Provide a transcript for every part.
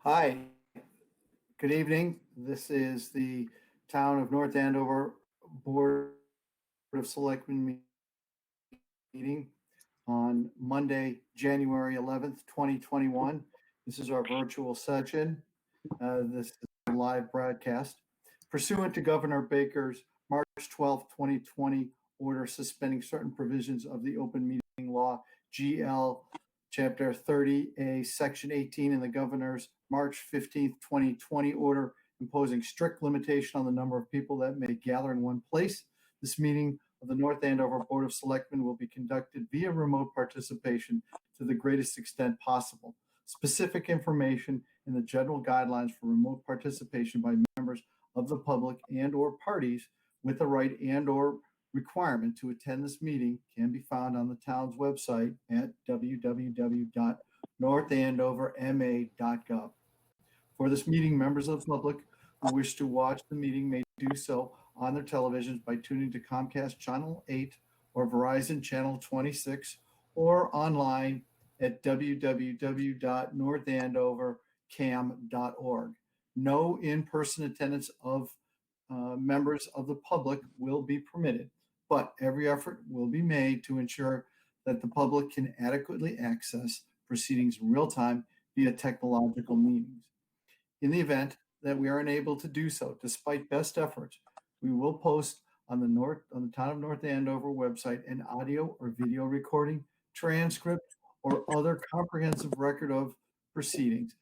Hi, good evening. This is the Town of North Andover Board of Selectmen meeting on Monday, January 11th, 2021. This is our virtual session. This is a live broadcast. Pursuant to Governor Baker's March 12th, 2020 order suspending certain provisions of the open meeting law, GL Chapter 30A, Section 18, and the Governor's March 15th, 2020 order imposing strict limitation on the number of people that may gather in one place. This meeting of the North Andover Board of Selectmen will be conducted via remote participation to the greatest extent possible. Specific information and the general guidelines for remote participation by members of the public and or parties with the right and or requirement to attend this meeting can be found on the town's website at www.northandoverma.gov. For this meeting, members of the public who wish to watch the meeting may do so on their televisions by tuning to Comcast Channel 8 or Verizon Channel 26 or online at www.northandovercam.org. No in-person attendance of members of the public will be permitted, but every effort will be made to ensure that the public can adequately access proceedings in real time via technological means. In the event that we are unable to do so, despite best efforts, we will post on the Town of North Andover website an audio or video recording, transcript, or other comprehensive record of proceedings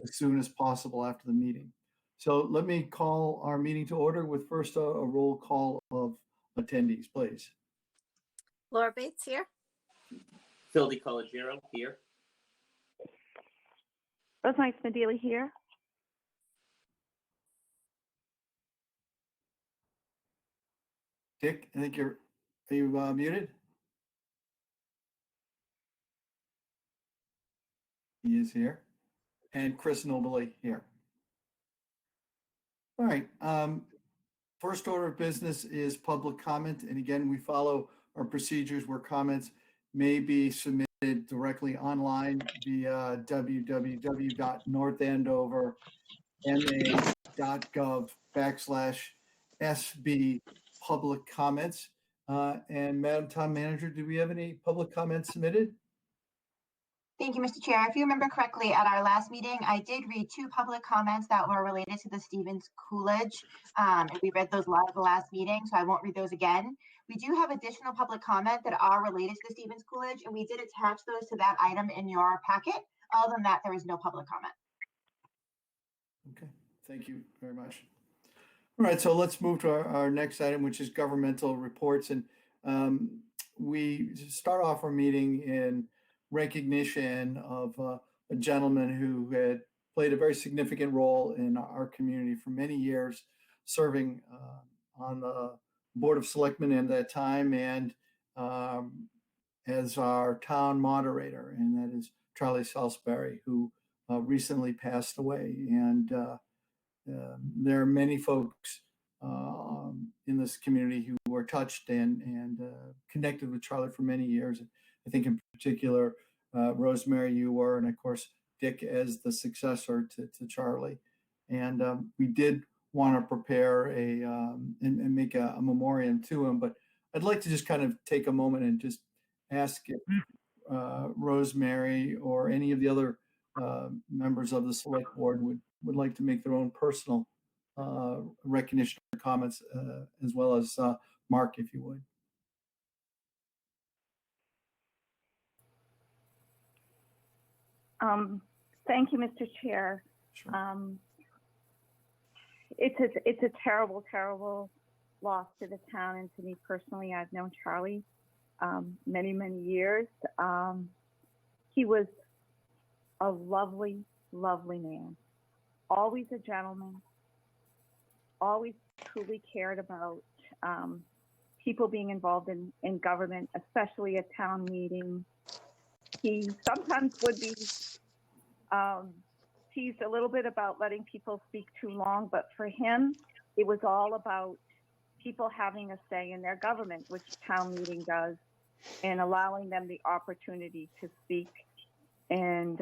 as soon as possible after the meeting. So let me call our meeting to order with first a roll call of attendees, please. Laura Bates here. Phil DiCollegiero here. Rosemary Smedili here. Dick, I think are you muted? He is here. And Chris Nobley here. All right. First order of business is public comment. And again, we follow our procedures where comments may be submitted directly online via www.northandoverma.gov/SB public comments. And Madam Town Manager, do we have any public comments submitted? Thank you, Mr. Chair. If you remember correctly, at our last meeting, I did read two public comments that were related to the Stevens Coolidge. And we read those live the last meeting, so I won't read those again. We do have additional public comment that are related to the Stevens Coolidge, and we did attach those to that item in your packet. Other than that, there is no public comment. Okay, thank you very much. All right, so let's move to our next item, which is governmental reports. And we start off our meeting in recognition of a gentleman who had played a very significant role in our community for many years, serving on the Board of Selectmen at that time and as our town moderator, and that is Charlie Salisbury, who recently passed away. And there are many folks in this community who were touched and connected with Charlie for many years. I think in particular, Rosemary, you were, and of course, Dick as the successor to Charlie. And we did want to prepare and make a memoriam to him, but I'd like to just kind of take a moment and just ask if Rosemary or any of the other members of the select board would like to make their own personal recognition or comments, as well as Mark, if you would. Thank you, Mr. Chair. Sure. It's a terrible, terrible loss to the town and to me personally. I've known Charlie many, many years. He was a lovely, lovely man. Always a gentleman. Always truly cared about people being involved in government, especially at town meetings. He sometimes would be teased a little bit about letting people speak too long, but for him, it was all about people having a say in their government, which town meeting does, and allowing them the opportunity to speak. And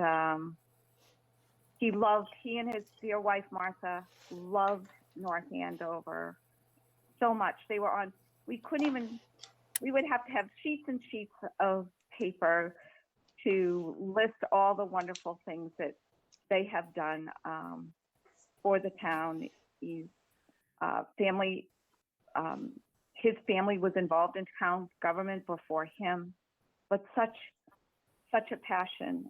he and his dear wife, Martha, loved North Andover so much. They were on, we would have to have sheets and sheets of paper to list all the wonderful things that they have done for the town. His family was involved in town government before him, but such a passion,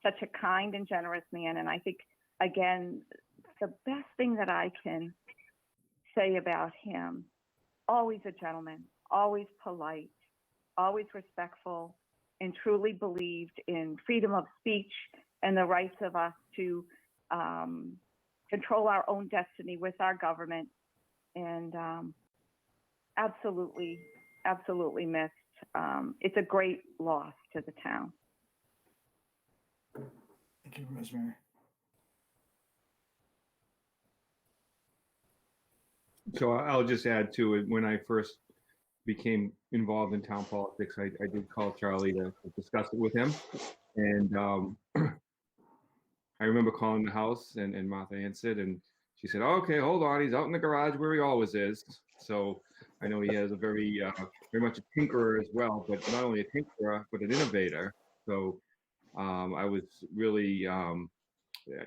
such a kind and generous man. And I think, again, the best thing that I can say about him, always a gentleman, always polite, always respectful, and truly believed in freedom of speech and the rights of us to control our own destiny with our government. And absolutely missed. It's a great loss to the town. Thank you, Rosemary. So I'll just add to it. When I first became involved in town politics, I did call Charlie to discuss it with him. And I remember calling the house and Martha answered and she said, oh, okay, hold on. He's out in the garage where he always is. So I know he has a very much a tinkerer as well, but not only a tinkerer, but an innovator. So I was really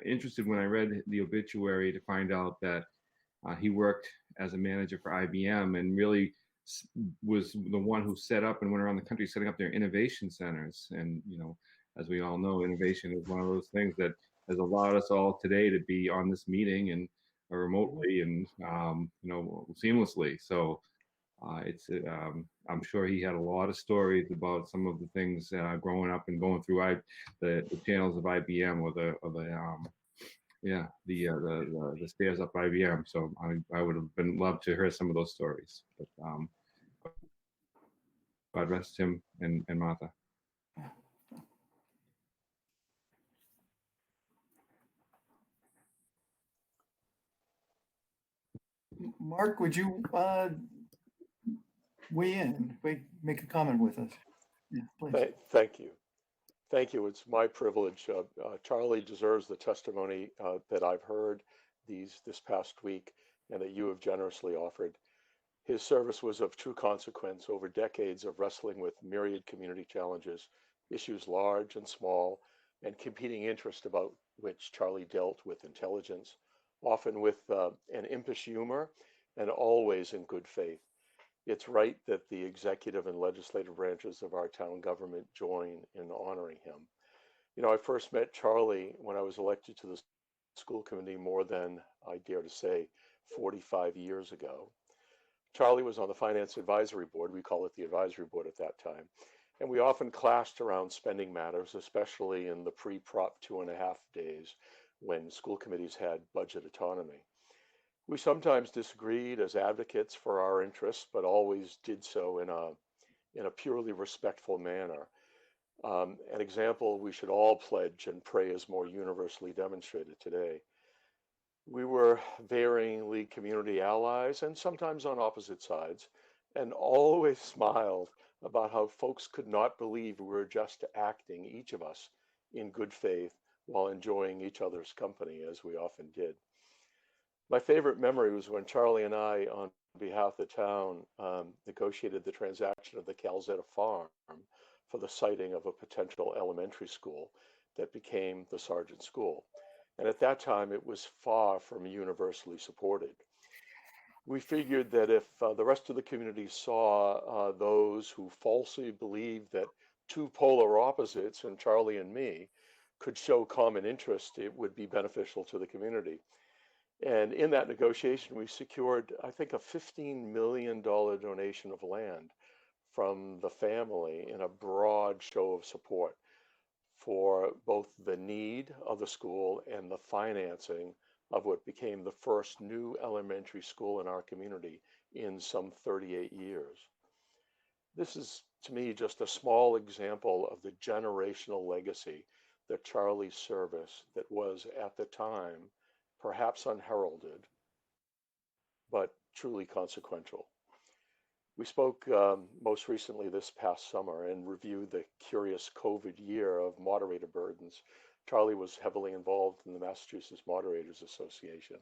interested when I read the obituary to find out that he worked as a manager for IBM and really was the one who set up and went around the country setting up their innovation centers. And, you know, as we all know, innovation is one of those things that has allowed us all today to be on this meeting and remotely and, you know, seamlessly. So I'm sure he had a lot of stories about some of the things growing up and going through the channels of IBM or the stairs up IBM. So I would have loved to hear some of those stories. But God rest him and Martha. Mark, would you weigh in, make a comment with us? Yeah, please. Thank you. Thank you. It's my privilege. Charlie deserves the testimony that I've heard this past week and that you have generously offered. His service was of true consequence over decades of wrestling with myriad community challenges, issues large and small, and competing interests about which Charlie dealt with intelligence, often with an impish humor, and always in good faith. It's right that the executive and legislative branches of our town government join in honoring him. You know, I first met Charlie when I was elected to the school committee more than, I dare to say, 45 years ago. Charlie was on the Finance Advisory Board. We call it the Advisory Board at that time. And we often clashed around spending matters, especially in the pre-Prop 2.5 days when school committees had budget autonomy. We sometimes disagreed as advocates for our interests, but always did so in a purely respectful manner. An example we should all pledge and pray is more universally demonstrated today. We were varyingly community allies and sometimes on opposite sides, and always smiled about how folks could not believe we were just acting, each of us, in good faith while enjoying each other's company, as we often did. My favorite memory was when Charlie and I, on behalf of the town, negotiated the transaction of the Calzetta farm for the siting of a potential elementary school that became the Sargent School. And at that time, it was far from universally supported. We figured that if the rest of the community saw those who falsely believed that two polar opposites, and Charlie and me, could show common interest, it would be beneficial to the community. And in that negotiation, we secured, I think, a $15 million donation of land from the family in a broad show of support for both the need of the school and the financing of what became the first new elementary school in our community in some 38 years. This is, to me, just a small example of the generational legacy that Charlie's service that was at the time perhaps unheralded, but truly consequential. We spoke most recently this past summer and reviewed the curious COVID year of moderator burdens Charlie was heavily involved in the Massachusetts Moderators Association,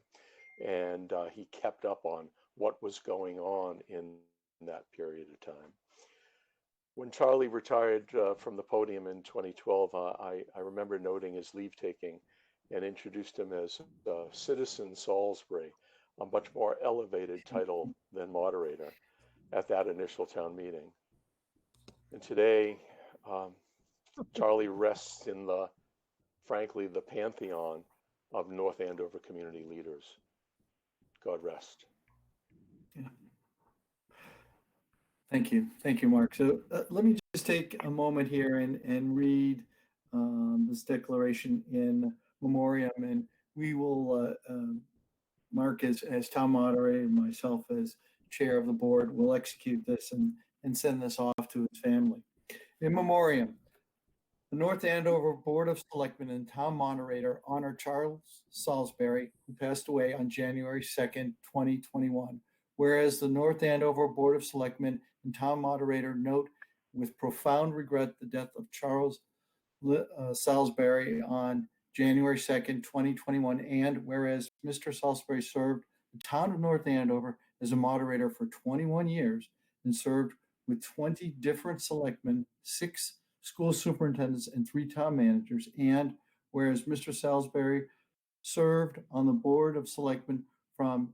and he kept up on what was going on in that period of time. When Charlie retired from the podium in 2012, I remember noting his leave taking and introduced him as Citizen Salisbury, a much more elevated title than moderator at that initial town meeting. And today, Charlie rests in frankly, the pantheon of North Andover community leaders. God rest. Yeah. Thank you, Mark. So let me just take a moment here and read this declaration in Memoriam, and we will, Mark as town moderator and myself as chair of the board will execute this and send this off to his family. In Memoriam, the North Andover Board of Selectmen and Town Moderator honor Charles Salisbury, who passed away on January 2nd, 2021. Whereas the North Andover Board of Selectmen and Town Moderator note with profound regret the death of Charles Salisbury on January 2nd, 2021. And whereas Mr. Salisbury served the town of North Andover as a moderator for 21 years and served with 20 different selectmen, 6 school superintendents, and 3 town managers. And whereas Mr. Salisbury served on the Board of Selectmen from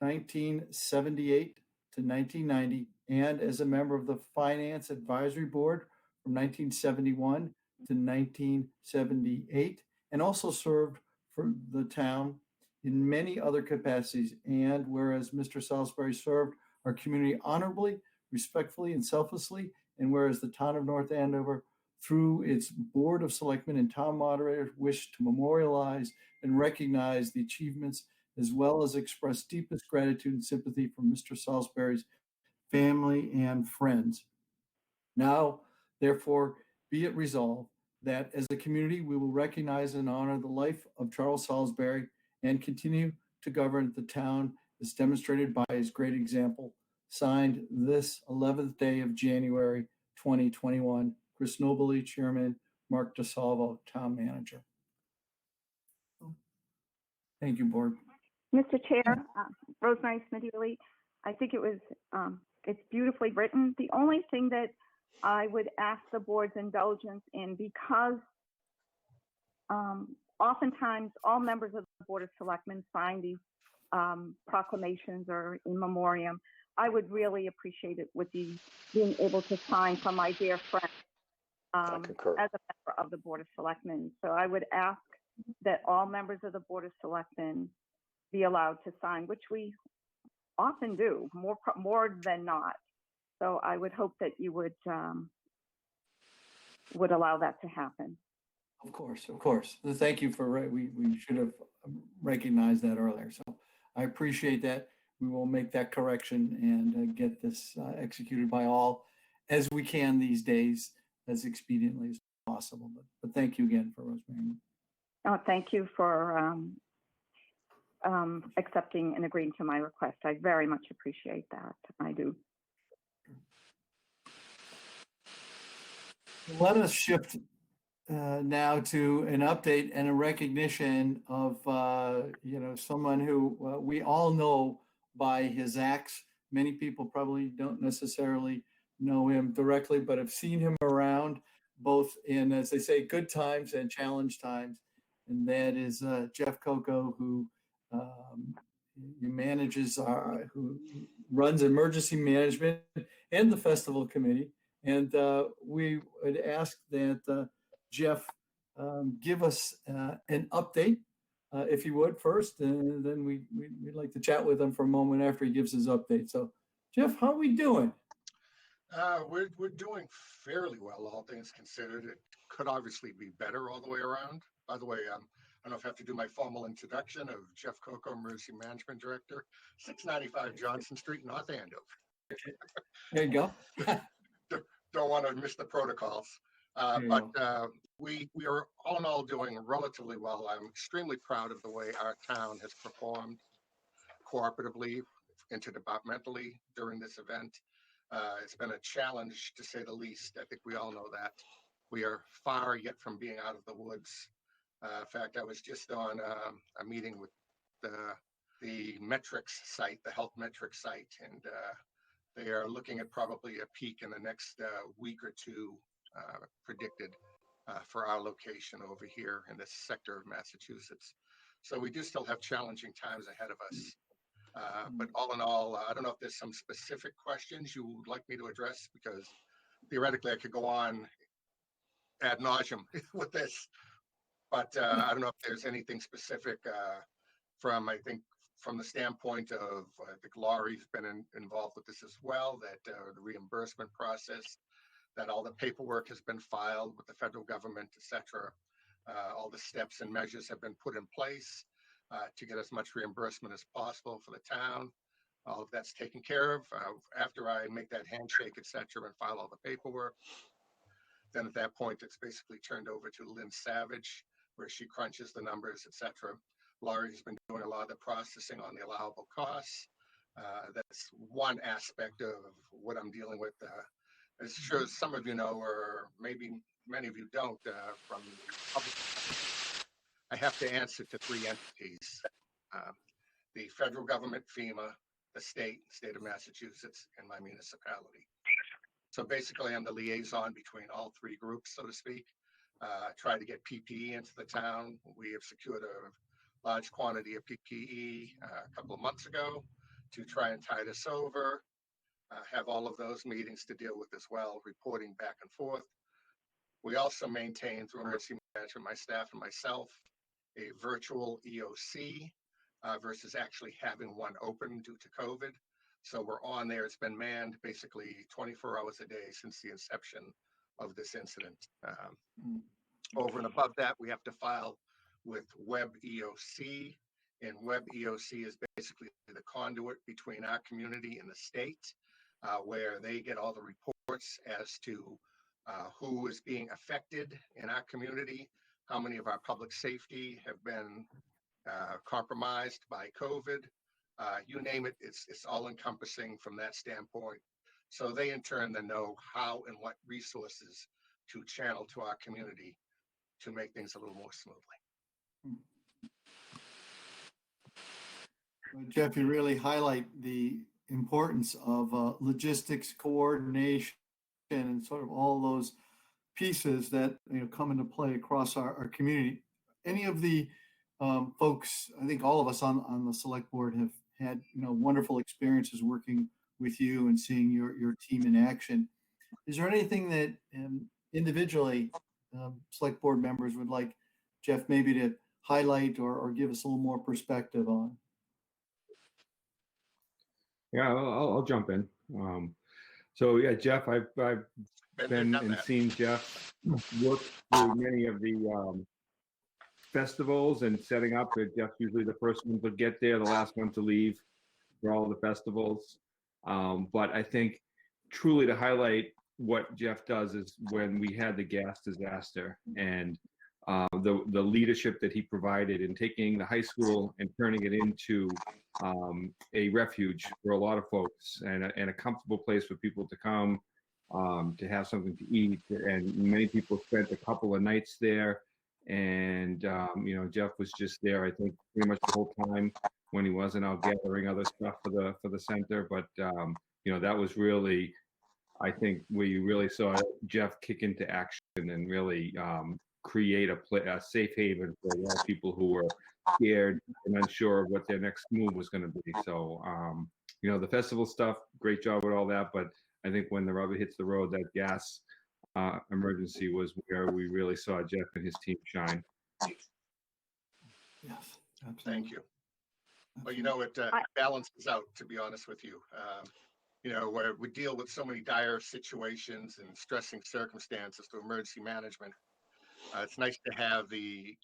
1978 to 1990, and as a member of the Finance Advisory Board from 1971 to 1978, and also served for the town in many other capacities. And whereas Mr. Salisbury served our community honorably, respectfully, and selflessly, and whereas the town of North Andover, through its Board of Selectmen and town moderators, wish to memorialize and recognize the achievements as well as express deepest gratitude and sympathy for Mr. Salisbury's family and friends. Now, therefore, be it resolved that as a community, we will recognize and honor the life of Charles Salisbury and continue to govern the town as demonstrated by his great example. Signed this 11th day of January, 2021, Chris Nobili, Chairman, Mark DeSalvo, Town Manager. Thank you, Board. Mr. Chair, Rosemary Smedili, I think it's beautifully written. The only thing that I would ask the board's indulgence in, because oftentimes all members of the Board of Selectmen sign these proclamations or in memoriam, I would really appreciate it with being able to sign from my dear friend I concur. as a member of the Board of Selectmen. So I would ask that all members of the Board of Selectmen be allowed to sign, which we often do, more than not. So I would hope that you would allow that to happen. Of course. Thank you for, we should have recognized that earlier. So I appreciate that. We will make that correction and get this executed by all as we can these days, as expediently as possible. But thank you again for Rosemary. Oh, thank you for accepting and agreeing to my request. I very much appreciate that. I do. Let us shift now to an update and a recognition of someone who we all know by his acts. Many people probably don't necessarily know him directly, but have seen him around both in, as they say, good times and challenge times. And that is Jeff Coco, who who runs emergency management and the festival committee. And we would ask that Jeff give us an update, if you would, first, and then we'd like to chat with him for a moment after he gives his update. So, Jeff, how are we doing? We're doing fairly well, all things considered. It could obviously be better all the way around. By the way, I don't know if I have to do my formal introduction of Jeff Coco, Emergency Management Director, 695 Johnson Street, North Andover. There you go. Don't want to miss the protocols. We are all in all doing relatively well. I'm extremely proud of the way our town has performed cooperatively, interdepartmentally during this event. It's been a challenge, to say the least. I think we all know that. we are far yet from being out of the woods. In fact, I was just on a meeting with the metrics site, the health metrics site, and they are looking at probably a peak in the next week or two predicted for our location over here in this sector of Massachusetts. So we do still have challenging times ahead of us. But all in all, I don't know if there's some specific questions you would like me to address, because theoretically I could go on ad nauseum with this, but I don't know if there's anything specific from, I think, from the standpoint of, I think Laurie's been involved with this as well, that the reimbursement process, that all the paperwork has been filed with the federal government, et cetera. All the steps and measures have been put in place to get as much reimbursement as possible for the town. All of that's taken care of. After I make that handshake, et cetera, and file all the paperwork, then at that point, it's basically turned over to Lynn Savage, where she crunches the numbers, et cetera. Laurie's been doing a lot of the processing on the allowable costs. That's one aspect of what I'm dealing with. As sure as some of you know, or maybe many of you don't, from the public, I have to answer to three entities: the federal government, FEMA, the state of Massachusetts, and my municipality. So basically, I'm the liaison between all three groups, so to speak. Try to get PPE into the town. We have secured a large quantity of PPE a couple of months ago to try and tide us over. Have all of those meetings to deal with as well, reporting back and forth. We also maintain through emergency management, my staff and myself, a virtual EOC versus actually having one open due to COVID. So we're on there. It's been manned basically 24 hours a day since the inception of this incident. Over and above that, we have to file with Web EOC, and Web EOC is basically the conduit between our community and the state, where they get all the reports as to who is being affected in our community, how many of our public safety have been compromised by COVID. You name it, it's all encompassing from that standpoint. So they in turn then know how and what resources to channel to our community to make things a little more smoothly. Jeff, you really highlight the importance of logistics coordination and sort of all those pieces that come into play across our community. Any of the folks, I think all of us on the select board have had wonderful experiences working with you and seeing your team in action. Is there anything that individually select board members would like Jeff maybe to highlight or give us a little more perspective on? Yeah, I'll jump in. So yeah, Jeff, I've been and seen Jeff work through many of the festivals and setting up. Jeff's usually the first one to get there, the last one to leave for all the festivals. But I think truly to highlight what Jeff does is when we had the gas disaster and the leadership that he provided in taking the high school and turning it into a refuge for a lot of folks and a comfortable place for people to come to have something to eat. And many people spent a couple of nights there. And, Jeff was just there, I think, pretty much the whole time when he wasn't out gathering other stuff for the center. But, that was really, I think, where you really saw Jeff kick into action and really create a safe haven for a lot of people who were scared and unsure of what their next move was going to be. So, the festival stuff, great job with all that. But I think when the rubber hits the road, that gas emergency was where we really saw Jeff and his team shine. Yes, absolutely. Thank you. Well, it balances out, to be honest with you. Where we deal with so many dire situations and stressing circumstances through emergency management. It's nice to have the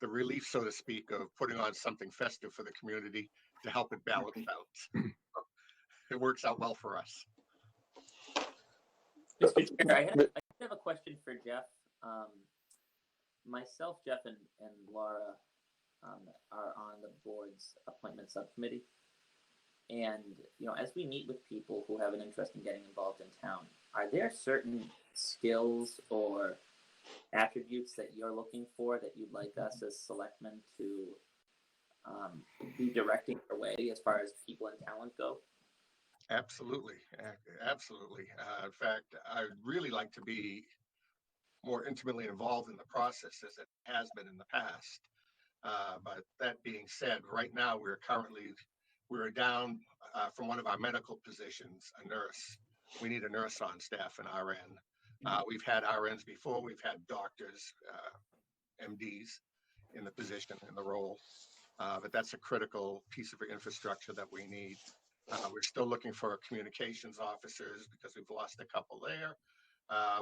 relief, so to speak, of putting on something festive for the community to help it balance out. It works out well for us. Mr. Chair, I have a question for Jeff. Myself, Jeff, and Laura are on the board's appointment subcommittee. And, as we meet with people who have an interest in getting involved in town, are there certain skills or attributes that you're looking for that you'd like us as selectmen to be directing our way as far as people and talent go? Absolutely, absolutely. In fact, I'd really like to be more intimately involved in the process as it has been in the past. But that being said, right now we're down from one of our medical positions, a nurse. We need a nurse on staff, an RN. We've had RNs before. We've had doctors, MDs in the position, in the role. But that's a critical piece of infrastructure that we need. We're still looking for communications officers because we've lost a couple there.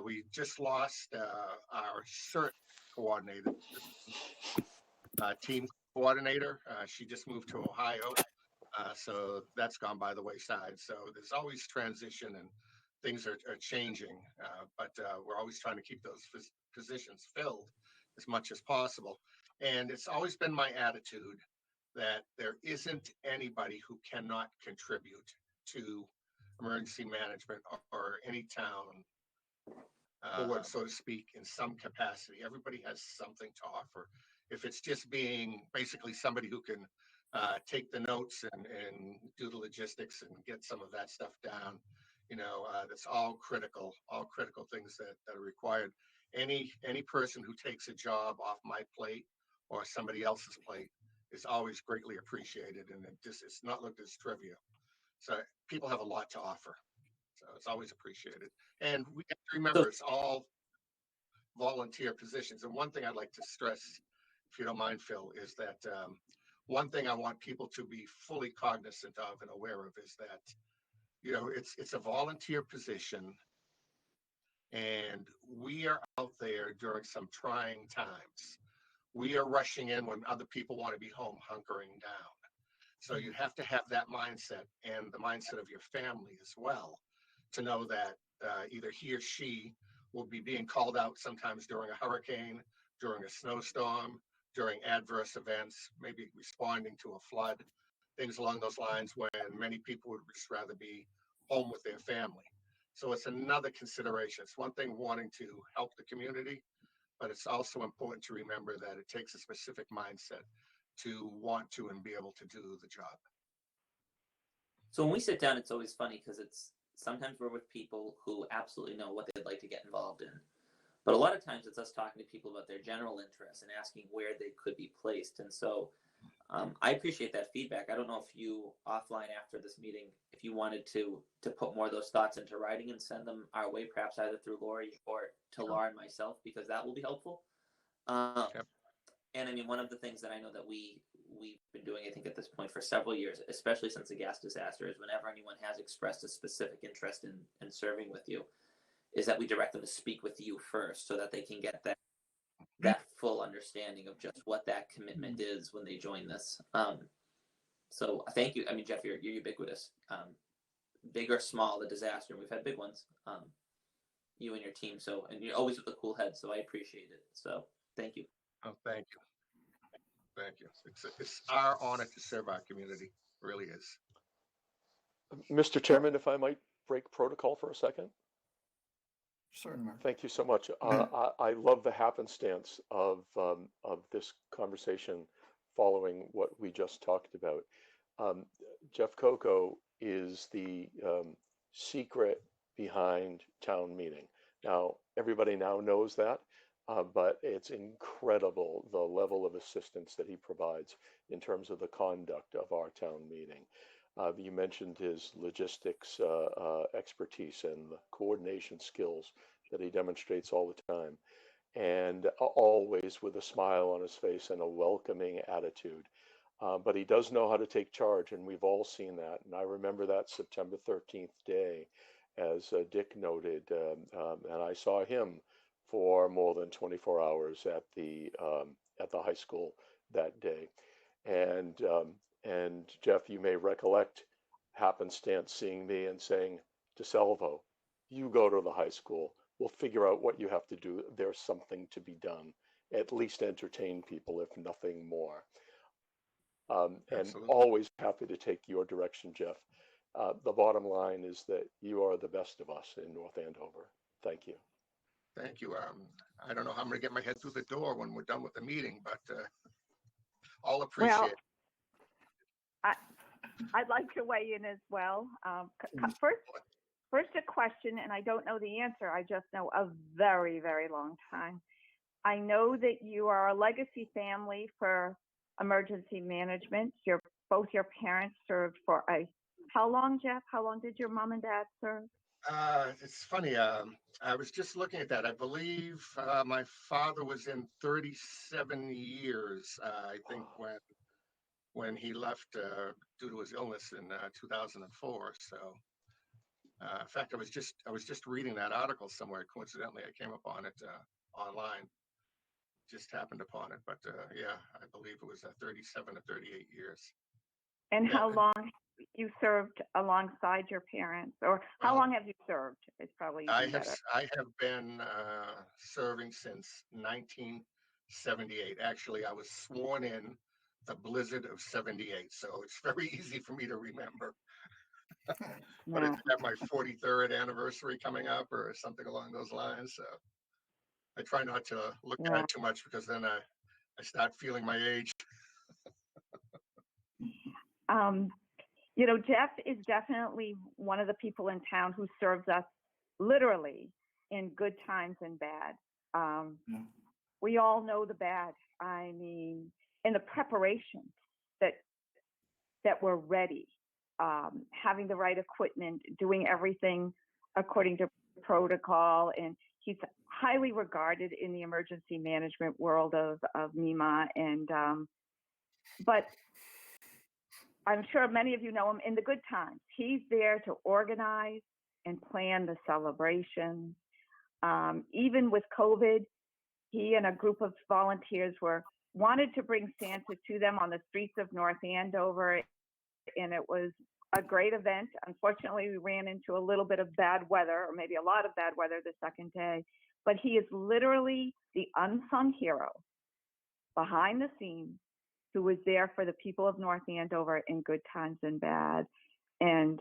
We just lost our CERT coordinator, team coordinator. She just moved to Ohio. So that's gone by the wayside. So there's always transition and things are changing, but we're always trying to keep those positions filled as much as possible. And it's always been my attitude that there isn't anybody who cannot contribute to emergency management or any town board, so to speak, in some capacity. Everybody has something to offer. If it's just being basically somebody who can take the notes and do the logistics and get some of that stuff down, that's all critical things that are required. Any person who takes a job off my plate or somebody else's plate is always greatly appreciated, and it's not looked as trivial. So people have a lot to offer. So it's always appreciated. And we have to remember it's all volunteer positions. And one thing I'd like to stress, if you don't mind, Phil, is that one thing I want people to be fully cognizant of and aware of is that, it's a volunteer position, and we are out there during some trying times. We are rushing in when other people want to be home, hunkering down. So you have to have that mindset and the mindset of your family as well, to know that either he or she will be being called out sometimes during a hurricane, during a snowstorm, during adverse events, maybe responding to a flood, things along those lines, when many people would just rather be home with their family. So it's another consideration. It's one thing wanting to help the community, but it's also important to remember that it takes a specific mindset to want to and be able to do the job. So when we sit down, it's always funny because sometimes we're with people who absolutely know what they'd like to get involved in. But a lot of times it's us talking to people about their general interests and asking where they could be placed. And so I appreciate that feedback. I don't know if you, offline after this meeting, if you wanted to put more of those thoughts into writing and send them our way, perhaps either through Lori or to Laura and myself, because that will be helpful. Yep. And I mean, one of the things that I know that we've been doing, I think at this point for several years, especially since the gas disaster, is whenever anyone has expressed a specific interest in serving with you, is that we direct them to speak with you first so that they can get that full understanding of just what that commitment is when they join this. So thank you. I mean, Jeff, you're ubiquitous. Big or small, the disaster, we've had big ones. You and your team. So, and you're always with a cool head. So I appreciate it. So thank you. Oh, thank you. Thank you. It's our honor to serve our community. It really is. Mr. Chairman, if I might break protocol for a second. Certainly, Mark. Thank you so much. I love the happenstance of this conversation following what we just talked about. Jeff Coco is the secret behind town meeting. Now, everybody now knows that, but it's incredible the level of assistance that he provides in terms of the conduct of our town meeting. You mentioned his logistics expertise and the coordination skills that he demonstrates all the time, and always with a smile on his face and a welcoming attitude. But he does know how to take charge, and we've all seen that. And I remember that September 13th day, as Dick noted, and I saw him for more than 24 hours at the high school that day. And Jeff, you may recollect happenstance seeing me and saying, DeSalvo, you go to the high school. We'll figure out what you have to do. There's something to be done. At least entertain people, if nothing more. And always happy to take your direction, Jeff. The bottom line is that you are the best of us in North Andover. Thank you. Thank you. I don't know how I'm going to get my head through the door when we're done with the meeting, but I'll appreciate Well, it. I'd like to weigh in as well. First a question, and I don't know the answer. I just know a very, very long time. I know that you are a legacy family for emergency management. Both your parents served for how long, Jeff? How long did your mom and dad serve? It's funny. I was just looking at that. I believe my father was in 37 years. I think when he left due to his illness in 2004. So, in fact, I was just reading that article somewhere. Coincidentally, I came upon it online. Just happened upon it, but yeah, I believe it was 37 or 38 years. And Yeah. how long you served alongside your parents, or how long have you served? It's probably even better. I have been serving since 1978. Actually, I was sworn in the blizzard of 78, so it's very easy for me to remember. But Yeah. it's at my 43rd anniversary coming up or something along those lines. So I try not to look at it too much because then I start feeling my age. You know, Jeff is definitely one of the people in town who serves us literally in good times and bad. We all know the bad. I mean, in the preparation that we're ready, having the right equipment, doing everything according to protocol, and he's highly regarded in the emergency management world of MEMA. And but I'm sure many of you know him in the good times. He's there to organize and plan the celebrations. Even with COVID, he and a group of volunteers wanted to bring Santa to them on the streets of North Andover, and it was a great event. Unfortunately, we ran into a little bit of bad weather, or maybe a lot of bad weather the second day, but he is literally the unsung hero behind the scenes who was there for the people of North Andover in good times and bad. And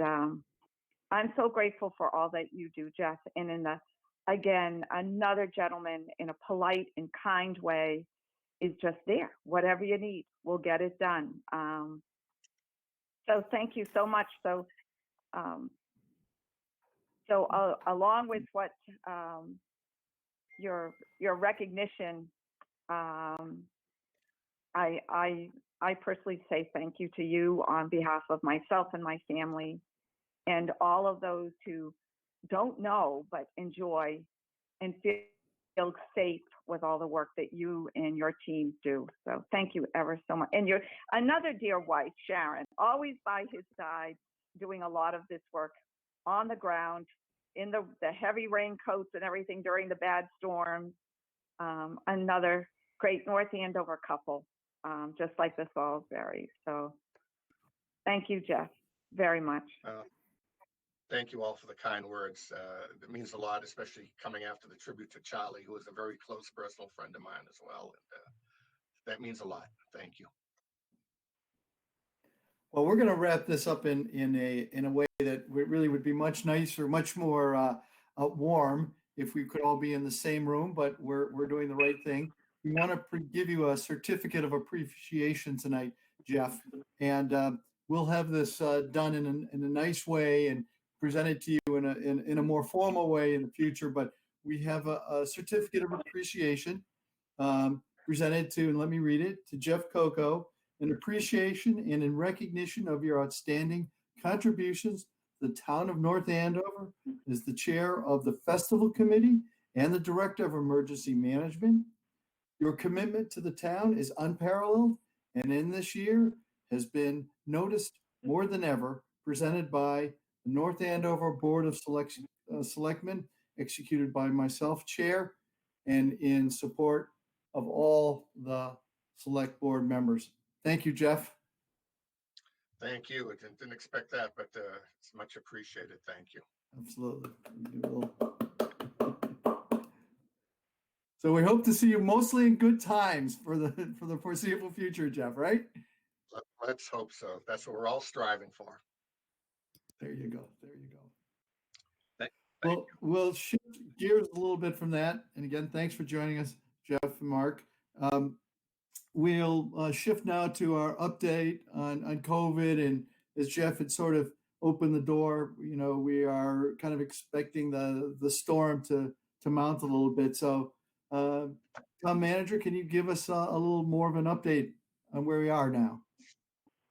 I'm so grateful for all that you do, Jeff. And again, another gentleman in a polite and kind way is just there. Whatever you need, we'll get it done. So thank you so much. So along with what your recognition, I personally say thank you to you on behalf of myself and my family and all of those who don't know but enjoy and feel safe with all the work that you and your teams do. So thank you ever so much. And your another dear wife, Sharon, always by his side, doing a lot of this work on the ground in the heavy raincoats and everything during the bad storms. Another great North Andover couple, just like the Salisbury. So thank you, Jeff, very much. Thank you all for the kind words. It means a lot, especially coming after the tribute to Charlie, who is a very close personal friend of mine as well. And that means a lot. Thank you. Well, we're going to wrap this up in a way that really would be much nicer, much more warm if we could all be in the same room. But we're doing the right thing. We want to give you a certificate of appreciation tonight, Jeff, and we'll have this done in a nice way and presented to you in a more formal way in the future. But we have a certificate of appreciation presented to, and let me read it, to Jeff Coco, in appreciation and in recognition of your outstanding contributions. The town of North Andover is the chair of the festival committee and the director of emergency management. Your commitment to the town is unparalleled, and in this year has been noticed more than ever, presented by the North Andover Board of Selectmen, executed by myself, chair, and in support of all the select board members. Thank you, Jeff. Thank you. I didn't expect that, but it's much appreciated. Thank you. Absolutely. So we hope to see you mostly in good times for the foreseeable future, Jeff, right? Let's hope so. That's what we're all striving for. There you go. There you go. Well, we'll shift gears a little bit from that. And again, thanks for joining us, Jeff and Mark. We'll shift now to our update on COVID. And as Jeff had sort of opened the door, we are kind of expecting the storm to mount a little bit. So, Town Manager, can you give us a little more of an update on where we are now?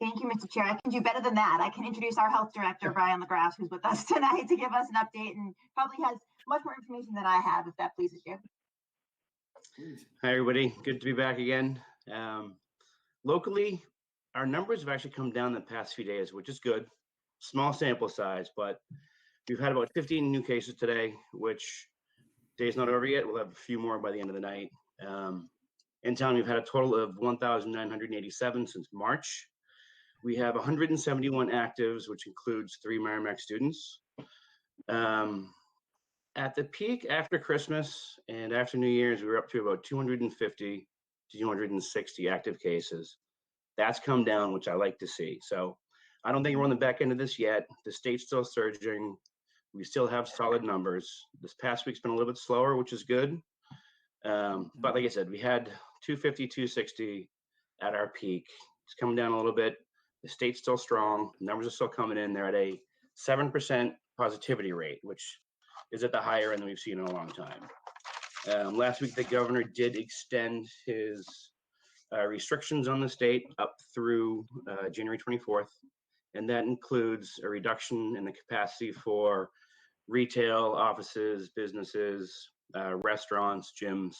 Thank you, Mr. Chair. I can do better than that. I can introduce our health director, Brian LaGrasse, who's with us tonight to give us an update and probably has much more information than I have, if that pleases you. Please. Hi, everybody. Good to be back again. Locally, our numbers have actually come down the past few days, which is good. Small sample size, but we've had about 15 new cases today, which day's not over yet. We'll have a few more by the end of the night. In town, we've had a total of 1,987 since March. We have 171 actives, which includes 3 Merrimack students. At the peak after Christmas and after New Year's, we were up to about 250 to 260 active cases. That's come down, which I like to see. So I don't think we're on the back end of this yet. The state's still surging. We still have solid numbers. This past week's been a little bit slower, which is good. But like I said, we had 250, 260 at our peak. It's coming down a little bit. The state's still strong. Numbers are still coming in. They're at a 7% positivity rate, which is at the higher end than we've seen in a long time. Last week, the governor did extend his restrictions on the state up through January 24th. And that includes a reduction in the capacity for retail, offices, businesses, restaurants, gyms,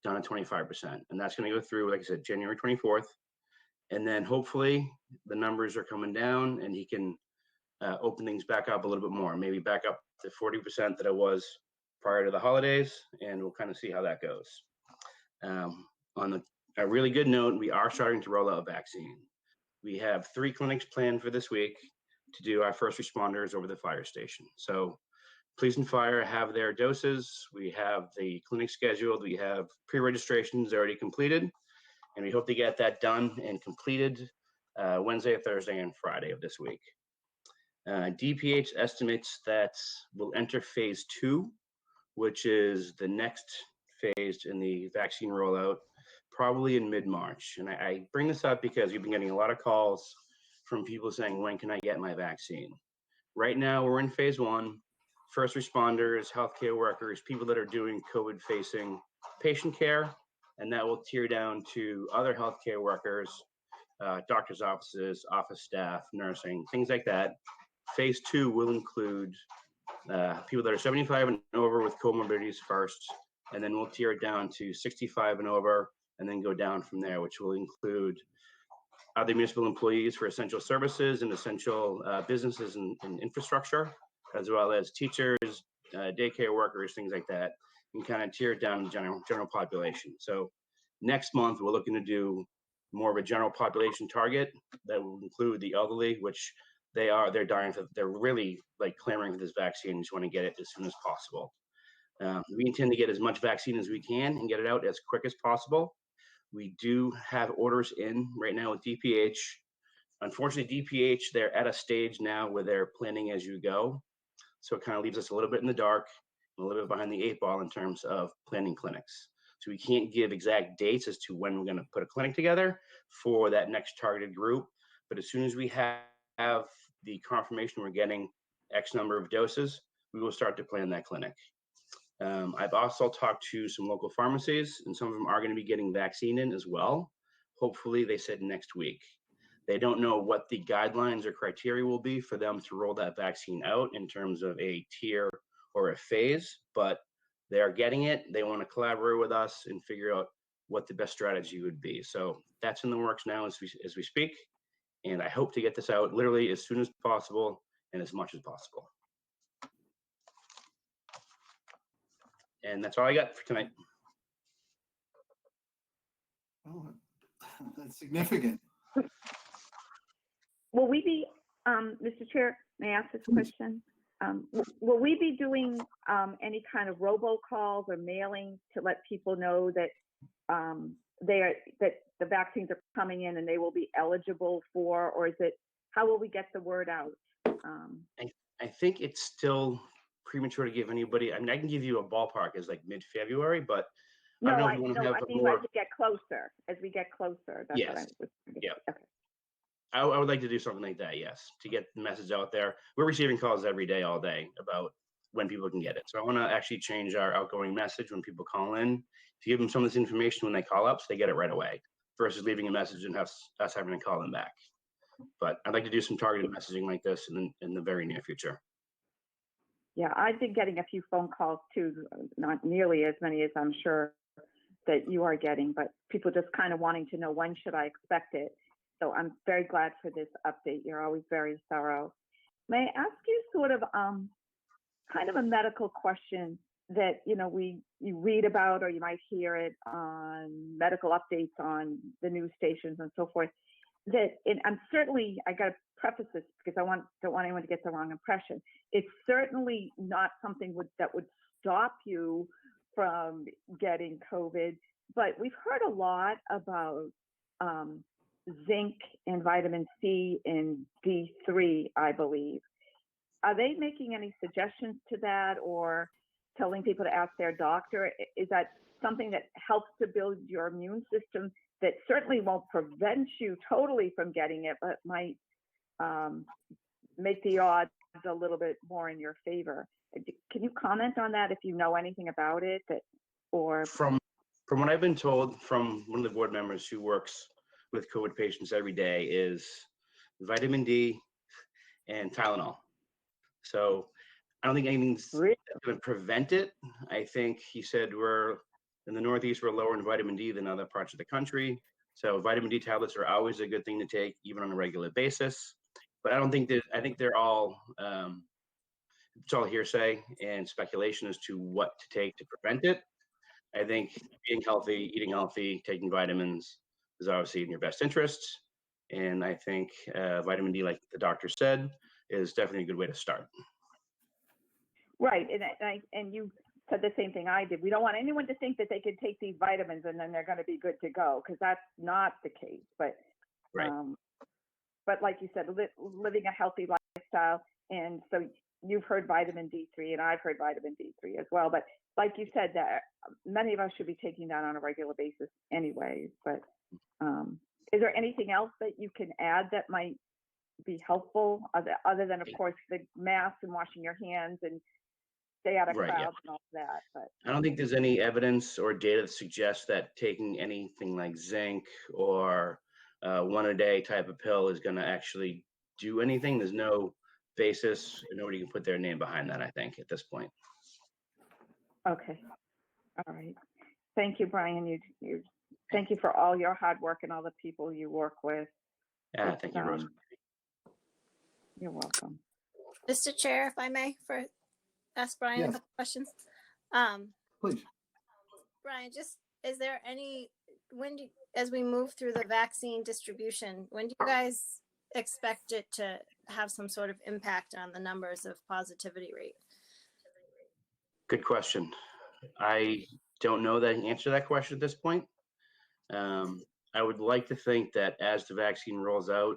down to 25%. And that's going to go through, like I said, January 24th. And then hopefully the numbers are coming down and he can open things back up a little bit more, maybe back up to 40% that it was prior to the holidays. And we'll kind of see how that goes. On a really good note, we are starting to roll out a vaccine. We have 3 clinics planned for this week to do our first responders over the fire station. So police and fire have their doses. We have the clinic scheduled. We have pre-registrations already completed. And we hope to get that done and completed Wednesday, Thursday, and Friday of this week. DPH estimates that we'll enter phase 2, which is the next phase in the vaccine rollout, probably in mid-March. And I bring this up because we've been getting a lot of calls from people saying, when can I get my vaccine? Right now, we're in phase 1. First responders, healthcare workers, people that are doing COVID-facing patient care, and that will tier down to other healthcare workers, doctors' offices, office staff, nursing, things like that. Phase 2 will include people that are 75 and over with comorbidities first, and then we'll tier it down to 65 and over, and then go down from there, which will include other municipal employees for essential services and essential businesses and infrastructure, as well as teachers, daycare workers, things like that, and kind of tier it down to general population. So next month, we're looking to do more of a general population target that will include the elderly, which they're dying for, they're really like clamoring for this vaccine, just want to get it as soon as possible. We intend to get as much vaccine as we can and get it out as quick as possible. We do have orders in right now with DPH. Unfortunately, DPH, they're at a stage now where they're planning as you go. So it kind of leaves us a little bit in the dark, a little bit behind the 8 ball in terms of planning clinics. So we can't give exact dates as to when we're going to put a clinic together for that next targeted group. But as soon as we have the confirmation we're getting X number of doses, we will start to plan that clinic. I've also talked to some local pharmacies, and some of them are going to be getting vaccine in as well. Hopefully, they said next week. They don't know what the guidelines or criteria will be for them to roll that vaccine out in terms of a tier or a phase, but they are getting it. They want to collaborate with us and figure out what the best strategy would be. So that's in the works now as we speak. And I hope to get this out literally as soon as possible and as much as possible. And that's all I got for tonight. Oh, that's significant. Will we be, Mr. Chair, may I ask this question? Will we be doing any kind of robocalls or mailing to let people know that that the vaccines are coming in and they will be eligible for, or is it, how will we get the word out? I think it's still premature to give anybody. I mean, I can give you a ballpark as like mid-February, but I No, don't know I if you want to no, have I a think more. as we get closer, as we get closer. That's what I Yes. was. Yeah. Okay. I would like to do something like that, yes, to get the message out there. We're receiving calls every day, all day about when people can get it. So I want to actually change our outgoing message when people call in, to give them some of this information when they call up so they get it right away, versus leaving a message and us having to call them back. But I'd like to do some targeted messaging like this in the very near future. Yeah, I've been getting a few phone calls too, not nearly as many as I'm sure that you are getting, but people just kind of wanting to know when should I expect it. So I'm very glad for this update. You're always very thorough. May I ask you sort of kind of a medical question that you read about, or you might hear it on medical updates on the news stations and so forth. I'm certainly, I got to preface this because don't want anyone to get the wrong impression. It's certainly not something that would stop you from getting COVID, but we've heard a lot about zinc and vitamin C and D3, I believe. Are they making any suggestions to that, or telling people to ask their doctor? Is that something that helps to build your immune system that certainly won't prevent you totally from getting it, but might make the odds a little bit more in your favor? Can you comment on that if you know anything about it? From what I've been told from one of the board members who works with COVID patients every day is vitamin D and Tylenol. So I don't think anything's going to prevent it. I think he said we're in the Northeast, we're lower in vitamin D than other parts of the country. So vitamin D tablets are always a good thing to take, even on a regular basis. But I don't think that, I think they're all, it's all hearsay and speculation as to what to take to prevent it. I think being healthy, eating healthy, taking vitamins is obviously in your best interest. And I think vitamin D, like the doctor said, is definitely a good way to start. Right, and you said the same thing I did. We don't want anyone to think that they can take these vitamins and then they're going to be good to go, because that's not the case. But right. But like you said, living a healthy lifestyle, and so you've heard vitamin D3, and I've heard vitamin D3 as well. But like you said, that many of us should be taking that on a regular basis, anyways. But is there anything else that you can add that might be helpful, other than, of course, the mask and washing your hands and stay out of crowds and all that? But I don't think there's any evidence or data that suggests that taking anything like zinc or one a day type of pill is going to actually do anything. There's no basis, nobody can put their name behind that, I think, at this point. Okay. All right. Thank you, Brian. You thank you for all your hard work and all the people you work with. Yeah, thank you, Rose. You're welcome. Mr. Chair, if I may, ask Brian Yes. a couple questions. Please. Brian, is there any, as we move through the vaccine distribution, when do you guys expect it to have some sort of impact on the numbers of positivity rate? Good question. I don't know the answer to that question at this point. I would like to think that as the vaccine rolls out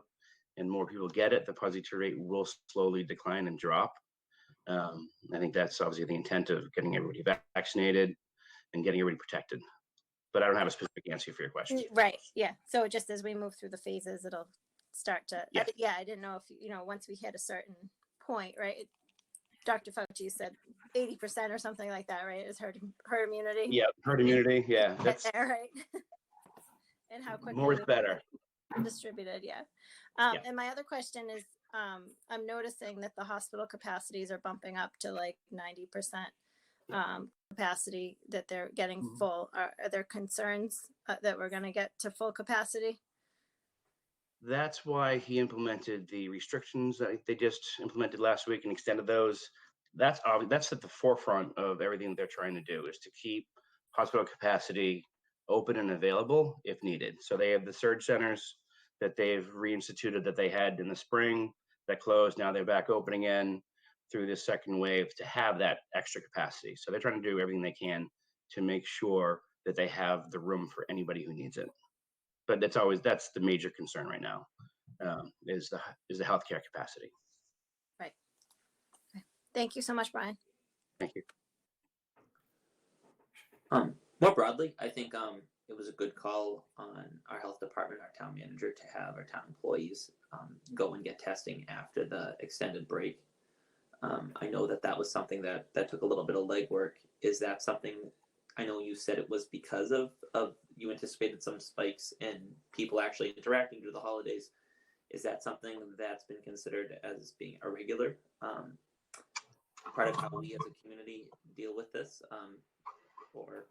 and more people get it, the positivity rate will slowly decline and drop. I think that's obviously the intent of getting everybody vaccinated and getting everybody protected. But I don't have a specific answer for your question. Right. Yeah. So just as we move through the phases, it'll start to. Yeah. I didn't know if once we hit a certain point, right? Dr. Fauci said 80% or something like that, right? Is herd immunity. Yeah, herd immunity. Yeah, that's there, right. And how quickly more is better. Distributed. Yeah. And my other question is, I'm noticing that the hospital capacities are bumping up to like 90% capacity, that they're getting full. Are there concerns that we're going to get to full capacity? That's why he implemented the restrictions that they just implemented last week and extended those. That's at the forefront of everything that they're trying to do, is to keep hospital capacity open and available if needed. So they have the surge centers that they've reinstituted that they had in the spring that closed. Now they're back open again through this second wave to have that extra capacity. So they're trying to do everything they can to make sure that they have the room for anybody who needs it. But that's the major concern right now, is the healthcare capacity. Right. Okay. Thank you so much, Brian. Thank you. More broadly, I think it was a good call on our health department, our town manager, to have our town employees go and get testing after the extended break. I know that was something that took a little bit of legwork. Is that something? I know you said it was because of you anticipated some spikes in people actually interacting due to the holidays. Is that something that's been considered as being a regular part of how we as a community deal with this? Or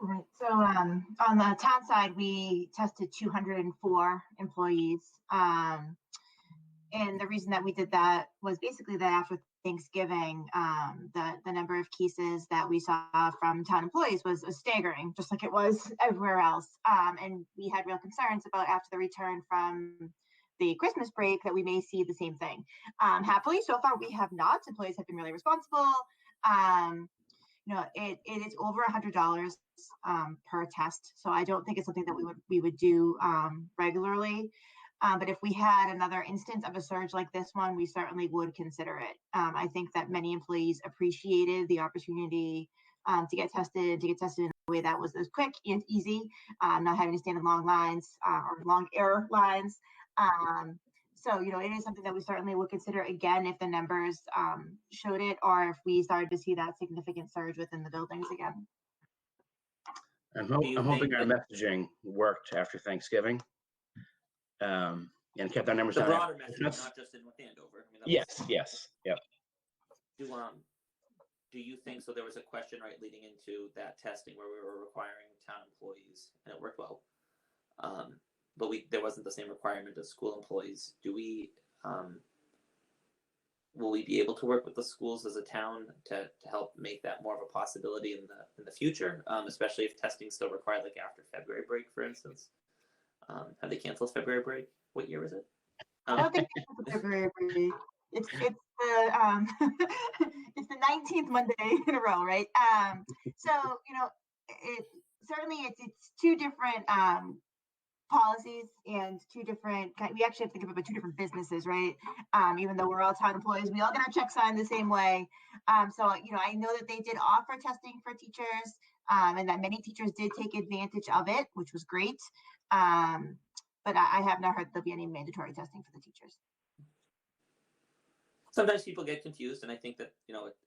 Right. So on the town side, we tested 204 employees. And the reason that we did that was basically that after Thanksgiving, the number of cases that we saw from town employees was staggering, just like it was everywhere else. And we had real concerns about after the return from the Christmas break that we may see the same thing. Happily, so far we have not. Employees have been really responsible. It is over $100 per test, so I don't think it's something that we would do regularly. But if we had another instance of a surge like this one, we certainly would consider it. I think that many employees appreciated the opportunity to get tested in a way that was as quick and easy, not having to stand in long lines or long air lines. So, it is something that we certainly would consider again if the numbers showed it, or if we started to see that significant surge within the buildings again. I'm hoping our messaging worked after Thanksgiving, and kept our numbers the down. broader message, not just in North Andover. I mean, Yes, yep. Do you think so? There was a question leading into that testing where we were requiring town employees, and it worked well. But there wasn't the same requirement as school employees. Will we be able to work with the schools as a town to help make that more of a possibility in the future, especially if testing still required, like after February break, for instance? Have they canceled February break? What year was it? I don't think it's February break. It's the it's the 19th Monday in a row, right? So it's two different policies and two different. We actually have to think about two different businesses, right? Even though we're all town employees, we all get our checks signed the same way. So I know that they did offer testing for teachers, and that many teachers did take advantage of it, which was great. But I have not heard there'll be any mandatory testing for the teachers. Sometimes people get confused, and I think that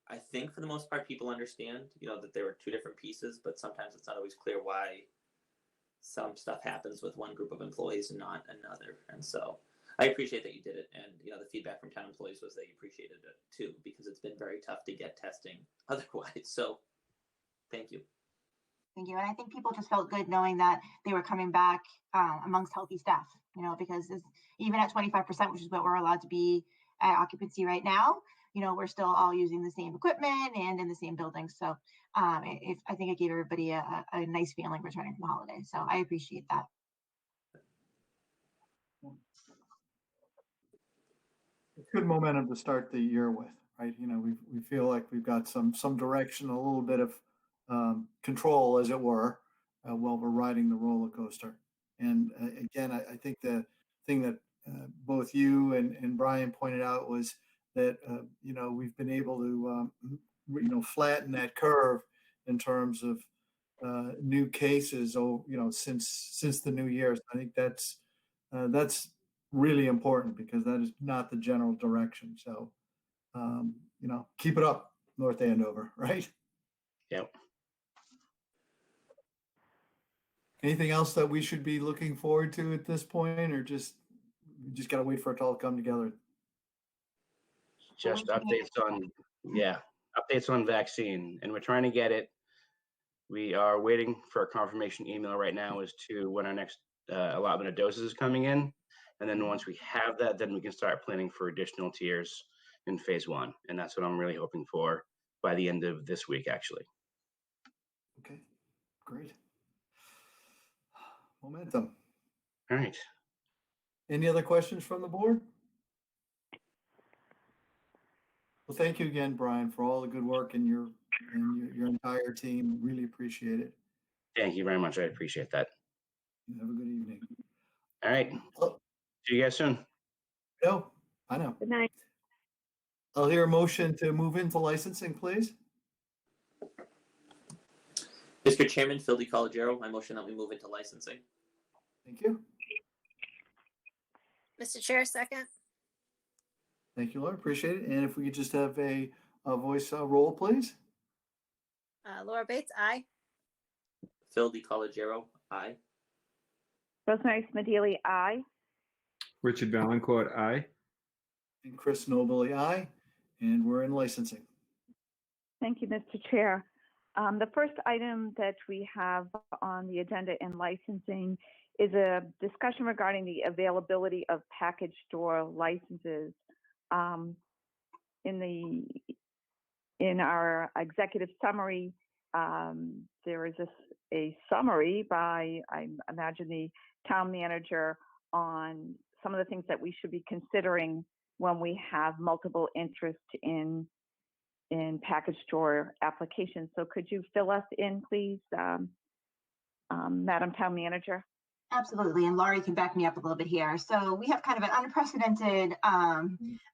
I think for the most part people understand that there are two different pieces, but sometimes it's not always clear why some stuff happens with one group of employees and not another. And so I appreciate that you did it, and the feedback from town employees was they appreciated it too, because it's been very tough to get testing otherwise. So thank you. Thank you. And I think people just felt good knowing that they were coming back amongst healthy staff, because even at 25%, which is what we're allowed to be at occupancy right now, we're still all using the same equipment and in the same building. So I think it gave everybody a nice feeling returning from the holiday. So I appreciate that. It's good momentum to start the year with, right? We feel like we've got some direction, a little bit of control, as it were, while we're riding the roller coaster. And again, I think the thing that both you and Brian pointed out was that we've been able to flatten that curve in terms of new cases. Since the new year. So I think that's really important, because that is not the general direction. So keep it up, North Andover, right? Yep. Anything else that we should be looking forward to at this point, or just got to wait for it to all come together? Just updates on vaccine, and we're trying to get it. We are waiting for a confirmation email right now as to when our next allotment of doses is coming in. And then once we have that, then we can start planning for additional tiers in phase 1. And that's what I'm really hoping for by the end of this week, actually. Okay, great. Momentum. All right. Any other questions from the board? Well, thank you again, Brian, for all the good work and your entire team. Really appreciate it. Thank you very much. I appreciate that. Have a good evening. All right. See you guys soon. No, I know. Good night. I'll hear a motion to move into licensing, please. Mr. Chairman, Phil DiColigiero, I motion that we move into licensing. Thank you. Mr. Chair, second. Thank you, Laura. Appreciate it. And if we could just have a voice roll, please. Laura Bates, aye. Phil DiColigiero, aye. Rosemary Smedili, aye. Richard Valencourt, aye. And Chris Nobley, aye. And we're in licensing. Thank you, Mr. Chair. The first item that we have on the agenda in licensing is a discussion regarding the availability of package store licenses. In our executive summary, there is a summary by, I imagine, the town manager on some of the things that we should be considering when we have multiple interest in package store applications. So could you fill us in, please, Madam Town Manager? Absolutely, and Laurie can back me up a little bit here. So we have kind of an unprecedented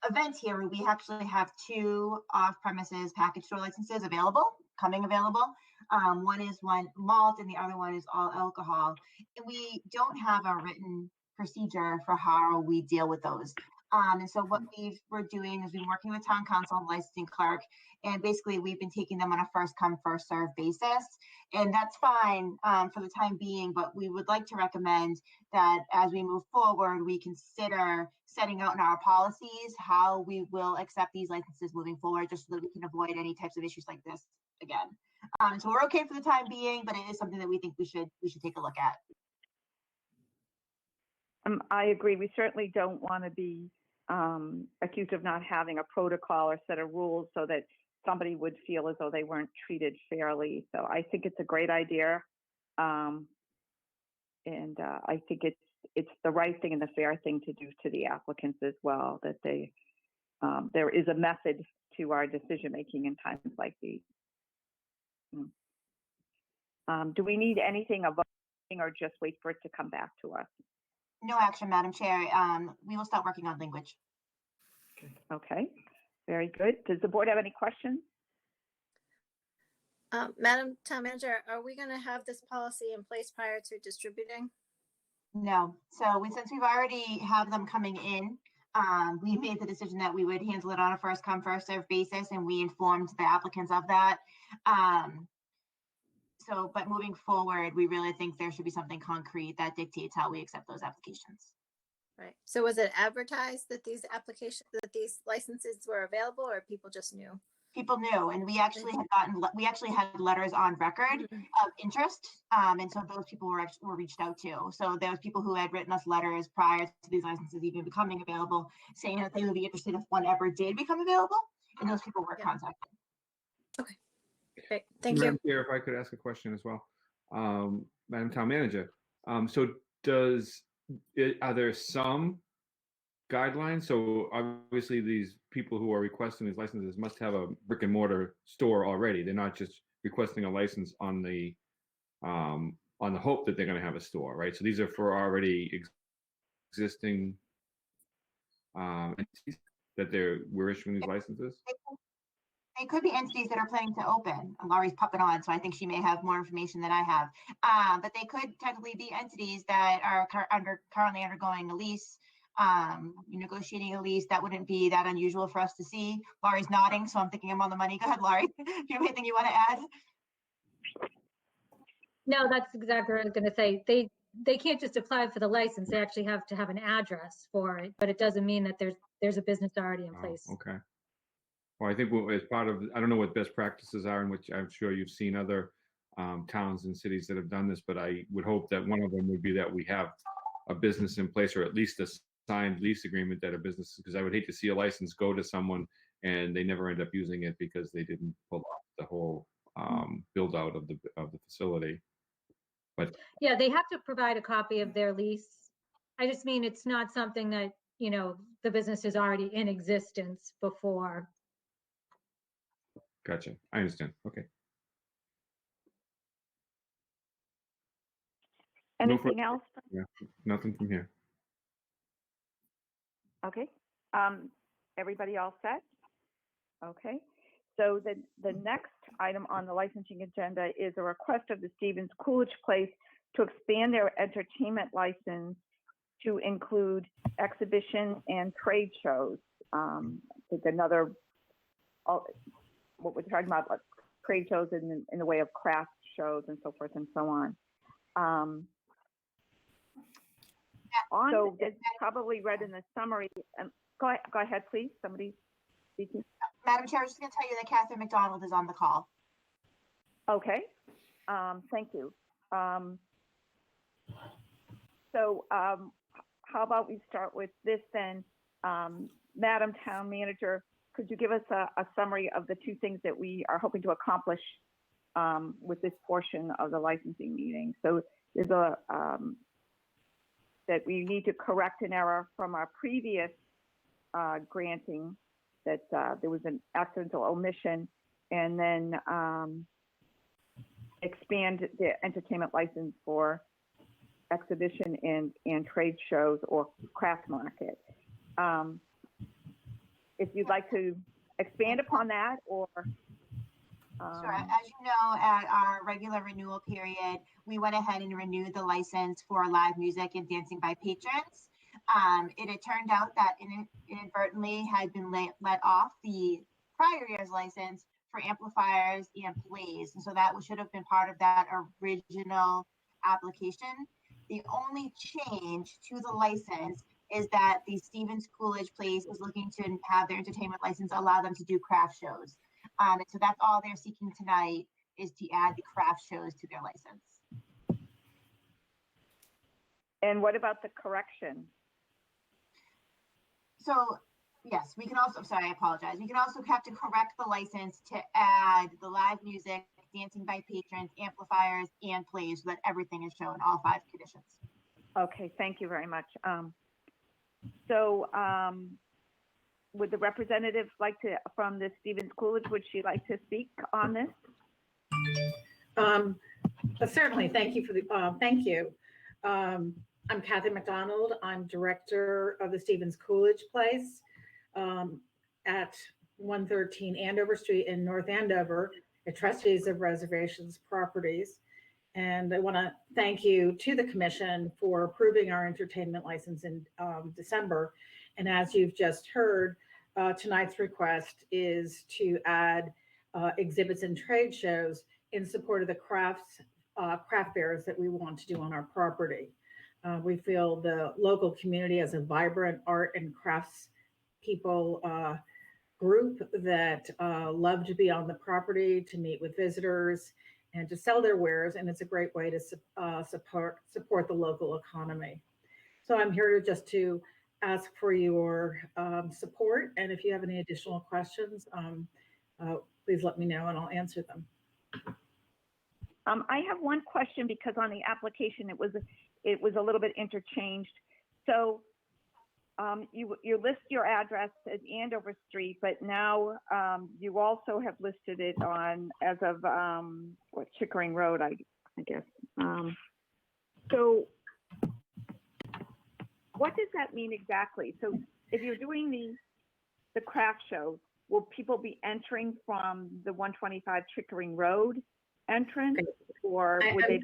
event here where we actually have 2 off-premises package store licenses coming available. One is one malt and the other one is all alcohol. And we don't have a written procedure for how we deal with those. And so what we're doing is we've been working with town council and licensing clerk, and basically we've been taking them on a first come, first serve basis. And that's fine for the time being, but we would like to recommend that as we move forward, we consider setting out in our policies how we will accept these licenses moving forward, just so that we can avoid any types of issues like this again. So we're okay for the time being, but it is something that we think we should take a look at. I agree. We certainly don't want to be accused of not having a protocol or set of rules so that somebody would feel as though they weren't treated fairly. So I think it's a great idea. And I think it's the right thing and the fair thing to do to the applicants as well, that there is a method to our decision making in times like these. Do we need anything of or just wait for it to come back to us? No action, Madam Chair. We will start working on language. Okay, very good. Does the board have any questions? Madam Town Manager, are we going to have this policy in place prior to distributing? No. So since we've already have them coming in, we made the decision that we would handle it on a first come, first served basis, and we informed the applicants of that. But moving forward, we really think there should be something concrete that dictates how we accept those applications. Right. So was it advertised that these licenses were available, or people just knew? People knew, and we actually had letters on record of interest, and so those people were reached out to. So there was people who had written us letters prior to these licenses even becoming available, saying that they would be interested if one ever did become available, and those people were contacted. Okay. Great. Thank you. Madam Chair, if I could ask a question as well, Madam Town Manager. So are there some guidelines? So obviously these people who are requesting these licenses must have a brick and mortar store already. They're not just requesting a license on the hope that they're going to have a store, right? So these are for already existing entities that we're issuing these licenses. They could be entities that are planning to open. Laurie's popping on, so I think she may have more information than I have. But they could technically be entities that are currently undergoing a lease, negotiating a lease. That wouldn't be that unusual for us to see. Laurie's nodding, so I'm thinking I'm on the money. Go ahead, Laurie. Do you have anything you want to add? No, that's exactly what I was going to say. They can't just apply for the license. They actually have to have an address for it, but it doesn't mean that there's a business already in place. Okay. Well, I think as part of, I don't know what best practices are, in which I'm sure you've seen other towns and cities that have done this, but I would hope that one of them would be that we have a business in place, or at least a signed lease agreement that a business, because I would hate to see a license go to someone and they never end up using it because they didn't pull off the whole build out of the facility. But yeah, they have to provide a copy of their lease. I just mean it's not something that, the business is already in existence before. Gotcha. I understand. Okay. Anything else? Yeah, nothing from here. Okay. Everybody all set? Okay. So the next item on the licensing agenda is a request of the Stevens Coolidge Place to expand their entertainment license to include exhibition and trade shows. It's another, what we're talking about, trade shows in the way of craft shows and so forth and so on. So it's probably read in the summary. Go ahead, please. Somebody speaking. Madam Chair, I was just going to tell you that Catherine McDonald is on the call. Okay. Thank you. So how about we start with this then? Madam Town Manager, could you give us a summary of the two things that we are hoping to accomplish with this portion of the licensing meeting? So there's that we need to correct an error from our previous granting, that there was an accidental omission, and then expand the entertainment license for exhibition and trade shows or craft market. If you'd like to expand upon that, or Sure. As you know, at our regular renewal period, we went ahead and renewed the license for live music and dancing by patrons. It had turned out that inadvertently had been let off the prior year's license for amplifiers and plays. And so that should have been part of that original application. The only change to the license is that the Stevens Coolidge Place is looking to have their entertainment license allow them to do craft shows. And so that's all they're seeking tonight, is to add the craft shows to their license. and what about the correction? So yes, we can also, sorry, I apologize. We can also have to correct the license to add the live music, dancing by patrons, amplifiers, and plays, so that everything is shown, all 5 conditions. Okay, thank you very much. Would the representative like to, from the Stevens Coolidge, would she like to speak on this? Certainly, thank you for the, thank you. I'm Kathy McDonald. I'm director of the Stevens Coolidge Place at 113 Andover Street in North Andover, a trustees of reservations properties. And I want to thank you to the commission for approving our entertainment license in December. And as you've just heard, tonight's request is to add exhibits and trade shows in support of the craft fairs that we want to do on our property. We feel the local community has a vibrant art and crafts people group that love to be on the property, to meet with visitors, and to sell their wares. And it's a great way to support the local economy. So I'm here to ask for your support. And if you have any additional questions, please let me know and I'll answer them. I have one question, because on the application it was a little bit interchanged. So you list your address as Andover Street, but now you also have listed it on as of Chickering Road, I guess. So what does that mean exactly? So if you're doing the craft show, will people be entering from the 125 Chickering Road entrance, or would they?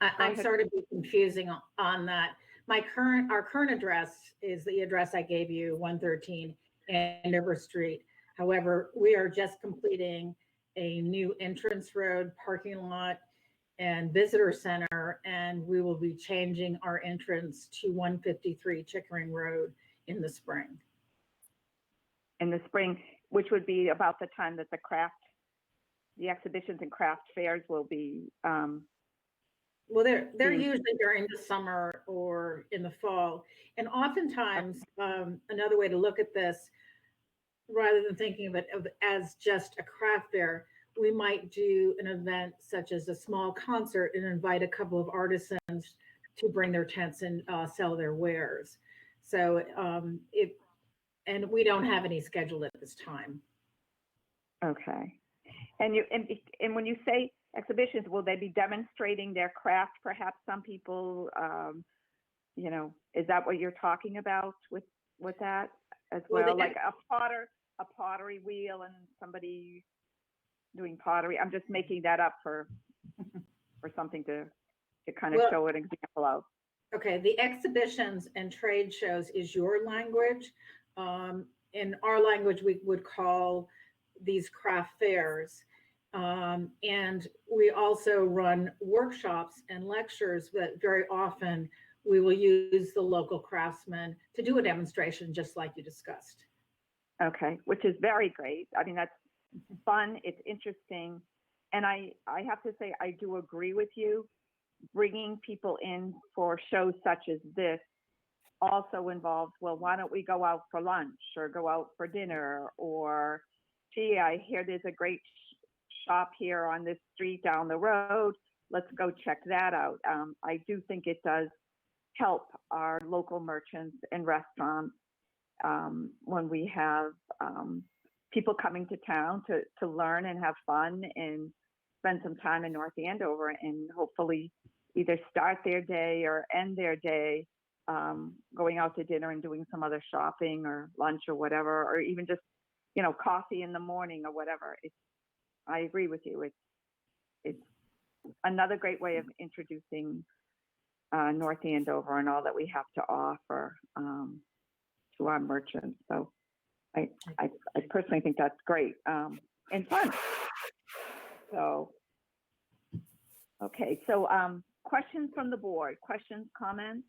I'm sorry to be confusing on that. Our current address is the address I gave you, 113 Andover Street. However, we are just completing a new entrance road, parking lot, and visitor center, and we will be changing our entrance to 153 Chickering Road in the spring. In the spring, which would be about the time that the exhibitions and craft fairs will be. Well, they're usually during the summer or in the fall. And oftentimes, another way to look at this, rather than thinking of it as just a craft fair, we might do an event such as a small concert and invite a couple of artisans to bring their tents and sell their wares. So and we don't have any scheduled at this time. Okay. And when you say exhibitions, will they be demonstrating their craft? Perhaps some people, is that what you're talking about with that as well? Like a potter a pottery wheel and somebody doing pottery. I'm just making that up for something to kind of Well- show an example of. Okay, the exhibitions and trade shows is your language. In our language, we would call these craft fairs. And we also run workshops and lectures that very often we will use the local craftsmen to do a demonstration just like you discussed. Okay, which is very great. I mean, that's fun. It's interesting. And I have to say, I do agree with you. Bringing people in for shows such as this also involves, well, why don't we go out for lunch or go out for dinner? Or, gee, I hear there's a great shop here on this street down the road. Let's go check that out. I do think it does help our local merchants and restaurants when we have people coming to town to learn and have fun and spend some time in North Andover and hopefully either start their day or end their day going out to dinner and doing some other shopping or lunch or whatever, or even just, coffee in the morning or whatever. I agree with you. It's another great way of introducing North Andover and all that we have to offer to our merchants. So I personally think that's great and fun. So, okay. So questions from the board, questions, comments?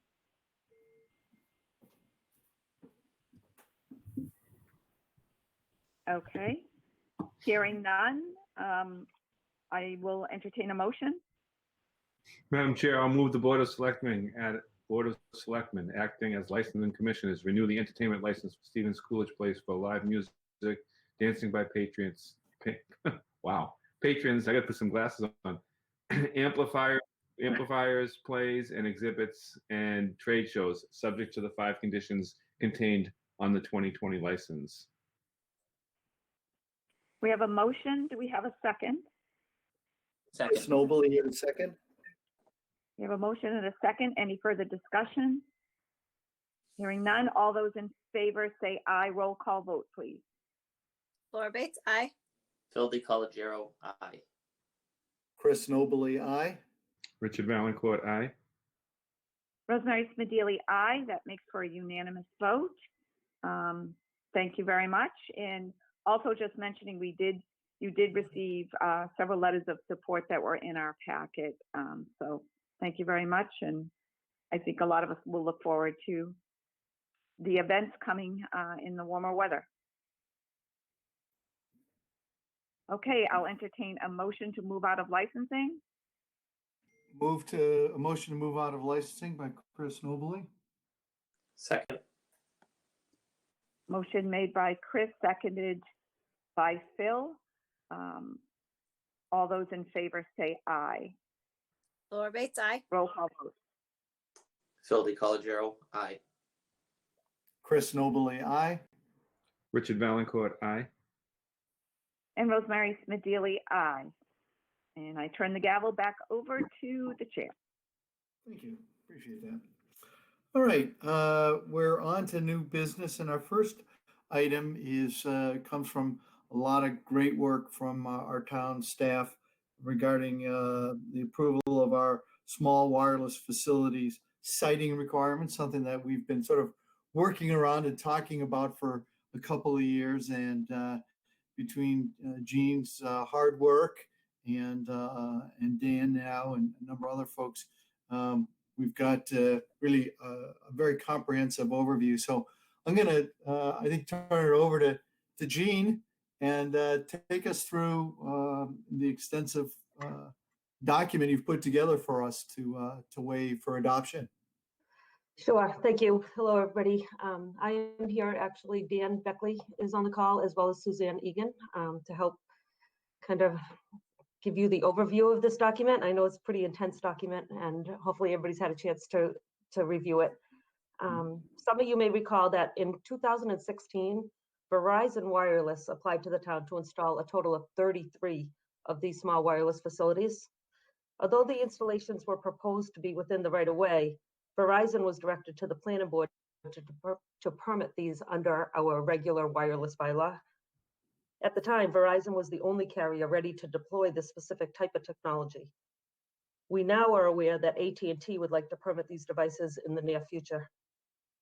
Okay. Hearing none, I will entertain a motion. Madam Chair, I'll move the Board of Selectmen acting as licensing commissioners renew the entertainment license for Stevens Coolidge Place for live music, dancing by patrons. Wow, patrons! I got to put some glasses on. Amplifiers, plays, and exhibits and trade shows, subject to the 5 conditions contained on the 2020 license. We have a motion. Do we have a second? Second. Snowball, you have a second? We have a motion and a second. Any further discussion? Hearing none. All those in favor say aye. Roll call vote, please. Laura Bates, aye. Phil DiColigiero, aye. Chris Snowball, aye. Richard Valencourt, aye. Rosemary Smedili, aye. That makes for a unanimous vote. Thank you very much. And also just mentioning, you did receive several letters of support that were in our packet. So thank you very much. And I think a lot of us will look forward to the events coming in the warmer weather. Okay, I'll entertain a motion to move out of licensing. A motion to move out of licensing by Chris Snowball. Second. Motion made by Chris, seconded by Phil. All those in favor say aye. Laura Bates, aye. Roll call vote. Phil DiColigiero, aye. Chris Snowball, aye. Richard Valencourt, aye. And Rosemary Smedili, aye. And I turn the gavel back over to the chair. Thank you. Appreciate that. All right, we're on to new business, and our first item comes from a lot of great work from our town staff regarding the approval of our small wireless facilities siting requirements, something that we've been sort of working around and talking about for a couple of years. And between Gene's hard work and Dan now and a number of other folks, we've got really a very comprehensive overview. So I'm going to, I think, turn it over to Gene and take us through the extensive document you've put together for us to weigh for adoption. Sure, thank you. Hello, everybody. I am here, actually, Dan Beckley is on the call, as well as Suzanne Egan, to help kind of give you the overview of this document. I know it's a pretty intense document, and hopefully everybody's had a chance to review it. Some of you may recall that in 2016, Verizon Wireless applied to the town to install a total of 33 of these small wireless facilities. Although the installations were proposed to be within the right-of-way, Verizon was directed to the planning board to permit these under our regular wireless bylaw, At the time, Verizon was the only carrier ready to deploy this specific type of technology. We now are aware that AT&T would like to permit these devices in the near future.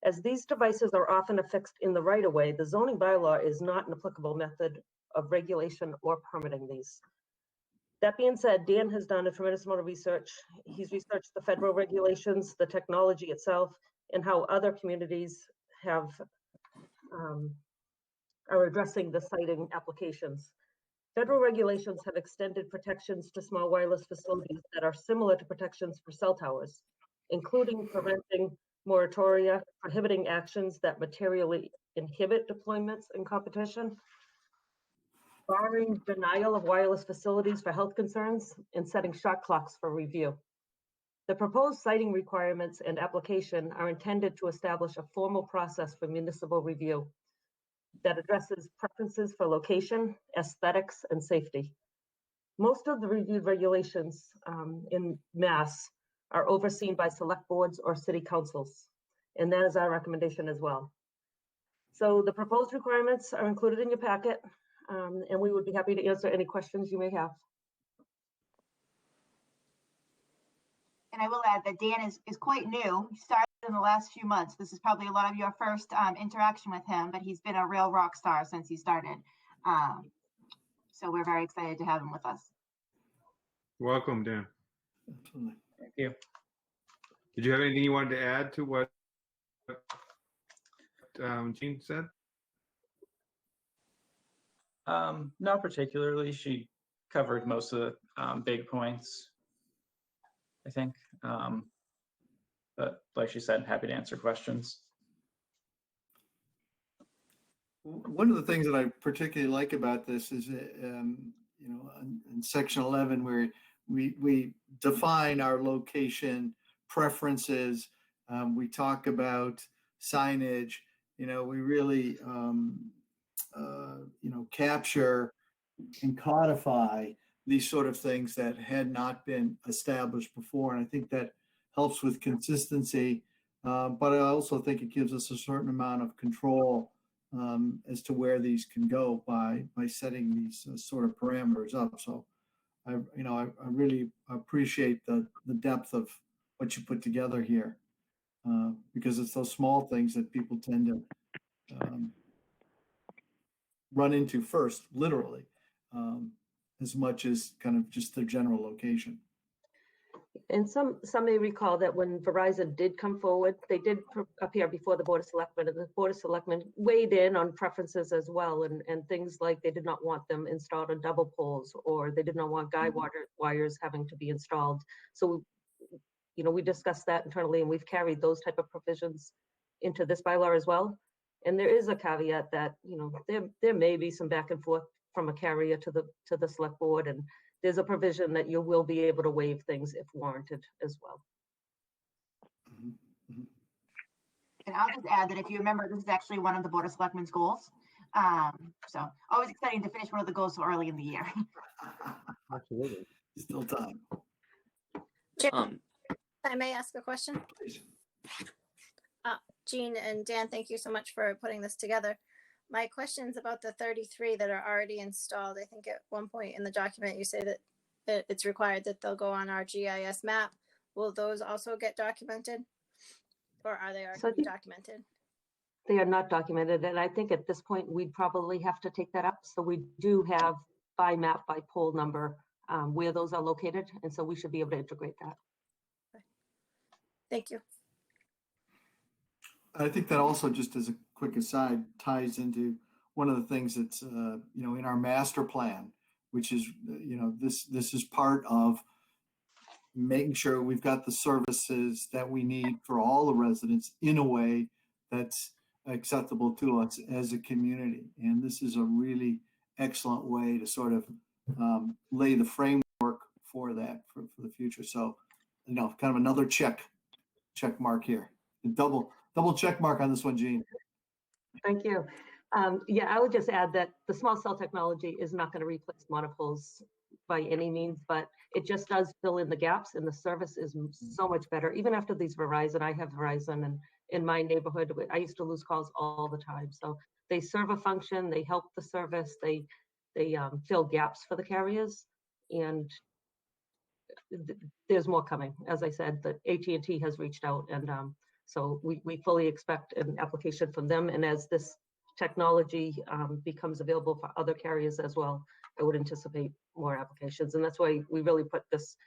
As these devices are often affixed in the right-of-way, the zoning bylaw is not an applicable method of regulation or permitting these. That being said, Dan has done a tremendous amount of research. He's researched the federal regulations, the technology itself, and how other communities have are addressing the siting applications. Federal regulations have extended protections to small wireless facilities that are similar to protections for cell towers, including preventing moratoria, prohibiting actions that materially inhibit deployments and competition, barring denial of wireless facilities for health concerns, and setting shot clocks for review. The proposed siting requirements and application are intended to establish a formal process for municipal review that addresses preferences for location, aesthetics, and safety. Most of the reviewed regulations in Mass are overseen by select boards or city councils, and that is our recommendation as well. So the proposed requirements are included in your packet, and we would be happy to answer any questions you may have. And I will add that Dan is quite new. He started in the last few months. This is probably a lot of your first interaction with him, but he's been a real rock star since he started. So we're very excited to have him with us. Welcome, Dan. Absolutely. Thank you. Did you have anything you wanted to add to what Jean said? Not particularly. She covered most of the big points, I think. But like she said, happy to answer questions. One of the things that I particularly like about this is, you know, in section 11, where we define our location preferences, we talk about signage, you know, we really, you know, capture and codify these sort of things that had not been established before. And I think that helps with consistency, but I also think it gives us a certain amount of control as to where these can go by setting these sort of parameters up. So I really appreciate the depth of what you put together here, because it's those small things that people tend to run into first, literally, as much as kind of just their general location. And some may recall that when Verizon did come forward, they did appear before the Board of Selectmen, and the Board of Selectmen weighed in on preferences as well, and things like they did not want them installed on double poles, or they did not want guy wires having to be installed. So, you know, we discussed that internally, and we've carried those type of provisions into this bylaw as well. And there is a caveat that, you know, there may be some back and forth from a carrier to the select board, and there's a provision that you will be able to waive things if warranted as well. And I'll just add that if you remember, this is actually one of the Board of Selectmen's goals. So always exciting to finish one of the goals so early in the year. Absolutely. Still time. I may ask a question? Please. Jean and Dan, thank you so much for putting this together. My question is about the 33 that are already installed. I think at one point in the document, you say that it's required that they'll go on our GIS map. Will those also get documented? Or are they already documented? They are not documented. And I think at this point, we'd probably have to take that up. So we do have by map, by pole number, where those are located. And so we should be able to integrate that. Okay. Thank you. I think that also, just as a quick aside, ties into one of the things that's, you know, in our master plan, which is, you know, this is part of making sure we've got the services that we need for all the residents in a way that's acceptable to us as a community. And this is a really excellent way to sort of lay the framework for that for the future. So, you know, kind of another check mark here. Double check mark on this one, Jean. Thank you. Yeah, I would just add that the small cell technology is not going to replace monopoles by any means, but it just does fill in the gaps, and the service is so much better. Even after these Verizon, I have Verizon, and in my neighborhood, I used to lose calls all the time. So they serve a function, they help the service, they they fill gaps for the carriers, and there's more coming. As I said, the AT&T has reached out, and so we fully expect an application from them. And as this technology becomes available for other carriers as well, I would anticipate more applications. And that's why we really put this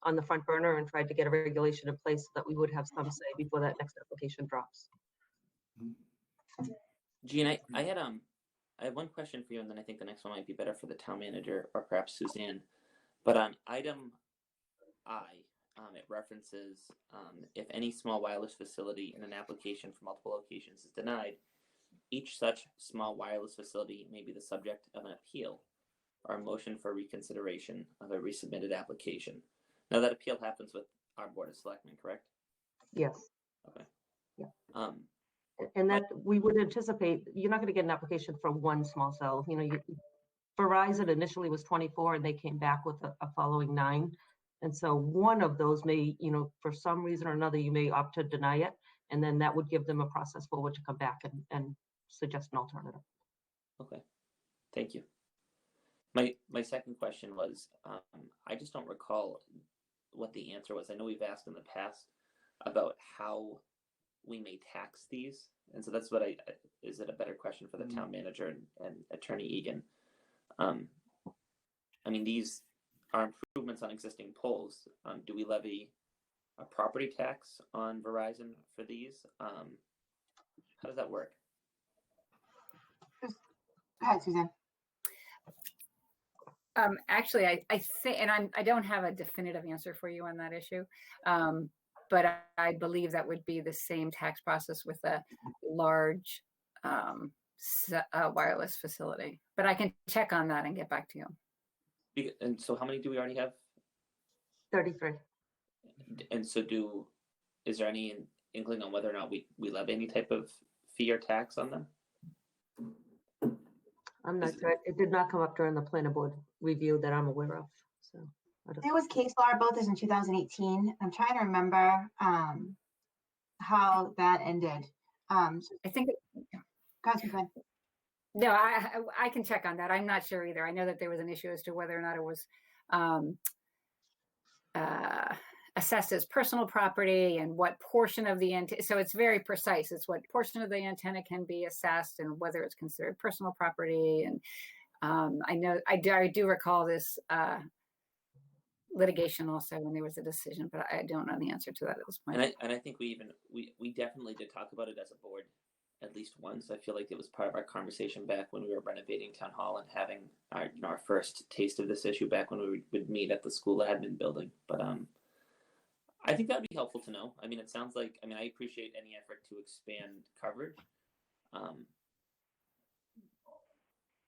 on the front burner and tried to get a regulation in place so that we would have some say before that next application drops. Jean, I had one question for you, and then I think the next one might be better for the town manager or perhaps Suzanne. But on item I, it references if any small wireless facility in an application for multiple locations is denied, each such small wireless facility may be the subject of an appeal or a motion for reconsideration of a resubmitted application. Now that appeal happens with our Board of Selectmen, correct? Yes. Okay. Yeah. And that we would anticipate, you're not going to get an application from one small cell. You know, Verizon initially was 24 and they came back with a following 9. And so one of those may, you know, for some reason or another, you may opt to deny it. And then that would give them a process forward to come back and suggest an alternative. Okay. Thank you. My second question was, I just don't recall what the answer was. I know we've asked in the past about how we may tax these. And so that's what is it a better question for the town manager and Attorney Egan? I mean, these are improvements on existing poles. Do we levy a property tax on Verizon for these? How does that work? Go ahead, Suzanne. Actually, I think, and I don't have a definitive answer for you on that issue, but I believe that would be the same tax process with a large wireless facility. But I can check on that and get back to you. And so how many do we already have? 33. And so is there any inkling on whether or not we levy any type of fee or tax on them? I'm not sure. It did not come up during the planning board review that I'm aware of. So there was case law about this in 2018. I'm trying to remember how that ended. I think. Go ahead, Suzanne. No, I can check on that. I'm not sure either. I know that there was an issue as to whether or not it was assessed as personal property and what portion of the antenna. So it's very precise. It's what portion of the antenna can be assessed and whether it's considered personal property. And I know I do recall this litigation also when there was a decision, but I don't know the answer to that at this point. And I think we definitely did talk about it as a board at least once. I feel like it was part of our conversation back when we were renovating Town Hall and having our first taste of this issue back when we would meet at the school admin building. But I think that would be helpful to know. I mean, it sounds like, I appreciate any effort to expand coverage.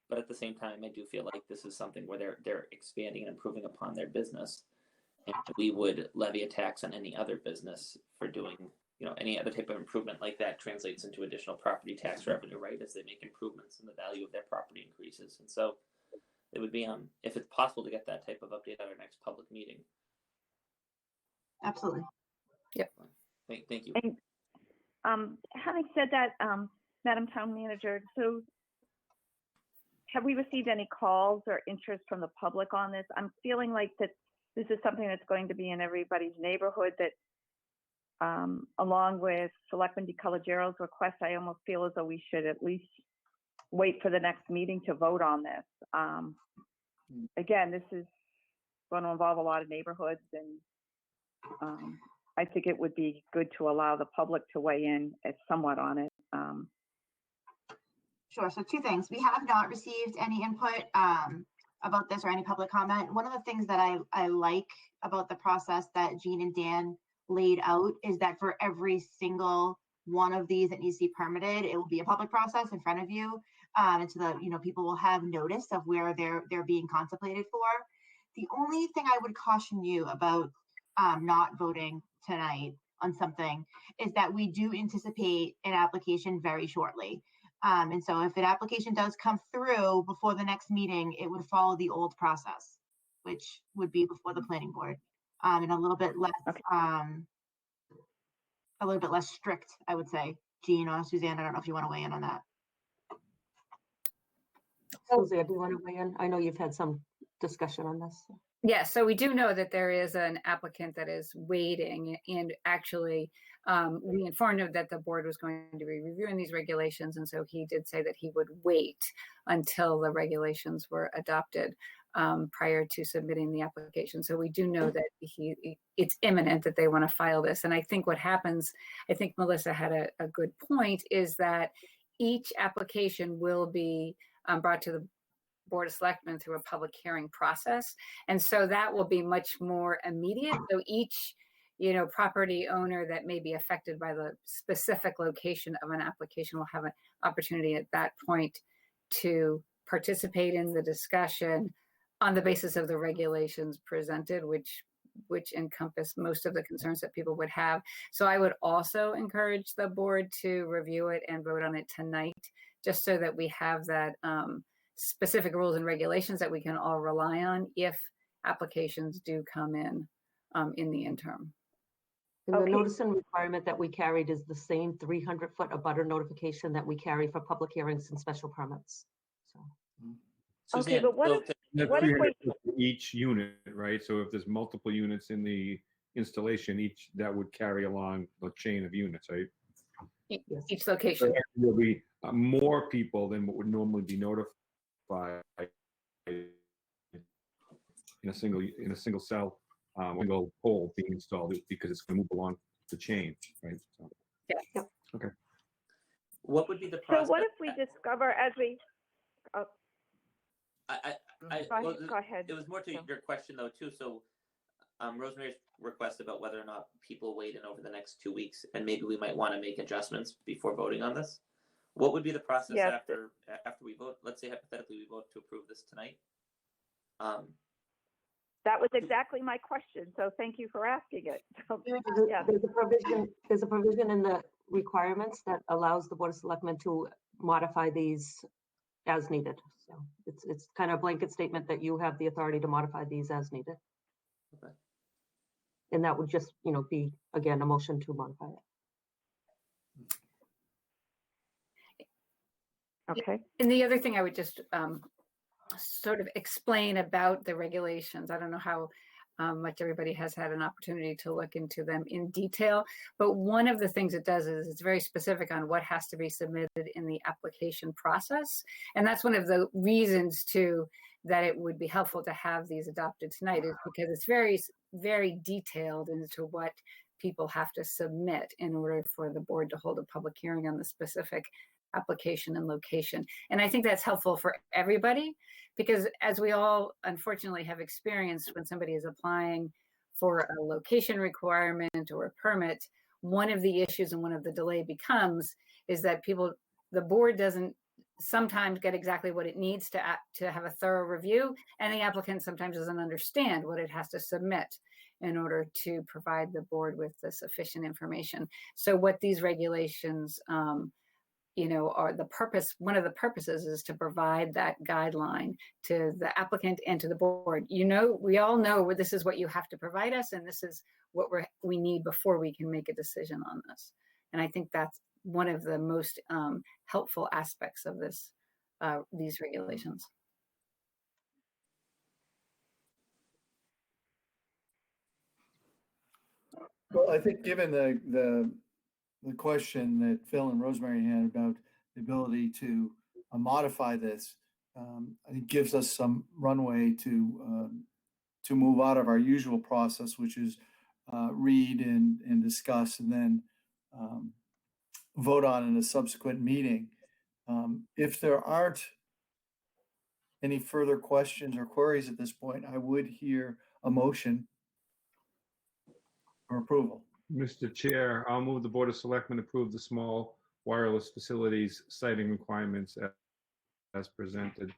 But at the same time, I do feel like this is something where they're expanding and improving upon their business. And we would levy a tax on any other business for doing, any other type of improvement like that translates into additional property tax revenue, right? As they make improvements and the value of their property increases. And so it would be, if it's possible to get that type of update at our next public meeting. Absolutely. Yep. Thank you. And, having said that, Madam Town Manager, so have we received any calls or interest from the public on this? I'm feeling like that this is something that's going to be in everybody's neighborhood that, along with Selectman DiColigero's request, I almost feel as though we should at least wait for the next meeting to vote on this. Again, this is going to involve a lot of neighborhoods, and I think it would be good to allow the public to weigh in somewhat on it. Sure. So 2 things. We have not received any input about this or any public comment. One of the things that I like about the process that Jean and Dan laid out is that for every single one of these that needs to be permitted, it will be a public process in front of you. And so that, people will have notice of where they're being contemplated for. The only thing I would caution you about not voting tonight on something is that we do anticipate an application very shortly. And so if an application does come through before the next meeting, it would follow the old process, which would be before the planning board, and a little bit less, strict, I would say. Jean or Suzanne, I don't know if you want to weigh in on that. Suzanne, do you want to weigh in? I know you've had some discussion on this. Yeah, so we do know that there is an applicant that is waiting, and actually we informed him that the board was going to be reviewing these regulations, and so he did say that he would wait until the regulations were adopted prior to submitting the application. So we do know that it's imminent that they want to file this. And I think what happens, I think Melissa had a good point, is that each application will be brought to the Board of Selectmen through a public hearing process. And so that will be much more immediate. So each, property owner that may be affected by the specific location of an application will have an opportunity at that point to participate in the discussion on the basis of the regulations presented, which encompass most of the concerns that people would have. So I would also encourage the board to review it and vote on it tonight, just so that we have that specific rules and regulations that we can all rely on if applications do come in the interim. And the notice and requirement that we carried is the same 300-foot abutter notification that we carry for public hearings and special permits. So. Okay, but what if we, each unit, right? So if there's multiple units in the installation, that would carry along the chain of units, right? Each location. So there'll be more people than what would normally be notified in a single cell, single pole being installed, because it's going to move along the chain, right? So. Yeah. Okay. What would be the process? So what if we discover as we, Go ahead. It was more to your question though too. So Rosemary's request about whether or not people wait in over the next 2 weeks, and maybe we might want to make adjustments before voting on this. What would be the process after we vote? Let's say hypothetically we vote to approve this tonight. That was exactly my question. So thank you for asking it. So, There's a provision in the requirements that allows the Board of Selectmen to modify these as needed. So it's kind of a blanket statement that you have the authority to modify these as needed. Okay. And that would just, be, again, a motion to modify it. Okay. And the other thing I would just sort of explain about the regulations, I don't know how much everybody has had an opportunity to look into them in detail, but one of the things it does is it's very specific on what has to be submitted in the application process. And that's one of the reasons too that it would be helpful to have these adopted tonight, is because it's very, very detailed into what people have to submit in order for the board to hold a public hearing on the specific application and location. And I think that's helpful for everybody, because as we all unfortunately have experienced, when somebody is applying for a location requirement or a permit, one of the issues and one of the delay becomes is that the board doesn't sometimes get exactly what it needs to have a thorough review, and the applicant sometimes doesn't understand what it has to submit in order to provide the board with the sufficient information. So what these regulations are the purpose, one of the purposes is to provide that guideline to the applicant and to the board. We all know this is what you have to provide us, and this is what we need before we can make a decision on this. And I think that's one of the most helpful aspects of these regulations. Well, I think given the question that Phil and Rosemary had about the ability to modify this, I think gives us some runway to move out of our usual process, which is read and discuss and then vote on in a subsequent meeting. If there aren't any further questions or queries at this point, I would hear a motion for approval. Mr. Chair, I'll move the Board of Selectmen approve the small wireless facilities siting requirements as presented,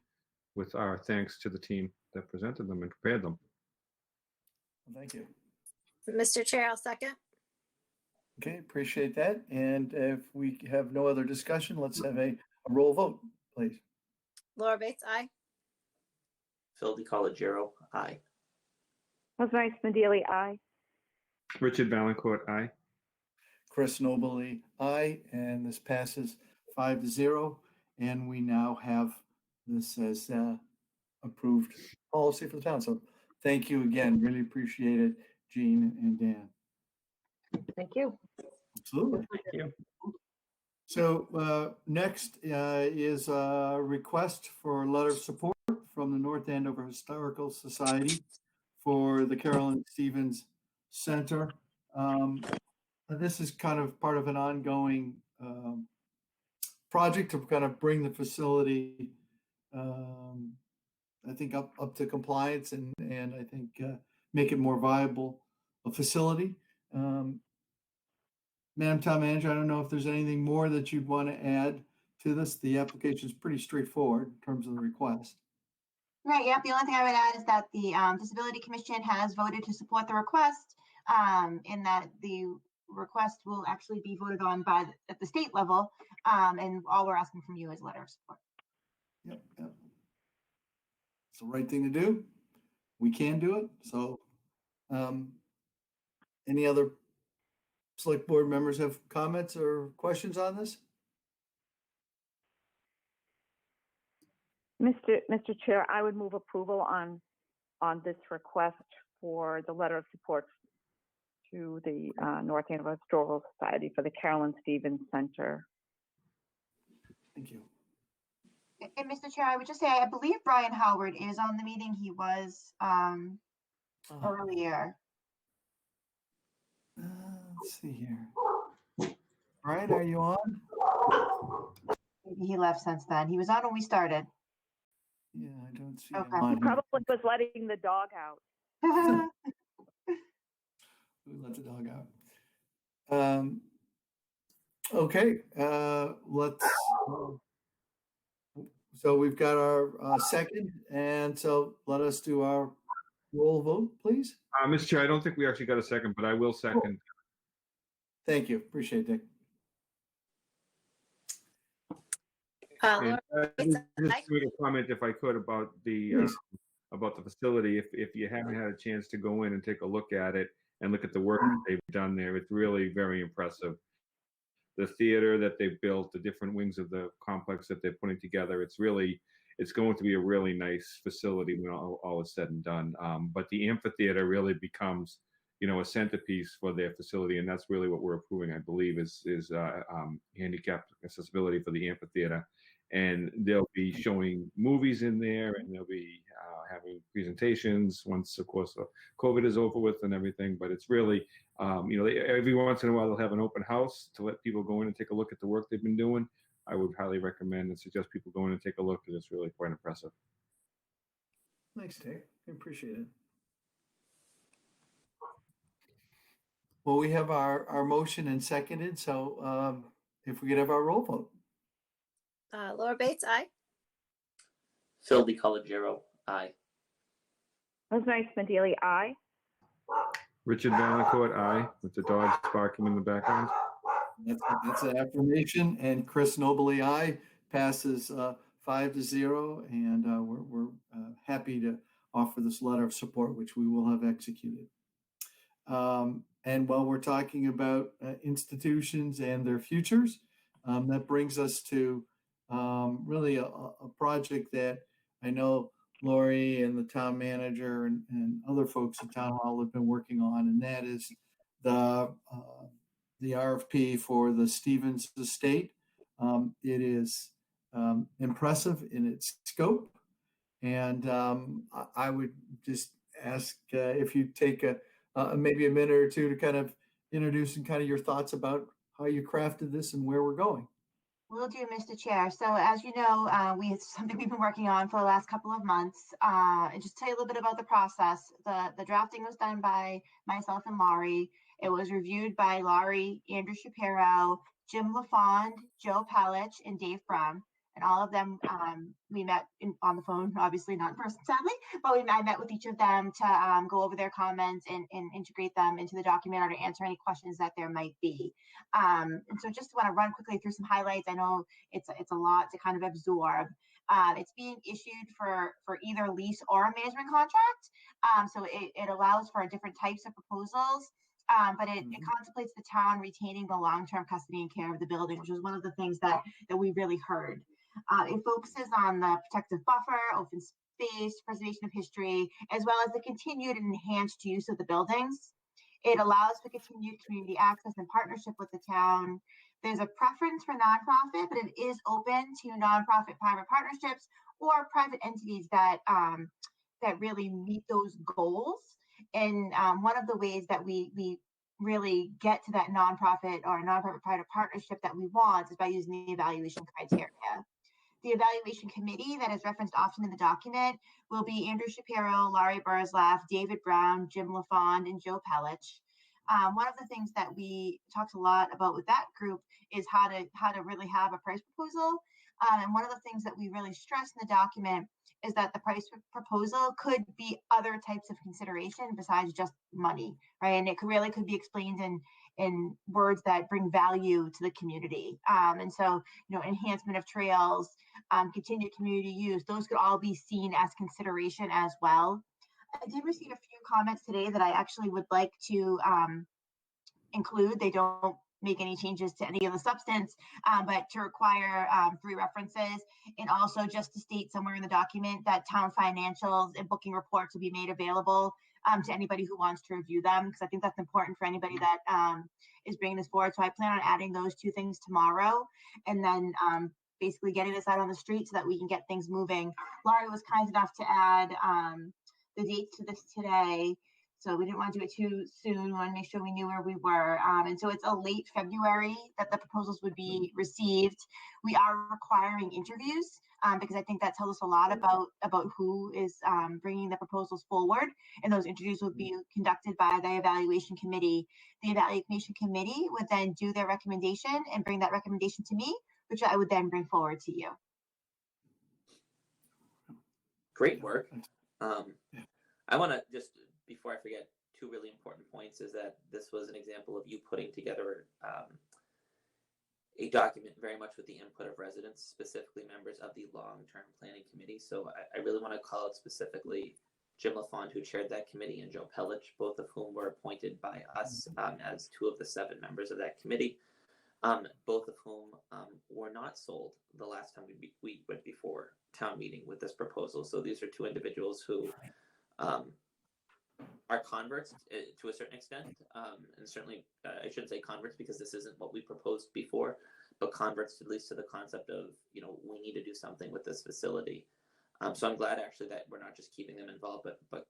with our thanks to the team that presented them and prepared them. Thank you. Mr. Chair, I'll second. Okay, appreciate that. And if we have no other discussion, let's have a roll vote, please. Laura Bates, aye. Phil DiColigiero, aye. Rosemary Smedili, aye. Richard Valancourt, aye. Chris Nobley, aye. And this passes 5-0. And we now have this as approved policy for the town. So thank you again. Really appreciate it, Jean and Dan. Thank you. Absolutely. Thank you. So next is a request for a letter of support from the North Andover Historical Society for the Carolyn Stevens Center. This is kind of part of an ongoing project to kind of bring the facility, I think, up to compliance and I think make it more viable a facility. Madam Town Manager, I don't know if there's anything more that you'd want to add to this. The application is pretty straightforward in terms of the request. Right, yeah, the only thing I would add is that the Disability Commission has voted to support the request, and that the request will actually be voted on at the state level, and all we're asking from you is a letter of support. Yep. It's the right thing to do. We can do it. So any other select board members have comments or questions on this? Mr. Chair, I would move approval on this request for the letter of support to the North Andover Historical Society for the Carolyn Stevens Center. Thank you. And Mr. Chair, I would just say, I believe Brian Howard is on the meeting. He was earlier. Let's see here. Brian, are you on? Maybe he left since then. He was on when we started. Yeah, I don't see Okay. him on He probably was letting the dog out. We let the dog out. Okay, let's. So we've got our second, and so let us do our roll vote, please. Mr. Chair, I don't think we actually got a second, but I will second. Thank you. Appreciate it, Dick. And, just make a comment, if I could, about the facility. If you haven't had a chance to go in and take a look at it and look at the work that they've done there, it's really very impressive. The theater that they've built, the different wings of the complex that they're putting together, it's going to be a really nice facility when all is said and done. But the amphitheater really becomes, a centerpiece for their facility, and that's really what we're approving, I believe, is handicap accessibility for the amphitheater. And they'll be showing movies in there, and they'll be having presentations once, of course, COVID is over with and everything. But it's really, every once in a while they'll have an open house to let people go in and take a look at the work they've been doing. I would highly recommend and suggest people go in and take a look, because it's really quite impressive. Thanks, Dick. I appreciate it. Well, we have our motion and seconded. So if we could have our roll vote. Laura Bates, aye. Phil DiCollegiero, aye. Rosemary Smedili, aye. Richard Valancourt, aye, with the dogs barking in the background. That's an affirmation, and Chris Nobley, aye, passes 5-0, and we're happy to offer this letter of support, which we will have executed. And while we're talking about institutions and their futures, that brings us to really a project that I know Lori and the town manager and other folks at Town Hall have been working on, and that is the RFP for the Stevens Estate. It is impressive in its scope, and I would just ask if you take maybe a minute or two to kind of introduce and kind of your thoughts about how you crafted this and where we're going. Will do, Mr. Chair. So as you know, it's something we've been working on for the last couple of months. And just tell you a little bit about the process. The drafting was done by myself and Laurie. It was reviewed by Laurie, Andrew Shapiro, Jim LaFond, Joe Pellich, and Dave Brown. And all of them, we met on the phone, obviously not in person, sadly, but I met with each of them to go over their comments and integrate them into the document or to answer any questions that there might be. And so just want to run quickly through some highlights. I know it's a lot to kind of absorb. It's being issued for either lease or a management contract. So it allows for different types of proposals. But it contemplates the town retaining the long-term custody and care of the building, which was one of the things that we really heard. It focuses on the protective buffer, open space, preservation of history, as well as the continued and enhanced use of the buildings. It allows for continued community access and partnership with the town. There's a preference for nonprofit, but it is open to nonprofit private partnerships or private entities that that really meet those goals. And one of the ways that we really get to that nonprofit or nonprofit private partnership that we want is by using the evaluation criteria. The evaluation committee that is referenced often in the document will be Andrew Shapiro, Laurie Burzlaff, David Brown, Jim LaFond, and Joe Pellich. One of the things that we talked a lot about with that group is how to really have a price proposal. And one of the things that we really stress in the document is that the price proposal could be other types of consideration besides just money, right? And it could be explained in words that bring value to the community. And so, enhancement of trails, continued community use, those could all be seen as consideration as well. I did receive a few comments today that I actually would like to include. They don't make any changes to any of the substance, but to require 3 references, and also just to state somewhere in the document that town financials and booking reports will be made available to anybody who wants to review them, because I think that's important for anybody that is bringing this forward. So I plan on adding those 2 things tomorrow, and then basically getting this out on the street so that we can get things moving. Laurie was kind enough to add the dates to this today. So we didn't want to do it too soon. We want to make sure we knew where we were. And so it's a late February that the proposals would be received. We are requiring interviews because I think that tells us a lot about who is bringing the proposals forward. And those interviews will be conducted by the evaluation committee. The evaluation committee would then do their recommendation and bring that recommendation to me, which I would then bring forward to you. Great work. I want to just, before I forget, 2 really important points is that this was an example of you putting together a document very much with the input of residents, specifically members of the long-term planning committee. So I really want to call out specifically Jim LaFond, who chaired that committee, and Joe Pellich, both of whom were appointed by us as 2 of the 7 members of that committee, both of whom were not sold the last time we went before town meeting with this proposal. So these are 2 individuals who are converts to a certain extent, and certainly I shouldn't say converts because this isn't what we proposed before, but converts at least to the concept of, we need to do something with this facility. So I'm glad actually that we're not just keeping them involved, but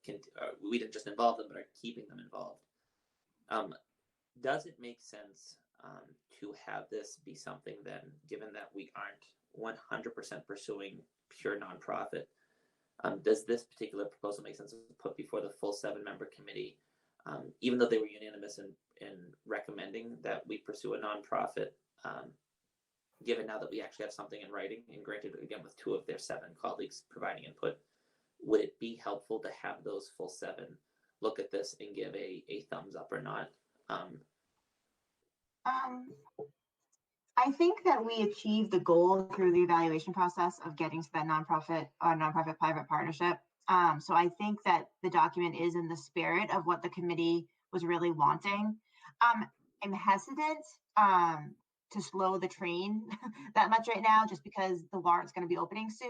we didn't just involve them, but are keeping them involved. Does it make sense to have this be something then, given that we aren't 100% pursuing pure nonprofit? Does this particular proposal make sense to put before the full 7-member committee, even though they were unanimous in recommending that we pursue a nonprofit, given now that we actually have something in writing, and granted, again, with 2 of their 7 colleagues providing input, would it be helpful to have those full 7 look at this and give a thumbs up or not? I think that we achieved the goal through the evaluation process of getting to that nonprofit private partnership. So I think that the document is in the spirit of what the committee was really wanting. I'm hesitant to slow the train that much right now, just because the warrant's going to be opening soon.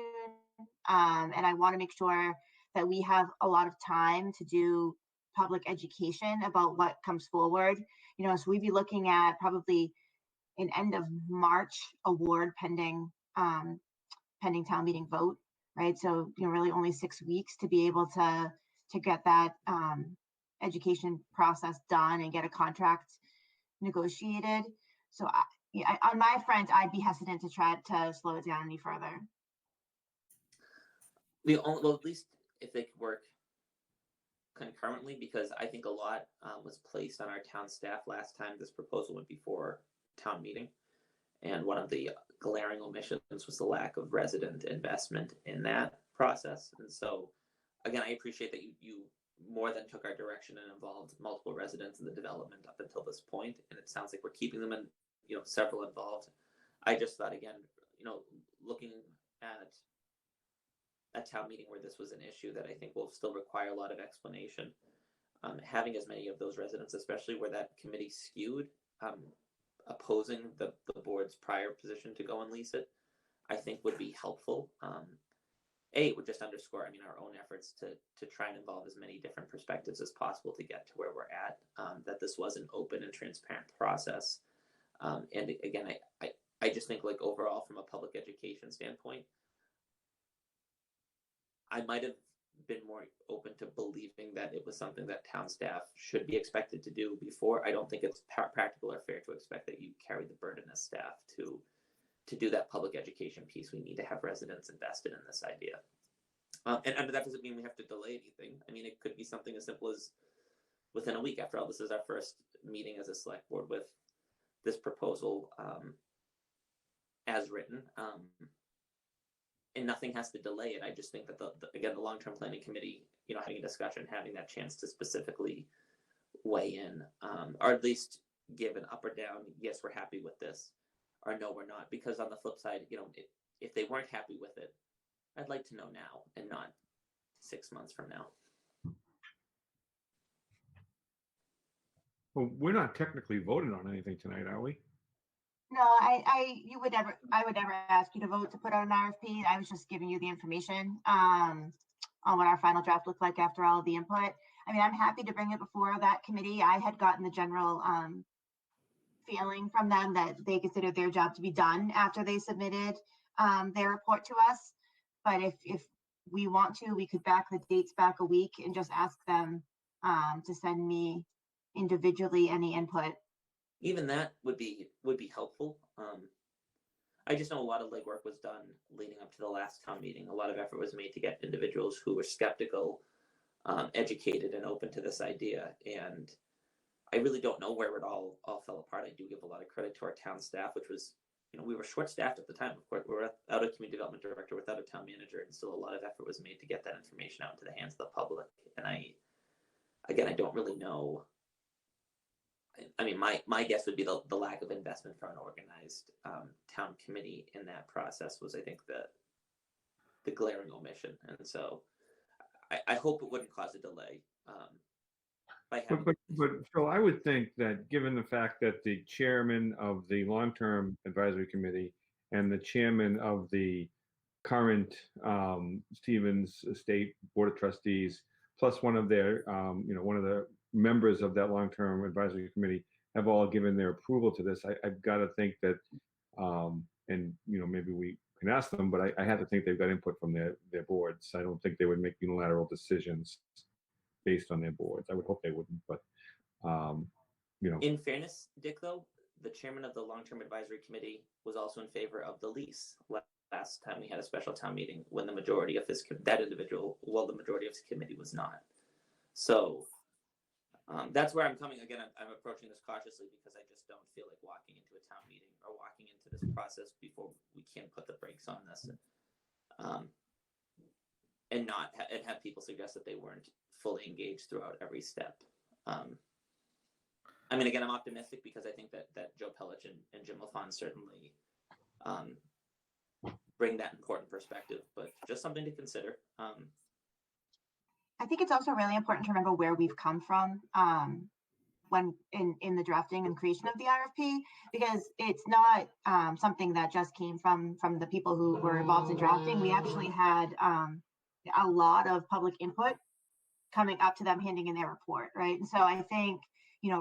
And I want to make sure that we have a lot of time to do public education about what comes forward. So we'd be looking at probably an end of March award pending town meeting vote, right? So really only 6 weeks to be able to get that education process done and get a contract negotiated. So on my front, I'd be hesitant to try to slow it down any further. Well, at least if they could work concurrently, because I think a lot was placed on our town staff last time this proposal went before town meeting, and one of the glaring omissions was the lack of resident investment in that process. And so again, I appreciate that you more than took our direction and involved multiple residents in the development up until this point, and it sounds like we're keeping them in, several involved. I just thought, again, looking at a town meeting where this was an issue that I think will still require a lot of explanation, having as many of those residents, especially where that committee skewed, opposing the board's prior position to go and lease it, I think would be helpful. It would just underscore, I mean, our own efforts to try and involve as many different perspectives as possible to get to where we're at, that this was an open and transparent process. And again, I just think, like, overall, from a public education standpoint, I might have been more open to believing that it was something that town staff should be expected to do before. I don't think it's practical or fair to expect that you carry the burden as staff to do that public education piece. We need to have residents invested in this idea. And that doesn't mean we have to delay anything. I mean, it could be something as simple as within a week. After all, this is our first meeting as a select board with this proposal as written. And nothing has to delay it. I just think that again, the long-term planning committee, having a discussion, having that chance to specifically weigh in, or at least give an up or down, yes, we're happy with this, or no, we're not. Because on the flip side, if they weren't happy with it, I'd like to know now and not 6 months from now. Well, we're not technically voting on anything tonight, are we? No, I would never ask you to vote to put out an RFP. I was just giving you the information on what our final draft looked like after all of the input. I mean, I'm happy to bring it before that committee. I had gotten the general feeling from them that they considered their job to be done after they submitted their report to us. But if we want to, we could back the dates back a week and just ask them to send me individually any input. Even that would be helpful. I just know a lot of legwork was done leading up to the last town meeting. A lot of effort was made to get individuals who were skeptical, educated, and open to this idea. And I really don't know where it all fell apart. I do give a lot of credit to our town staff, which was, we were short-staffed at the time. Of course, we were without a community development director, without a town manager, and still a lot of effort was made to get that information out into the hands of the public. And I don't really know. I mean, my guess would be the lack of investment from an organized town committee in that process was, I think, the glaring omission. And so I hope it wouldn't cause a delay. But Phil, I would think that given the fact that the chairman of the long-term advisory committee and the chairman of the current Stevens Estate Board of Trustees, plus one of their, one of the members of that long-term advisory committee have all given their approval to this, I've got to think that, and maybe we can ask them, but I have to think they've got input from their boards. I don't think they would make unilateral decisions based on their boards. I would hope they wouldn't, but In fairness, Dick, though, the chairman of the long-term advisory committee was also in favor of the lease last time we had a special town meeting, when the majority of the majority of his committee was not. So that's where I'm coming. Again, I'm approaching this cautiously because I just don't feel like walking into a town meeting or walking into this process before we can't put the brakes on this, and have people suggest that they weren't fully engaged throughout every step. I mean, again, I'm optimistic because I think that Joe Pellich and Jim LaFawn certainly bring that important perspective, but just something to consider. I think it's also really important to remember where we've come from when in the drafting and creation of the RFP, because it's not something that just came from the people who were involved in drafting. We actually had a lot of public input coming up to them handing in their report, right? And so I think,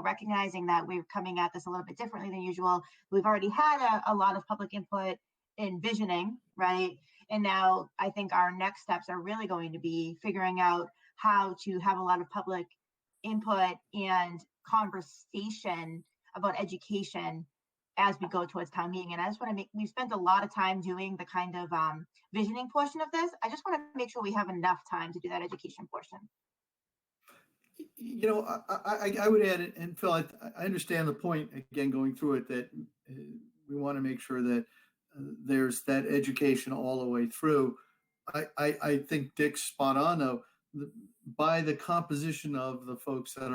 recognizing that we're coming at this a little bit differently than usual, we've already had a lot of public input in visioning, right? And now I think our next steps are really going to be figuring out how to have a lot of public input and conversation about education as we go towards town meeting. And I just want to we've spent a lot of time doing the kind of visioning portion of this. I just want to make sure we have enough time to do that education portion. I would add, and Phil, I understand the point, again, going through it, that we want to make sure that there's that education all the way through. I think Dick's spot on, though. By the composition of the folks that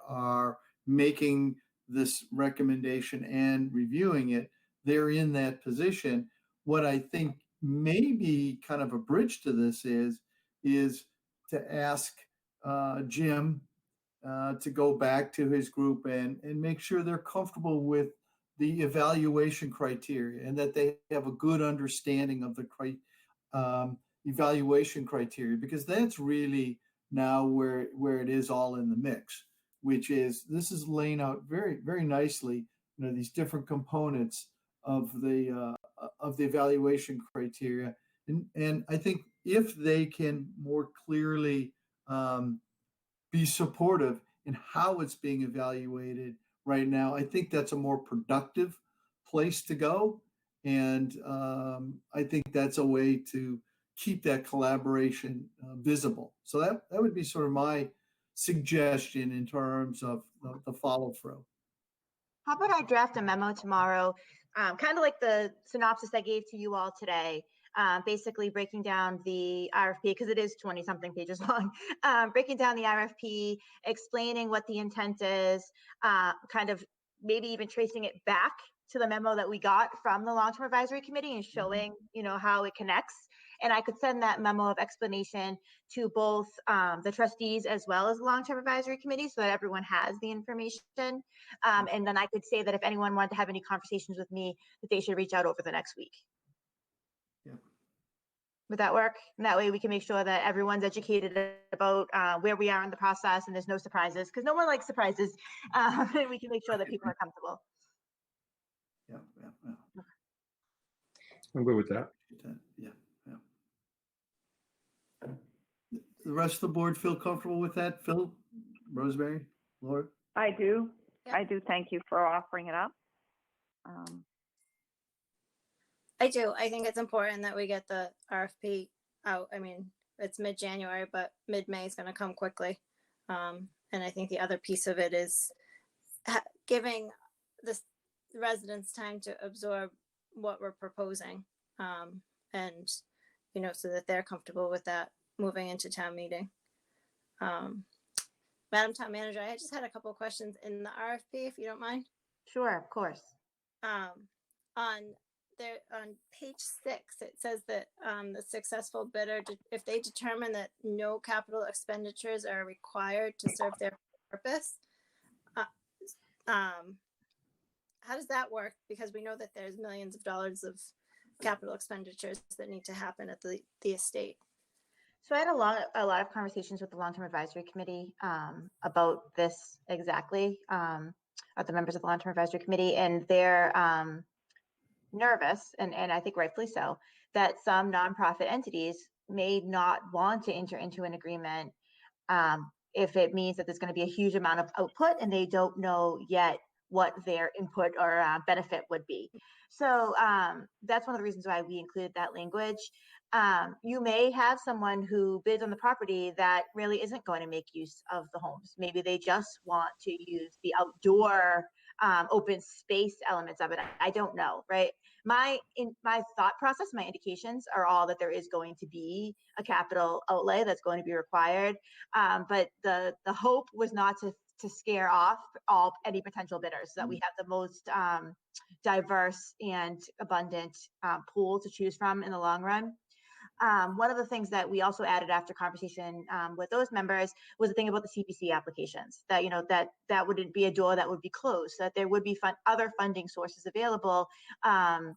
are making this recommendation and reviewing it, they're in that position. What I think may be kind of a bridge to this is to ask Jim to go back to his group and make sure they're comfortable with the evaluation criteria and that they have a good understanding of the evaluation criteria, because that's really now where it is all in the mix, which is this is laying out very, very nicely, these different components of the evaluation criteria. And I think if they can more clearly be supportive in how it's being evaluated right now, I think that's a more productive place to go. And I think that's a way to keep that collaboration visible. So that would be sort of my suggestion in terms of the follow through. How about I draft a memo tomorrow, kind of like the synopsis I gave to you all today, basically breaking down the RFP, because it is 20 something pages long, breaking down the RFP, explaining what the intent is, kind of maybe even tracing it back to the memo that we got from the long-term advisory committee and showing, how it connects. And I could send that memo of explanation to both the trustees as well as the long-term advisory committee so that everyone has the information. And then I could say that if anyone wanted to have any conversations with me, that they should reach out over the next week. Yeah. Would that work? And that way we can make sure that everyone's educated about where we are in the process and there's no surprises, because no one likes surprises. And we can make sure that people are comfortable. Yeah. I'm good with that. Yeah. The rest of the board feel comfortable with that? Phil, Rosemary, Laura? I do. Yeah. I do. Thank you for offering it up. I do. I think it's important that we get the RFP out. I mean, it's mid-January, but mid-May is going to come quickly. And I think the other piece of it is giving the residents time to absorb what we're proposing. And, so that they're comfortable with that moving into town meeting. Madam Town Manager, I just had a couple of questions in the RFP, if you don't mind. Sure, of course. On page 6, it says that the successful bidder, if they determine that no capital expenditures are required to serve their purpose, how does that work? Because we know that there's millions of dollars of capital expenditures that need to happen at the estate. So I had a lot of conversations with the long-term advisory committee about this exactly, of the members of the long-term advisory committee, and they're nervous, and I think rightfully so, that some nonprofit entities may not want to enter into an agreement if it means that there's going to be a huge amount of output and they don't know yet what their input or benefit would be. So that's one of the reasons why we included that language. You may have someone who bids on the property that really isn't going to make use of the homes. Maybe they just want to use the outdoor open space elements of it. I don't know, right? My thought process, my indications are all that there is going to be a capital outlay that's going to be required. But the hope was not to scare off any potential bidders, so that we have the most diverse and abundant pool to choose from in the long run. One of the things that we also added after conversation with those members was the thing about the CPC applications, that that wouldn't be a door that would be closed, that there would be other funding sources available,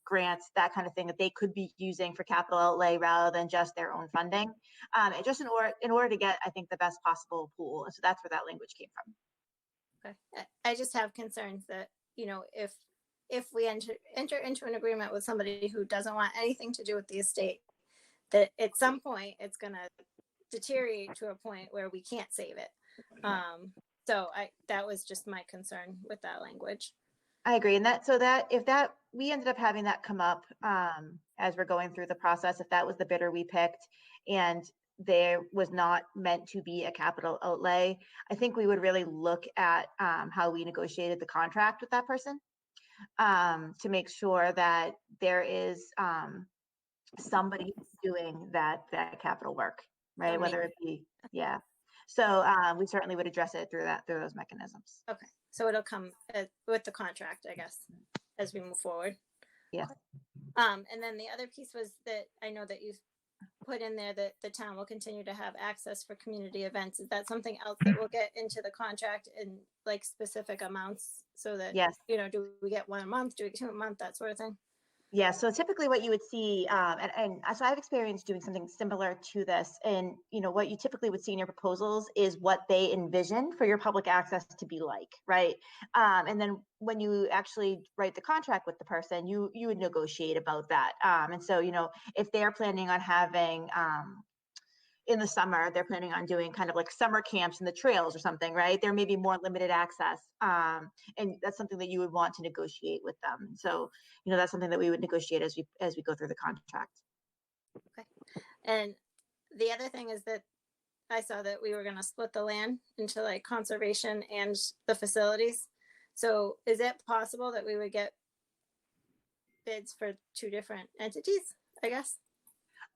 grants, that kind of thing, that they could be using for capital outlay rather than just their own funding, and just in order to get, I think, the best possible pool. And so that's where that language came from. Okay. I just have concerns that, if we enter into an agreement with somebody who doesn't want anything to do with the estate, that at some point it's going to deteriorate to a point where we can't save it. So that was just my concern with that language. I agree. And if we ended up having that come up as we're going through the process, if that was the bidder we picked and there was not meant to be a capital outlay, I think we would really look at how we negotiated the contract with that person to make sure that there is somebody doing that capital work, right? Whether it be, yeah. So we certainly would address it through those mechanisms. Okay, so it'll come with the contract, I guess, as we move forward. Yeah. And then the other piece was that I know that you put in there that the town will continue to have access for community events. Is that something else that we'll get into the contract in like specific amounts so that, Yes. do we get one a month, do we get 2 a month, that sort of thing? Yeah, so typically what you would see, and so I've experienced doing something similar to this, and what you typically would see in your proposals is what they envision for your public access to be like, right? And then when you actually write the contract with the person, you would negotiate about that. And so, if they're planning on having, in the summer, they're planning on doing kind of like summer camps in the trails or something, right? There may be more limited access. And that's something that you would want to negotiate with them. So, that's something that we would negotiate as we go through the contract. Okay. And the other thing is that I saw that we were going to split the land into like conservation and the facilities. So is it possible that we would get bids for 2 different entities, I guess?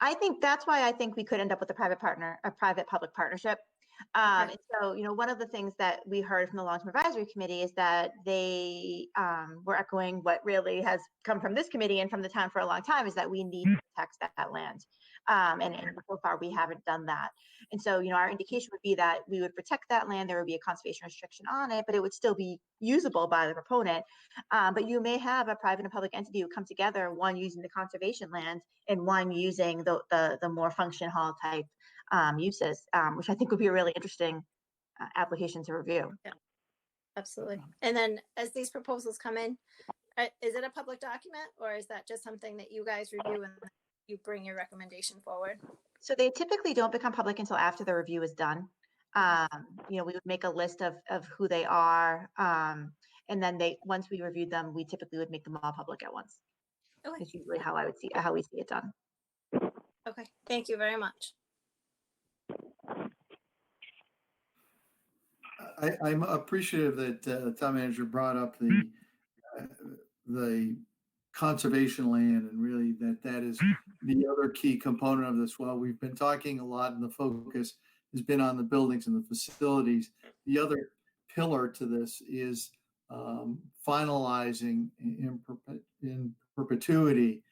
I think that's why I think we could end up with a private-public partnership. And so, one of the things that we heard from the long-term advisory committee is that they were echoing what really has come from this committee and from the town for a long time, is that we need to protect that land. And so far we haven't done that. And so, our indication would be that we would protect that land. There would be a conservation restriction on it, but it would still be usable by the proponent. But you may have a private and public entity who come together, one using the conservation land and one using the more function hall type uses, which I think would be a really interesting application to review. Yeah, absolutely. And then as these proposals come in, is it a public document or is that just something that you guys review and you bring your recommendation forward? So they typically don't become public until after the review is done. We would make a list of who they are. And then once we reviewed them, we typically would make them all public at once. Okay. It's usually how we see it done. Okay. Thank you very much. I'm appreciative that the town manager brought up the conservation land, and really that is the other key component of this. While we've been talking a lot and the focus has been on the buildings and the facilities, the other pillar to this is finalizing in perpetuity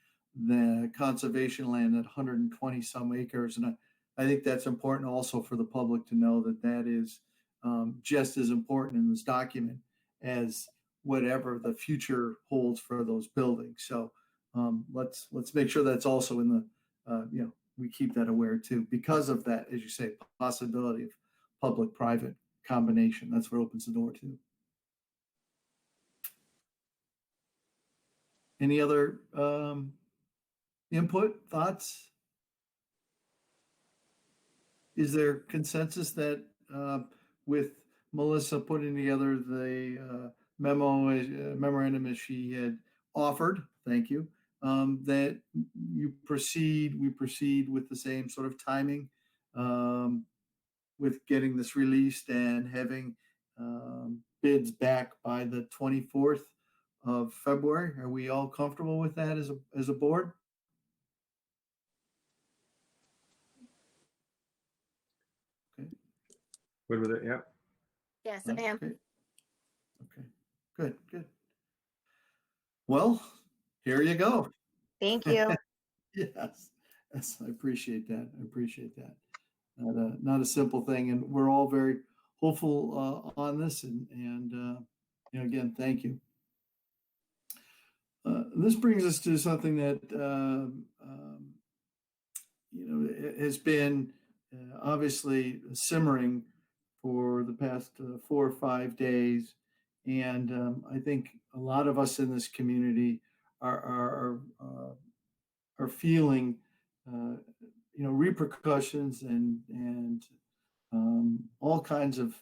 the conservation land at 120 some acres. And I think that's important also for the public to know that is just as important in this document as whatever the future holds for those buildings. So let's make sure that's also in the, we keep that aware too, because of that, as you say, possibility of public-private combination. That's what opens the door to. Any other input, thoughts? Is there consensus that with Melissa putting together the memorandum as she had offered, thank you, that we proceed with the same sort of timing with getting this released and having bids back by the 24th of February? Are we all comfortable with that as a board? Okay. Good with it, yeah. Yes, I am. Okay. Good. Well, here you go. Thank you. Yes, I appreciate that. Not a simple thing, and we're all very hopeful on this. And again, thank you. This brings us to something that has been obviously simmering for the past 4 or 5 days, and I think a lot of us in this community are feeling repercussions and all kinds of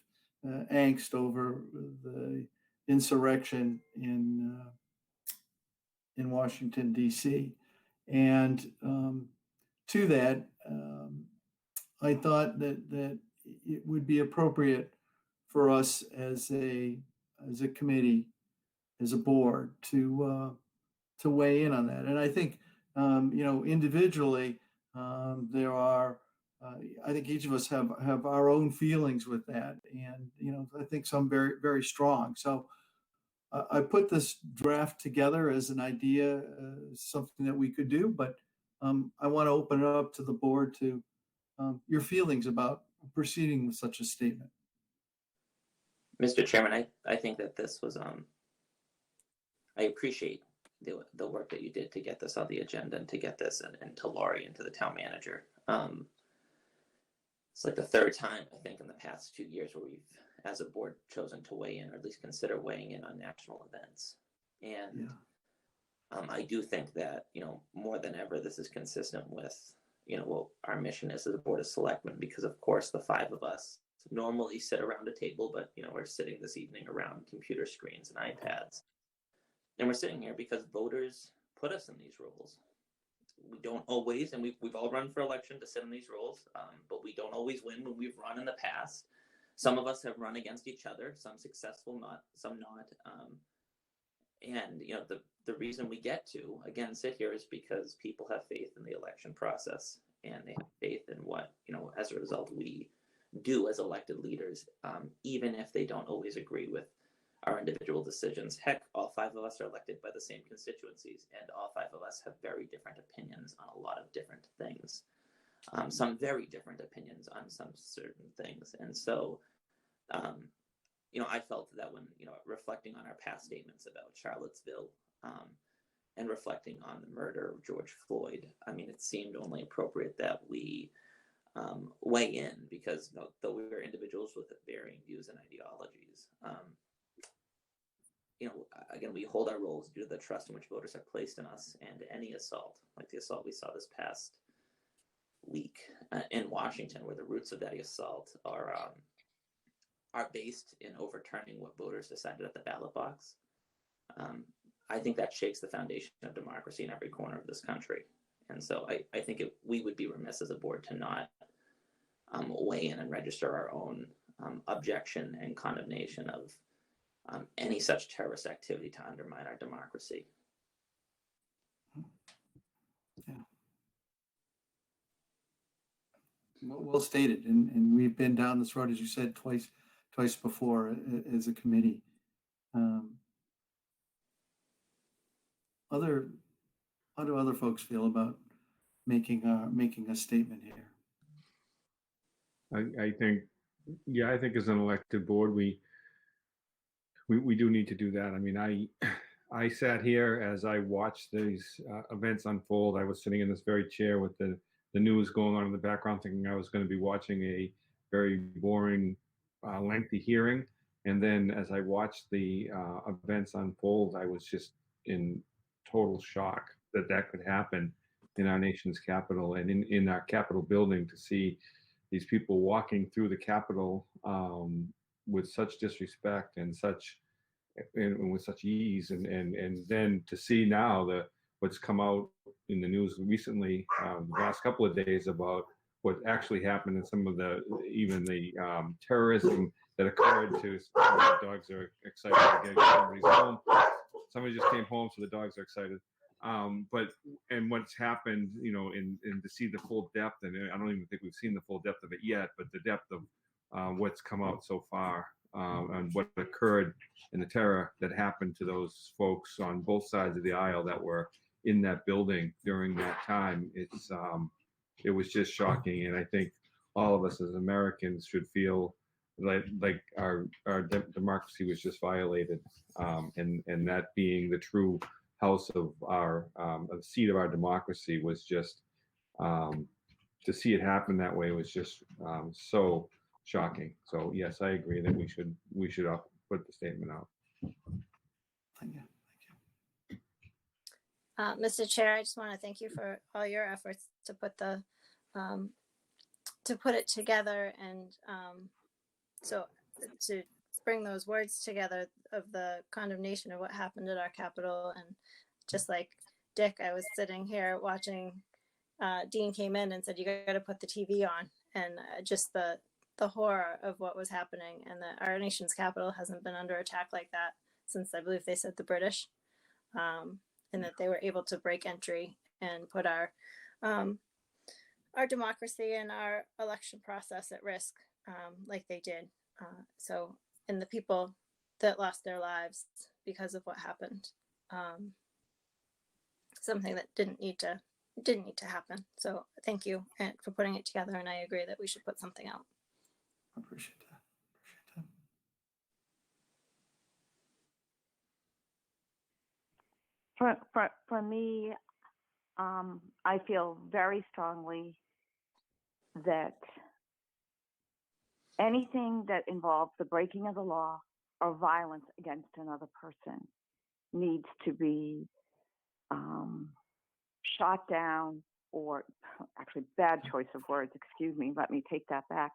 angst over the insurrection in Washington, D.C. And to that, I thought that it would be appropriate for us as a committee, as a board, to weigh in on that. And I think individually there are. I think each of us have our own feelings with that, and I think some very, very strong. So I put this draft together as an idea, something that we could do, but I want to open it up to the board to your feelings about proceeding with such a statement. Mr. Chairman, I think that this was, I appreciate the work that you did to get this on the agenda and to get this and to Laurie and to the town manager. It's like the third time, I think, in the past 2 years where we've, as a board, chosen to weigh in, or at least consider weighing in on national events. And I do think that, more than ever, this is consistent with, what our mission is as a board of selectmen, because of course the five of us normally sit around a table, but, we're sitting this evening around computer screens and iPads. And we're sitting here because voters put us in these roles. We don't always, and we've all run for election to sit in these roles, but we don't always win when we've run in the past. Some of us have run against each other, some successful, some not. And the reason we get to, again, sit here is because people have faith in the election process, and they have faith in what, as a result, we do as elected leaders, even if they don't always agree with our individual decisions. Heck, all five of us are elected by the same constituencies, and all five of us have very different opinions on a lot of different things. Some very different opinions on some certain things. And so, I felt that when, reflecting on our past statements about Charlottesville, and reflecting on the murder of George Floyd, it seemed only appropriate that we weigh in, because though we are individuals with varying views and ideologies, again, we hold our roles due to the trust in which voters have placed in us, and any assault, like the assault we saw this past week in Washington, where the roots of that assault are based in overturning what voters decided at the ballot box. I think that shakes the foundation of democracy in every corner of this country. And so I think we would be remiss as a board to not weigh in and register our own objection and condemnation of any such terrorist activity to undermine our democracy. Yeah. Well stated, and we've been down this road, as you said, twice before as a committee. How do other folks feel about making a statement here? I think as an elected board, we do need to do that. I sat here as I watched these events unfold. I was sitting in this very chair with the news going on in the background, thinking I was going to be watching a very boring, lengthy hearing. And then as I watched the events unfold, I was just in total shock that could happen in our nation's capital and in our Capitol building, to see these people walking through the Capitol with such disrespect and with such ease, and then to see now what's come out in the news recently, the last couple of days, about what actually happened and some of the terrorism that occurred. To the dogs are excited to get somebody's home. Somebody just came home, so the dogs are excited. And what's happened, and to see the full depth, and I don't even think we've seen the full depth of it yet, but the depth of what's come out so far, and what occurred, and the terror that happened to those folks on both sides of the aisle that were in that building during that time. It was just shocking, and I think all of us as Americans should feel like our democracy was just violated, and that being the true house of our seat of our democracy was just, to see it happen that way was just so shocking. So yes, I agree that we should put the statement out. Thank you. Mr. Chair, I just want to thank you for all your efforts to put it together, and so to bring those words together of the condemnation of what happened at our Capitol. And just like Dick, I was sitting here watching. Dean came in and said, "You got to put the TV on," and just the horror of what was happening, and that our nation's capital hasn't been under attack like that since, I believe they said, the British, and that they were able to break entry and put our democracy and our election process at risk, like they did. And the people that lost their lives because of what happened, something that didn't need to didn't need to happen. So thank you for putting it together. And I agree that we should put something out. I appreciate that. For me, I feel very strongly that anything that involves the breaking of the law or violence against another person needs to be shot down, or actually bad choice of words, excuse me, let me take that back.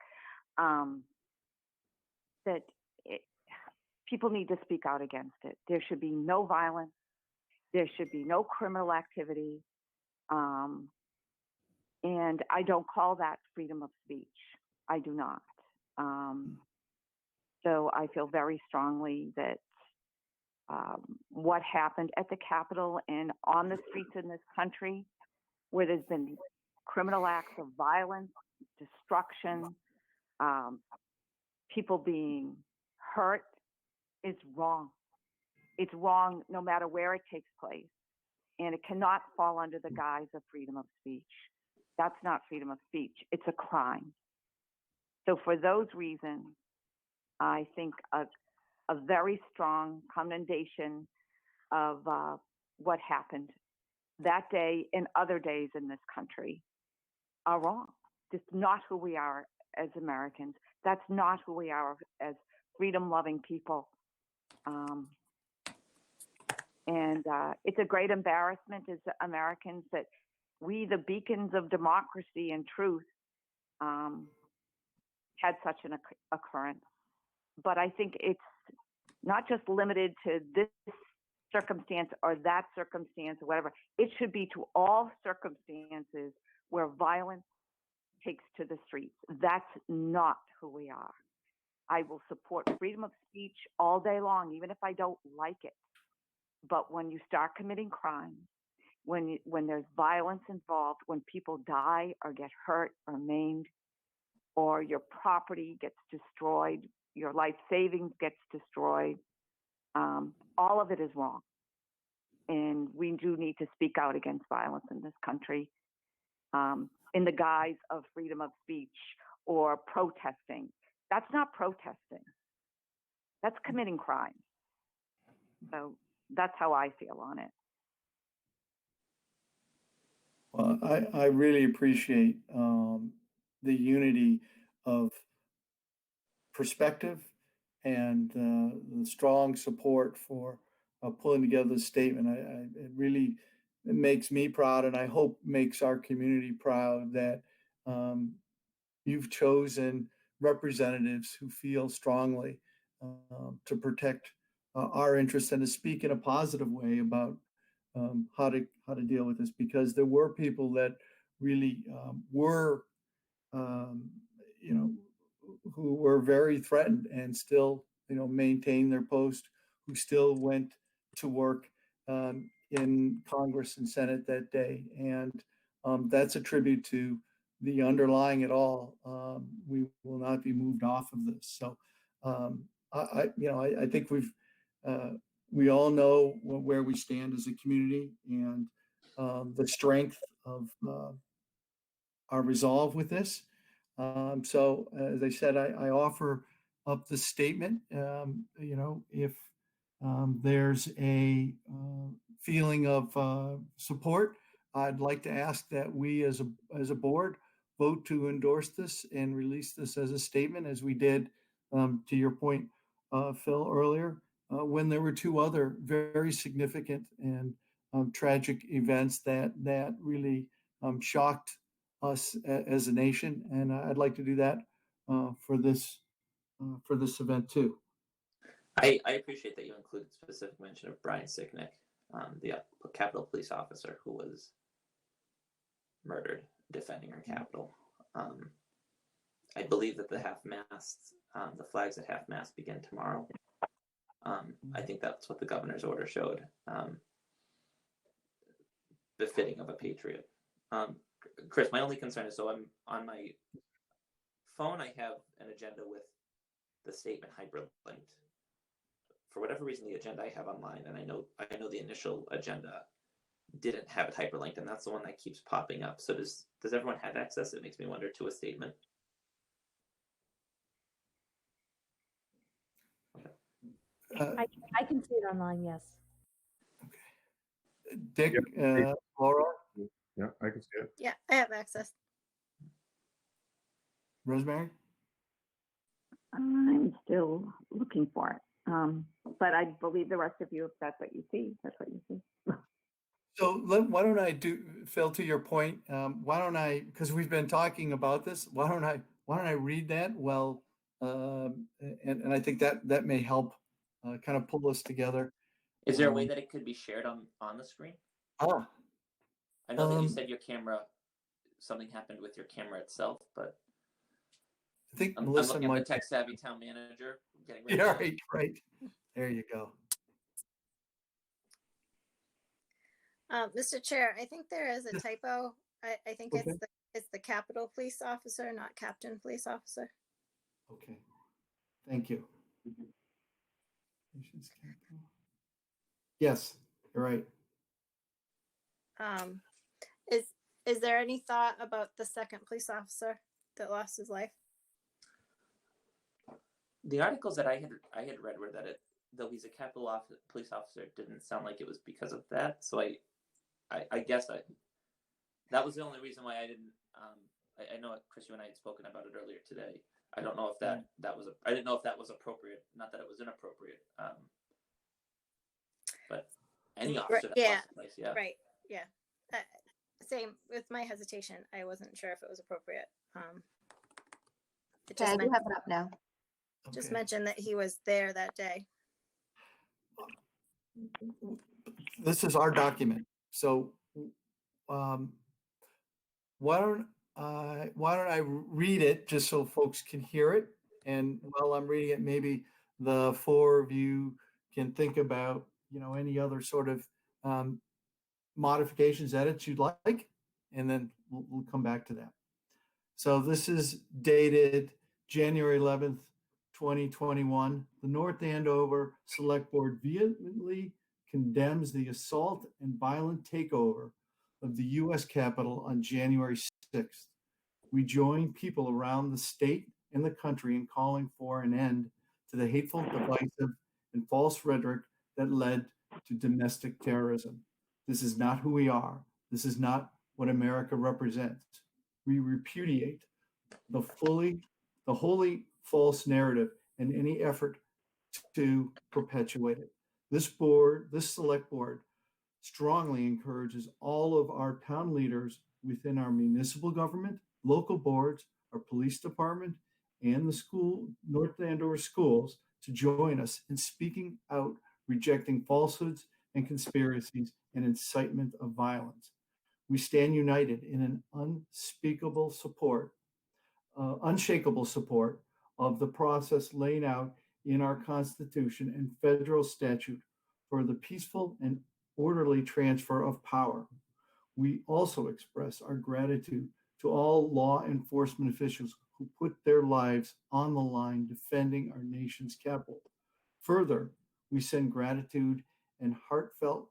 People need to speak out against it. There should be no violence. There should be no criminal activity. And I don't call that freedom of speech. I do not. So I feel very strongly that what happened at the Capitol and on the streets in this country, where there's been criminal acts of violence, destruction, people being hurt, is wrong. It's wrong no matter where it takes place. And it cannot fall under the guise of freedom of speech. That's not freedom of speech. It's a crime. So for those reasons, I think a very strong commendation of what happened that day and other days in this country are wrong. It's not who we are as Americans. That's not who we are as freedom-loving people. And it's a great embarrassment as Americans that we, the beacons of democracy and truth, had such an occurrence. But I think it's not just limited to this circumstance or that circumstance or whatever. It should be to all circumstances where violence takes to the streets. That's not who we are. I will support freedom of speech all day long, even if I don't like it. But when you start committing crimes, when there's violence involved, when people die or get hurt or maimed, or your property gets destroyed, your life savings gets destroyed, all of it is wrong. And we do need to speak out against violence in this country in the guise of freedom of speech or protesting. That's not protesting. That's committing crime. So that's how I feel on it. Well, I really appreciate the unity of perspective and the strong support for pulling together the statement. It really makes me proud, and I hope makes our community proud that you've chosen representatives who feel strongly to protect our interests and to speak in a positive way about how to deal with this, because there were people that really were who were very threatened and still maintained their post, who still went to work in Congress and Senate that day, and that's a tribute to the underlying it all. We will not be moved off of this. So I think we all know where we stand as a community, and the strength of our resolve with this. So as I said, I offer up the statement. If there's a feeling of support, I'd like to ask that we as a board vote to endorse this and release this as a statement, as we did, to your point, Phil, earlier, when there were two other very significant and tragic events that really shocked us as a nation. And I'd like to do that for this event too. I appreciate that you included specific mention of Brian Sicknick, the Capitol police officer who was murdered defending our Capitol. I believe that the half-mast, the flags at half-mast begin tomorrow. I think that's what the governor's order showed, befitting of a patriot. Chris, my only concern is, so I'm on my phone, I have an agenda with the statement hyperlinked. For whatever reason, the agenda I have online, and I know the initial agenda didn't have it hyperlinked, and that's the one that keeps popping up. So does everyone have access? It makes me wonder to a statement. I can see it online, yes. Dick, Yep. Laura, Yeah, I can see it. Yeah, I have access. Rosemary? I'm still looking for it. But I believe the rest of you, if that's what you see, that's what you see. So why don't I do, Phil, to your point, why don't I, because we've been talking about this, why don't I read that? Well, and I think that may help kind of pull us together. Is there a way that it could be shared on the screen? Ah, I know that you said your camera, something happened with your camera itself, but I think I'm Melissa looking at might. the tech savvy town manager. Getting ready Yeah, to- right. There you go. Mr. Chair, I think there is a typo. I think Okay. it's the Capitol Police Officer, not Captain Police Officer. Okay, thank you. Yes, you're right. Is there any thought about the second police officer that lost his life? The articles that I had read were that though he's a Capitol police officer, it didn't sound like it was because of that. So I guess that was the only reason why I didn't. I know, Chris, you and I had spoken about it earlier today. I don't know if that was I didn't know if that was appropriate. Not that it was inappropriate. But any officer that lost his life, yeah. Right. Yeah. Same with my hesitation. I wasn't sure if it was appropriate. Okay, I do have it up now. Just Okay. mentioned that he was there that day. This is our document. So why don't I read it just so folks can hear it? And while I'm reading it, maybe the four of you can think about, any other sort of modifications, edits you'd like, and then we'll come back to that. So this is dated January 11th, 2021. The North Andover Select Board vehemently condemns the assault and violent takeover of the U.S. Capitol on January 6th. We join people around the state and the country in calling for an end to the hateful, divisive, and false rhetoric that led to domestic terrorism. This is not who we are. This is not what America represents. We repudiate the wholly false narrative and any effort to perpetuate it. This select board, strongly encourages all of our town leaders within our municipal government, local boards, our police department, and the North Andover schools to join us in speaking out, rejecting falsehoods and conspiracies and incitement of violence. We stand united in an unshakable support of the process laid out in our Constitution and federal statute for the peaceful and orderly transfer of power. We also express our gratitude to all law enforcement officials who put their lives on the line defending our nation's capital. Further, we send gratitude and heartfelt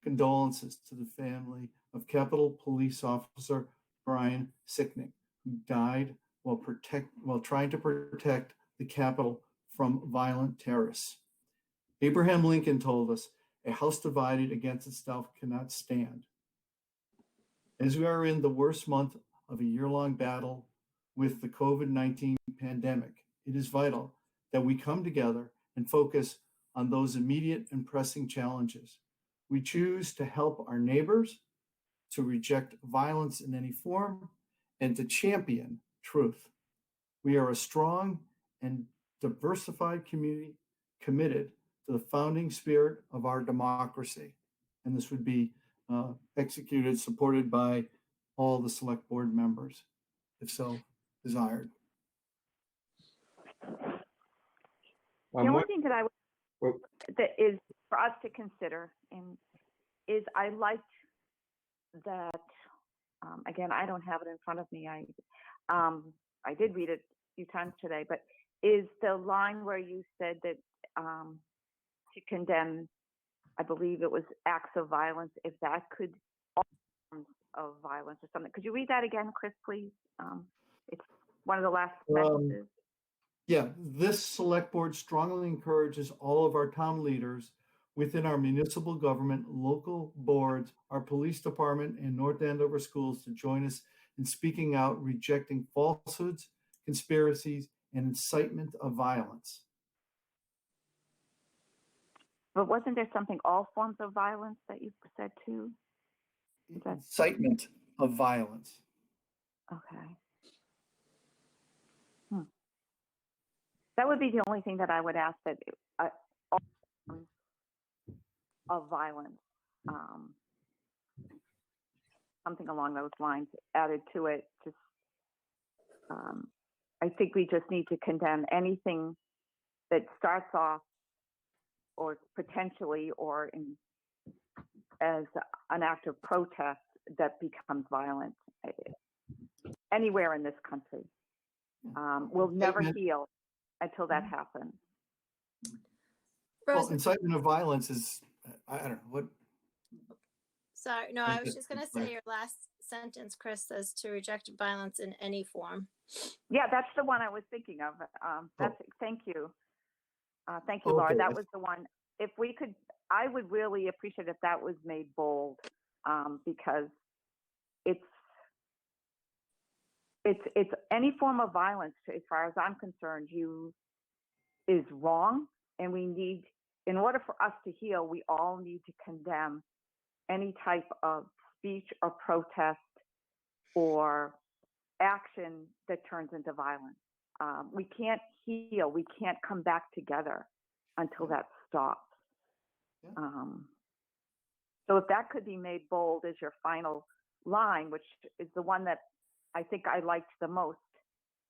condolences to the family of Capitol Police Officer Brian Sicknick, who died while trying to protect the Capitol from violent terrorists. Abraham Lincoln told us, "A house divided against itself cannot stand." As we are in the worst month of a year-long battle with the COVID-19 pandemic, it is vital that we come together and focus on those immediate and pressing challenges. We choose to help our neighbors, to reject violence in any form, and to champion truth. We are a strong and diversified community committed to the founding spirit of our democracy. And this would be supported by all the select board members, if so desired. The only thing that that is for us to consider is I liked that. Again, I don't have it in front of me. I did read it a few times today, but is the line where you said that to condemn I believe it was acts of violence, if that could, all forms of violence or something. Could you read that again, Chris, please? It's one of the last sentences. Yeah, this select board strongly encourages all of our town leaders within our municipal government, local boards, our police department, and North Andover schools to join us in speaking out, rejecting falsehoods, conspiracies, and incitement of violence. But wasn't there something, all forms of violence, that you said too? Is that Incitement of violence. okay? That would be the only thing that I would ask, that all forms of violence, something along those lines added to it. Just, I think we just need to condemn anything that starts off or potentially or as an act of protest that becomes violent anywhere in this country. We'll never heal until that happens. Well, incitement of violence is, I don't know, what? Sorry, no, I was just going to say your last sentence, Chris, says to reject violence in any form. Yeah, that's the one I was thinking of. Thank you. Thank you, Laura. Okay. That was the one. If we could, I would really appreciate if that was made bold, because it's any form of violence, as far as I'm concerned, is wrong. And we need, in order for us to heal, we all need to condemn any type of speech or protest or action that turns into violence. We can't heal. We can't come back together until that stops. So if that could be made bold as your final line, which is the one that I think I liked the most.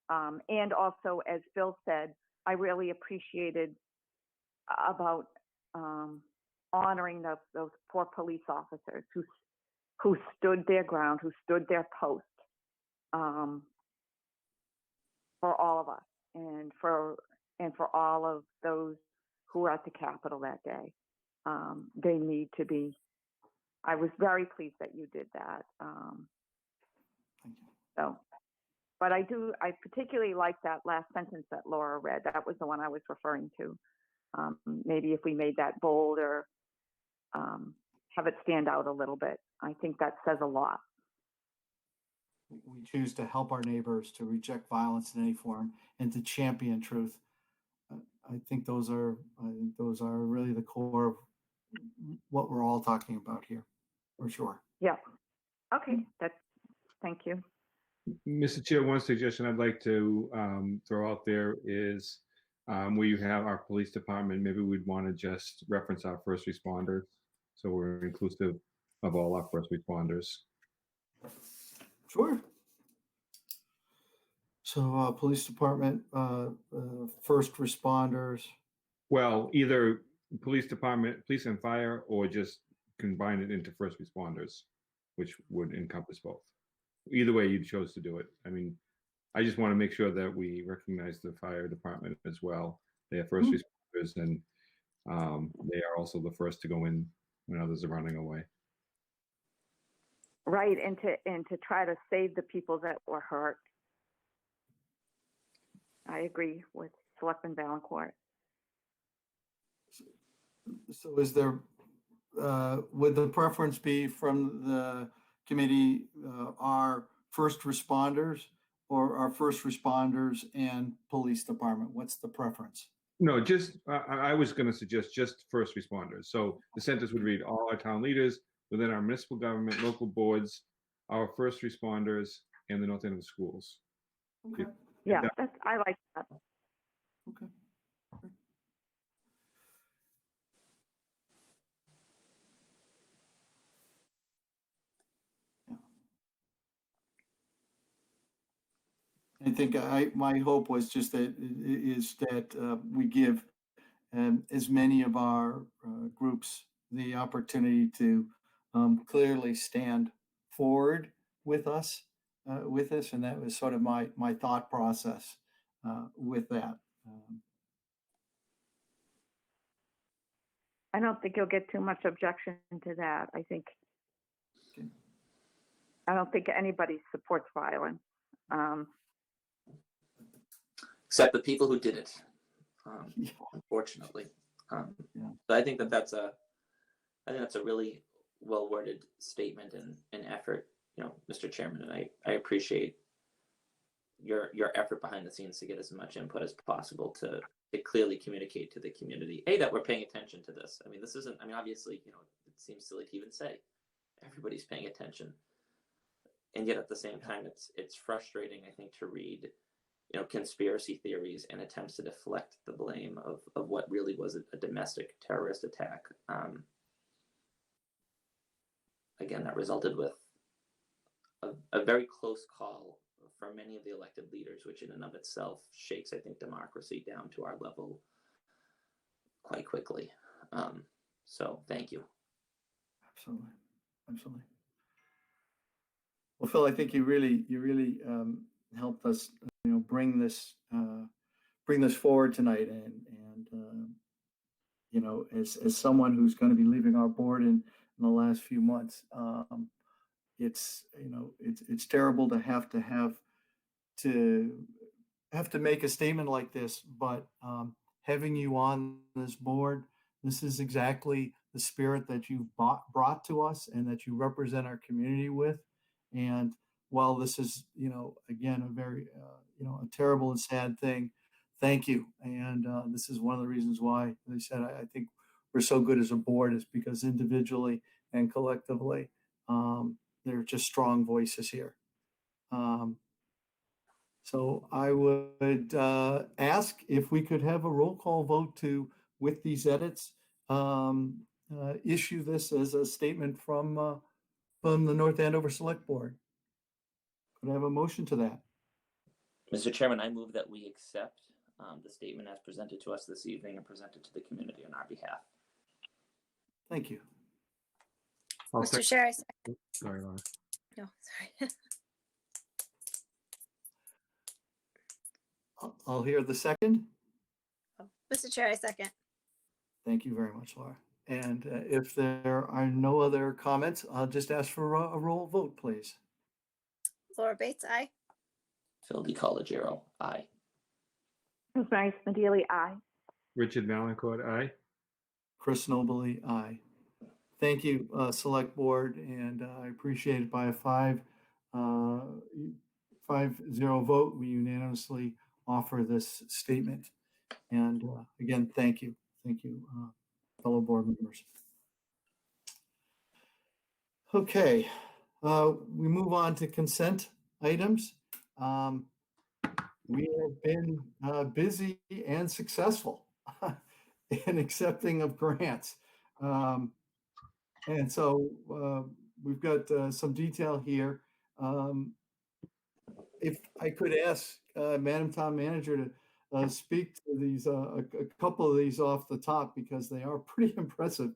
And also, as Phil said, I really appreciated about honoring those poor police officers who stood their ground, who stood their post for all of us, and for all of those who were at the Capitol that day. They need to be. I was very pleased that you did that. Thank you. So, but I particularly like that last sentence that Laura read. That was the one I was referring to. Maybe if we made that bold or have it stand out a little bit, I think that says a lot. We choose to help our neighbors, to reject violence in any form, and to champion truth. I think those are really the core of what we're all talking about here, for sure. Yeah. Okay. Thank you. Mr. Chair, one suggestion I'd like to throw out there is where you have our police department, maybe we'd want to just reference our first responders, so we're inclusive of all our first responders. Sure. So police department, first responders. Well, either police department, police and fire, or just combine it into first responders, which would encompass both. Either way you chose to do it. I mean, I just want to make sure that we recognize the fire department as well. They are first responders, and they are also the first to go in when others are running away. Right, and to try to save the people that were hurt. I agree with Selectman Valancourt. So is there, would the preference be from the committee, our first responders, or our first responders and police department? What's the preference? No, just, I was going to suggest just first responders. So the sentence would read, all our town leaders within our municipal government, local boards, our first responders, and the North Andover schools. Okay. Yeah, I like that. Okay. I think my hope was just that we give as many of our groups the opportunity to clearly stand forward with us, and that was sort of my thought process with that. I don't think you'll get too much objection to that. I don't think anybody supports violence. Except the people who did it, Yeah. unfortunately. Yeah. But I think that's a really well worded statement and effort, Mr. Chairman, and I appreciate your effort behind the scenes to get as much input as possible to clearly communicate to the community, that we're paying attention to this. I mean, this isn't, obviously, it seems silly to even say everybody's paying attention. And yet at the same time, it's frustrating, I think, to read, conspiracy theories and attempts to deflect the blame of what really was a domestic terrorist attack. Again, that resulted with a very close call for many of the elected leaders, which in and of itself shakes, I think, democracy down to our level quite quickly. So thank you. Absolutely. Absolutely. Well, Phil, I think you really helped us, bring this forward tonight, and as someone who's going to be leaving our board in the last few months, it's terrible to have to make a statement like this, but having you on this board, this is exactly the spirit that you've brought to us and that you represent our community with. And while this is, again, a very, a terrible and sad thing, thank you. And this is one of the reasons why, as I said, I think we're so good as a board, is because individually and collectively, they're just strong voices here. So I would ask if we could have a roll call vote with these edits, issue this as a statement from the North Andover Select Board. Could I have a motion to that? Mr. Chairman, I move that we accept the statement as presented to us this evening and presented to the community on our behalf. Thank you. Mr. Chair, Sorry, Laura. no, sorry. I'll hear the second. Mr. Chair, I second. Thank you very much, Laura. And if there are no other comments, I'll just ask for a roll vote, please. Laura Bates, aye. Phil DiCollegiero, aye. Rosemary Smedili, aye. Richard Valancourt, aye. Chris Nobley, aye. Thank you, Select Board, and I appreciate it. By a 5-0 vote, we unanimously offer this statement. And again, thank you, fellow board members. Okay, we move on to consent items. We have been busy and successful in accepting of grants. And so we've got some detail here. If I could ask Madam Town Manager to speak to these, a couple of these off the top, because they are pretty impressive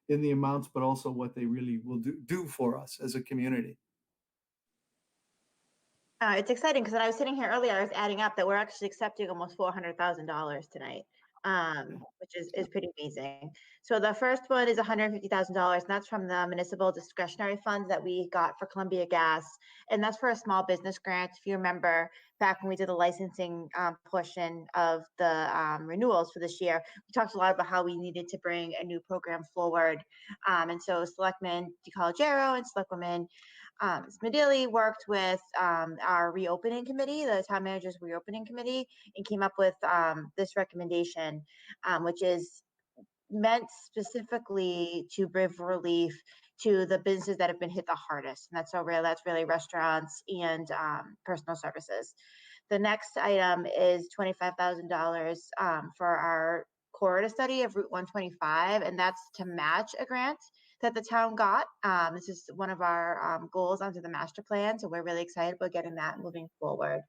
in the amounts, but also what they really will do for us as a community. It's exciting because when I was sitting here earlier, I was adding up that we're actually accepting almost $400,000 tonight, which is pretty amazing. So the first one is $150,000, and that's from the municipal discretionary funds that we got for Columbia Gas, and that's for a small business grant. If you remember back when we did the licensing portion of the renewals for this year, we talked a lot about how we needed to bring a new program forward, and so Selectman DiCollegiero and Selectwoman Smedili worked with our reopening committee, the town manager's reopening committee, and came up with this recommendation, which is meant specifically to give relief to the businesses that have been hit the hardest. And that's really restaurants and personal services. The next item is $25,000 for our corridor study of Route 125, and that's to match a grant that the town got. This is one of our goals under the master plan, so we're really excited about getting that moving forward.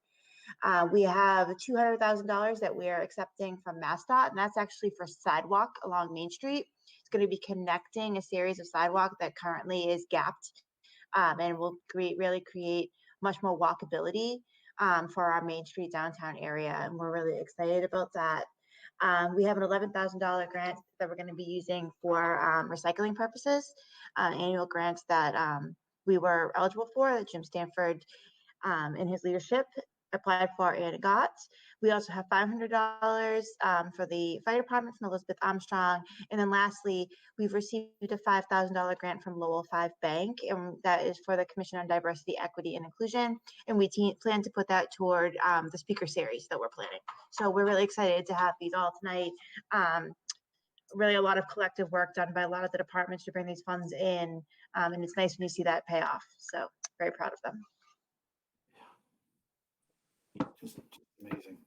We have $200,000 that we are accepting from MassDOT, and that's actually for sidewalk along Main Street. It's going to be connecting a series of sidewalk that currently is gapped, and will really create much more walkability for our Main Street downtown area, and we're really excited about that. We have an $11,000 grant that we're going to be using for recycling purposes, annual grants that we were eligible for, that Jim Stanford in his leadership applied for and got. We also have $500 for the fire department from Elizabeth Armstrong. And then lastly, we've received a $5,000 grant from Lowell 5 Bank, and that is for the Commission on Diversity, Equity, and Inclusion. And we plan to put that toward the speaker series that we're planning. So we're really excited to have these all tonight. Really a lot of collective work done by a lot of the departments to bring these funds in. And it's nice when you see that pay off. So very proud of them. Just amazing.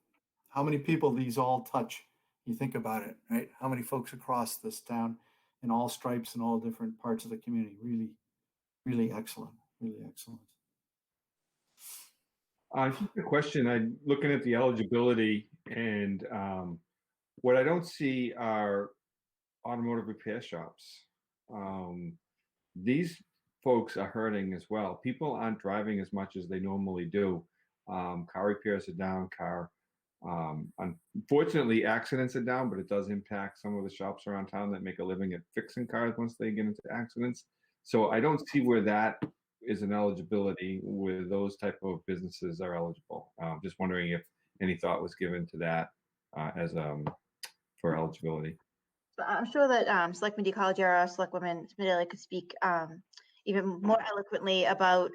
How many people these all touch? You think about it, right? How many folks across this town in all stripes and all different parts of the community? Really, really excellent. Really excellent. Just a question. I'm looking at the eligibility, and what I don't see are automotive repair shops. These folks are hurting as well. People aren't driving as much as they normally do. Car repairs are down. Unfortunately, accidents are down, but it does impact some of the shops around town that make a living at fixing cars once they get into accidents. So I don't see where that is an eligibility where those type of businesses are eligible. Just wondering if any thought was given to that as for eligibility. I'm sure that Selectman DeColigiero, Selectwoman Smedley could speak even more eloquently about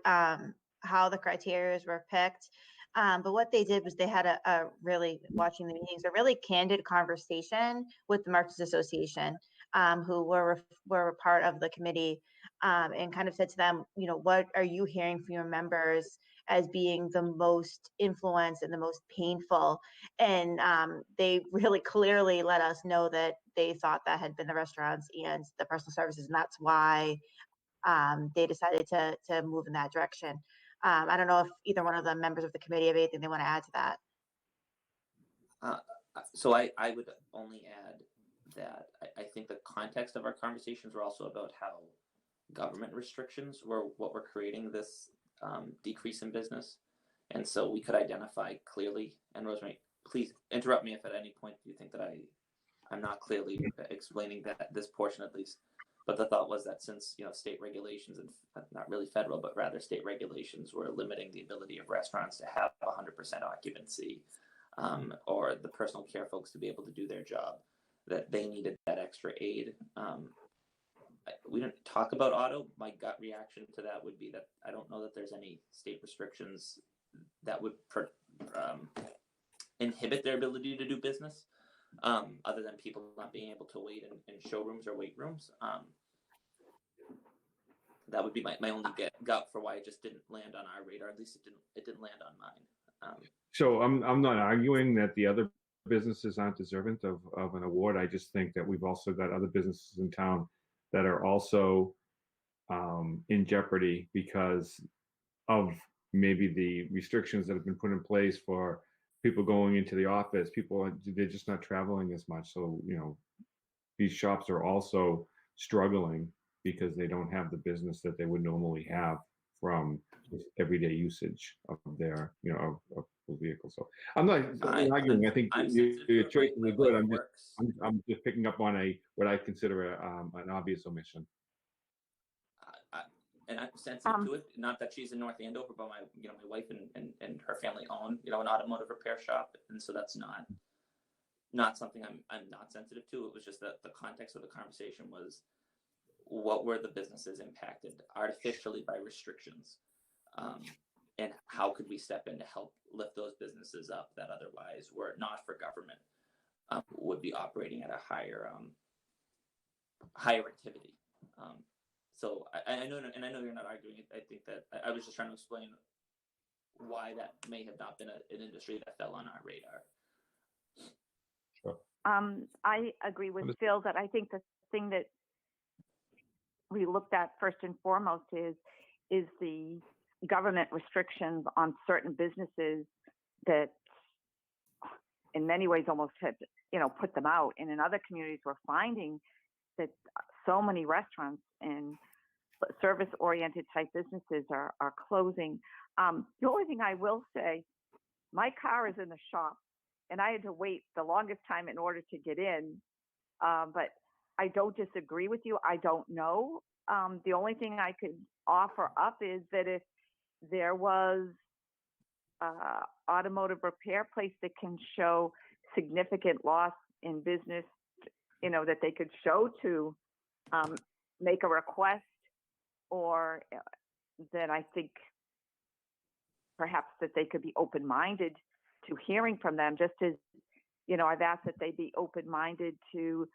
how the criteria were picked. But what they did was they had a really, watching the meetings, a really candid conversation with the Merchants Association, who were a part of the committee, and kind of said to them, you know, what are you hearing from your members as being the most influenced and the most painful? And they really clearly let us know that they thought that had been the restaurants and the personal services, and that's why they decided to move in that direction. I don't know if either one of the members of the committee have anything they want to add to that. So I would only add that I think the context of our conversations were also about how government restrictions were what were creating this decrease in business. And so we could identify clearly, and Rosemary, please interrupt me if at any point you think that I'm not clearly explaining that, this portion at least. But the thought was that since, you know, state regulations, and not really federal, but rather state regulations, were limiting the ability of restaurants to have 100% occupancy, or the personal care folks to be able to do their job, that they needed that extra aid. We didn't talk about auto. My gut reaction to that would be that I don't know that there's any state restrictions that would inhibit their ability to do business, other than people not being able to wait in showrooms or weight rooms. That would be my only gut for why it just didn't land on our radar. At least it didn't land on mine. So I'm not arguing that the other businesses aren't deserving of an award. I just think that we've also got other businesses in town that are also in jeopardy because of maybe the restrictions that have been put in place for people going into the office. They're just not traveling as much. So, you know, these shops are also struggling because they don't have the business that they would normally have from everyday usage of their, you know, of the vehicle. So I'm not arguing. I think your choice is good. I'm just picking up on what I consider an obvious omission. And I'm sensitive to it. Not that she's in North Andover, but my wife and her family own, you know, an automotive repair shop, and so that's not something I'm not sensitive to. It was just that the context of the conversation was, what were the businesses impacted artificially by restrictions, and how could we step in to help lift those businesses up that otherwise, were it not for government, would be operating at a higher activity. So I know, and I know you're not arguing it. I think that I was just trying to explain why that may have not been an industry that fell on our radar. Sure. I agree with Phil that I think the thing that we looked at first and foremost is the government restrictions on certain businesses that in many ways almost had, you know, put them out. And in other communities, we're finding that so many restaurants and service-oriented type businesses are closing. The only thing I will say, my car is in the shop and I had to wait the longest time in order to get in. But I don't disagree with you. I don't know. The only thing I could offer up is that if there was automotive repair place that can show significant loss in business, that they could show to make a request, or then I think perhaps that they could be open-minded to hearing from them, just as, I've asked that they be open-minded to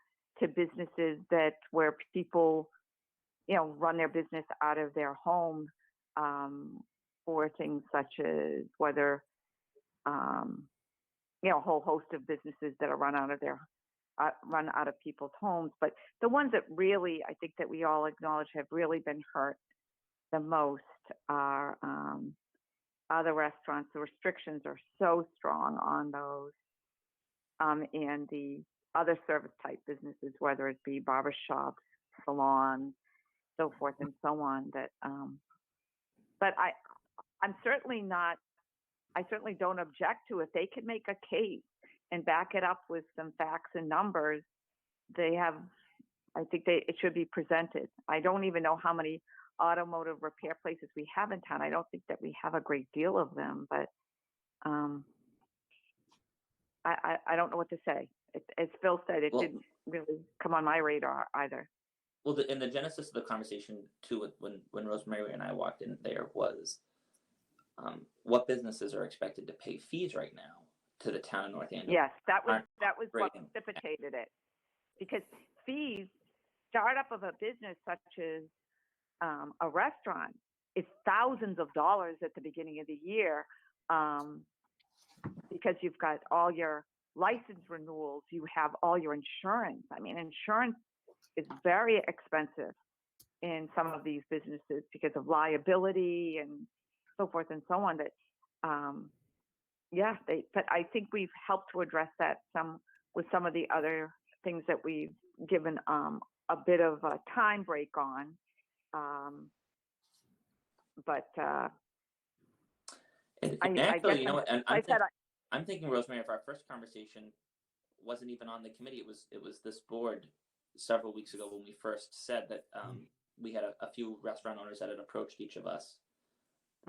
businesses where people, run their business out of their home, for things such as whether, a whole host of businesses that are run out of people's homes. But the ones that really, I think that we all acknowledge have really been hurt the most are the restaurants. The restrictions are so strong on those, and the other service type businesses, whether it be barbershops, salons, so forth and so on. That, but I'm certainly not. I certainly don't object to if they can make a case and back it up with some facts and numbers. I think it should be presented. I don't even know how many automotive repair places we have in town. I don't think that we have a great deal of them, but I don't know what to say. As Phil said, it didn't really come on my radar either. Well, in the genesis of the conversation too, when Rosemary and I walked in there was, what businesses are expected to pay fees right now to the town of North Andover? Yes, that was what precipitated it, because fees, startup of a business such as a restaurant, is thousands of dollars at the beginning of the year, because you've got all your license renewals, you have all your insurance. I mean, insurance is very expensive in some of these businesses because of liability and so forth and so on. That, but I think we've helped to address that with some of the other things that we've given a bit of a time break on. Actually, I'm thinking, Rosemary, if our first conversation wasn't even on the committee, it was this board several weeks ago when we first said that we had a few restaurant owners that had approached each of us.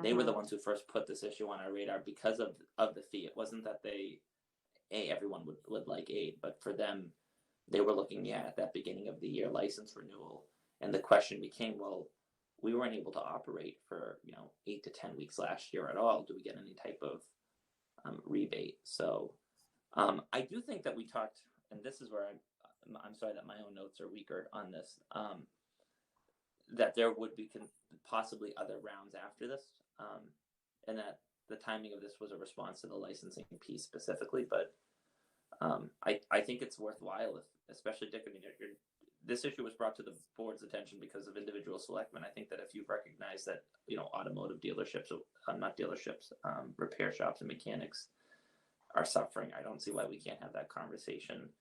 They were the ones who first put this issue on our radar because of the fee. It wasn't that everyone would like aid, but for them, they were looking at that beginning of the year license renewal, and the question became, well, we weren't able to operate for 8 to 10 weeks last year at all. Do we get any type of rebate? So I do think that we talked, and this is where I'm sorry that my own notes are weaker on this, that there would be possibly other rounds after this, and that the timing of this was a response to the licensing piece specifically. But I think it's worthwhile, especially Dick, I mean, this issue was brought to the board's attention because of individual selectmen. I think that if you recognize that, automotive dealerships, not dealerships, repair shops and mechanics are suffering, I don't see why we can't have that conversation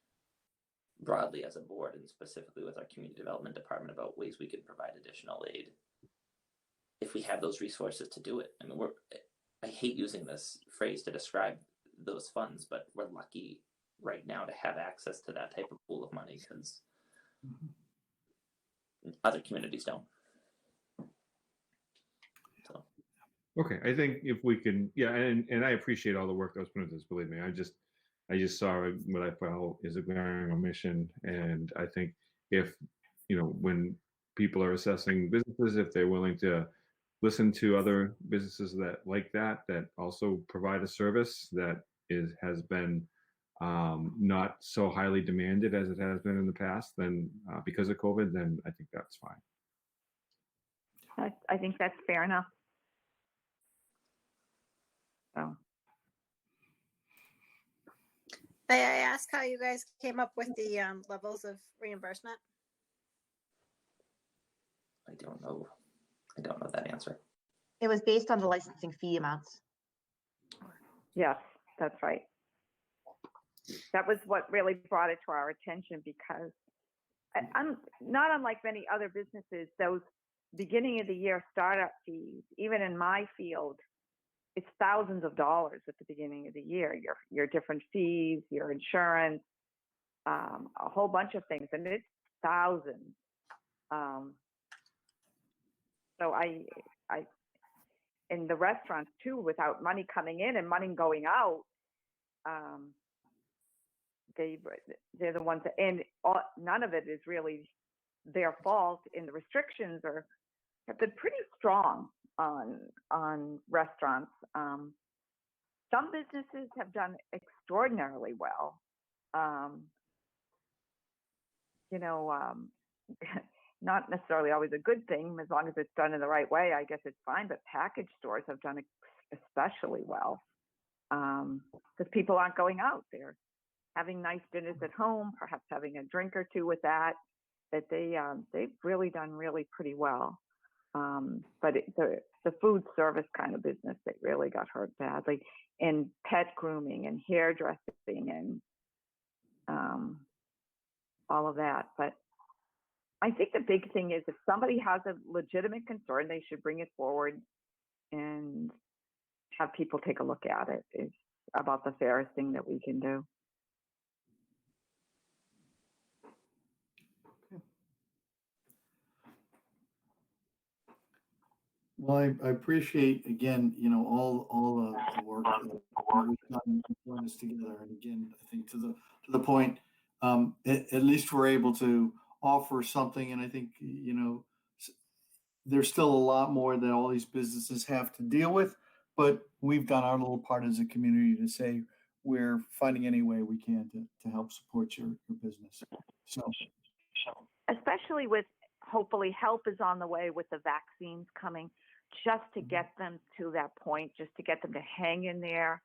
broadly as a board, and specifically with our community development department, about ways we can provide additional aid if we have those resources to do it. I mean, I hate using this phrase to describe those funds, but we're lucky right now to have access to that type of pool of money because other communities don't. So. Okay, I think if we can, and I appreciate all the work that was put into this. Believe me, I just saw what I felt is a glaring omission, and I think if when people are assessing businesses, if they're willing to listen to other businesses that also provide a service that has been not so highly demanded as it has been in the past, then because of COVID, then I think that's fine. I think that's fair enough. So. May I ask how you guys came up with the levels of reimbursement? I don't know that answer. It was based on the licensing fee amounts. Yes, that's right. That was what really brought it to our attention, because I'm not unlike many other businesses, those beginning of the year startup fees, even in my field, it's thousands of dollars at the beginning of the year, your different fees, your insurance, a whole bunch of things, and it's thousands. So I in the restaurants too, without money coming in and money going out, they're the ones that, and none of it is really their fault. And the restrictions have been pretty strong on restaurants. Some businesses have done extraordinarily well. Not necessarily always a good thing, as long as it's done in the right way, I guess it's fine, but package stores have done especially well, because people aren't going out. They're having nice dinners at home, perhaps having a drink or two with that they've really done really pretty well. But the food service kind of business, they really got hurt badly, and pet grooming and hairdressing and all of that. But I think the big thing is, if somebody has a legitimate concern, they should bring it forward and have people take a look at it. It's about the fairest thing that we can do. Well, I appreciate, again, all the work that we've done putting this together. And again, I think to the point, at least we're able to offer something. And I think, there's still a lot more that all these businesses have to deal with, but we've done our little part as a community to say we're finding any way we can to help support your business. So, especially with, hopefully help is on the way with the vaccines coming, just to get them to that point, just to get them to hang in there.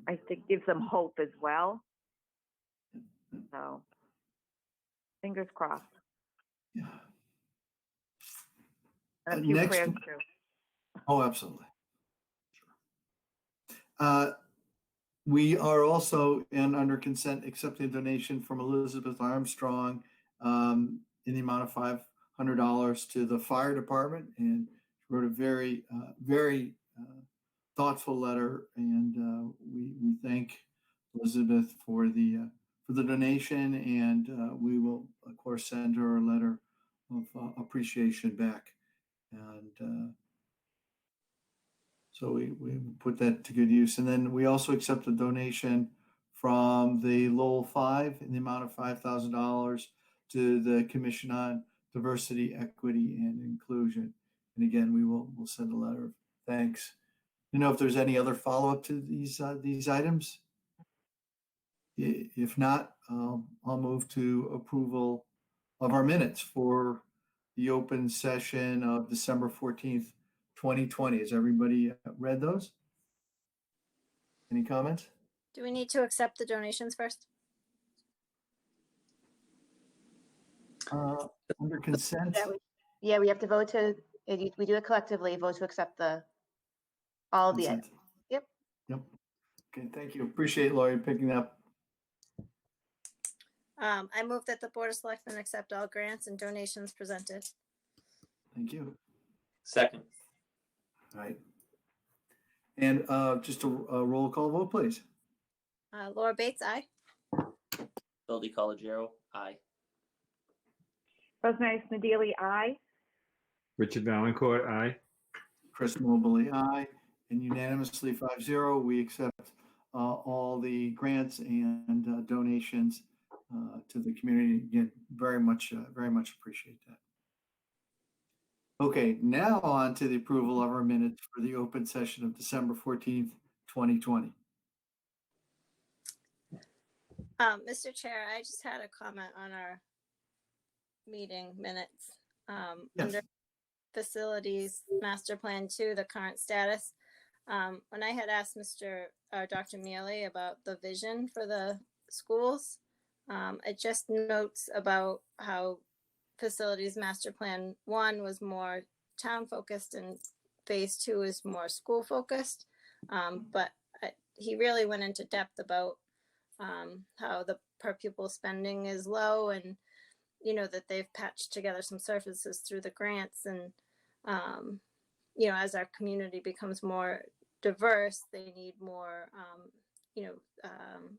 I think gives them hope as well. So fingers crossed. Yeah. And a few Next, prayers too. Oh, absolutely. Sure. We are also under consent accepting a donation from Elizabeth Armstrong in the amount of $500 to the fire department, and she wrote a very, very thoughtful letter, and we thank Elizabeth for the donation, and we will of course send her a letter of appreciation back, and so we put that to good use. And then we also accept a donation from the Lowell 5 in the amount of $5,000 to the Commission on Diversity, Equity, and Inclusion. And again, we'll send a letter of thanks. If there's any other follow-up to these items. If not, I'll move to approval of our minutes for the open session of December 14th, 2020. Has everybody read those? Any comments? Do we need to accept the donations first? Under consent? Yeah, we have to vote we do it collectively, vote to accept all of the items. Yep. Okay, thank you. Appreciate Lori picking up. I move that the Board of Selectmen accept all grants and donations presented. Thank you. Second. All right. And just a roll call vote, please. Laura Bates, aye. Bill DiCollegiero, aye. Rosemary Smedili, aye. Richard Valencourt, aye. Chris Mobley, aye. And unanimously 5-0, we accept all the grants and donations to the community. Again, very much appreciate that. Okay, now on to the approval of our minutes for the open session of December 14th, 2020. Mr. Chair, I just had a comment on our meeting minutes. Yes. Under facilities master plan 2, the current status. When I had asked Dr. Mealy about the vision for the schools, it just notes about how facilities master plan 1 was more town focused and phase 2 is more school focused. But he really went into depth about how the per pupil spending is low, and that they've patched together some services through the grants, and as our community becomes more diverse. They need more,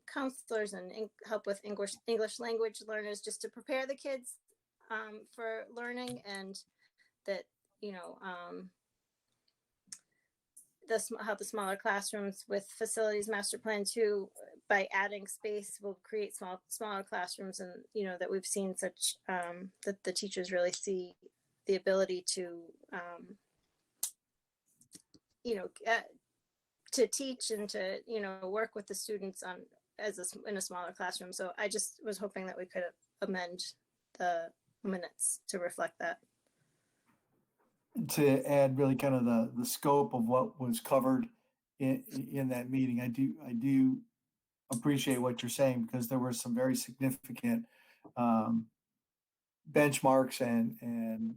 counselors and help with English language learners, just to prepare the kids for learning, and that, how the smaller classrooms with facilities master plan 2, by adding space, will create smaller classrooms, and that we've seen such that the teachers really see the ability to to teach and to work with the students in a smaller classroom. So I just was hoping that we could amend the minutes to reflect that. To add really kind of the scope of what was covered in that meeting. I do appreciate what you're saying, because there were some very significant benchmarks and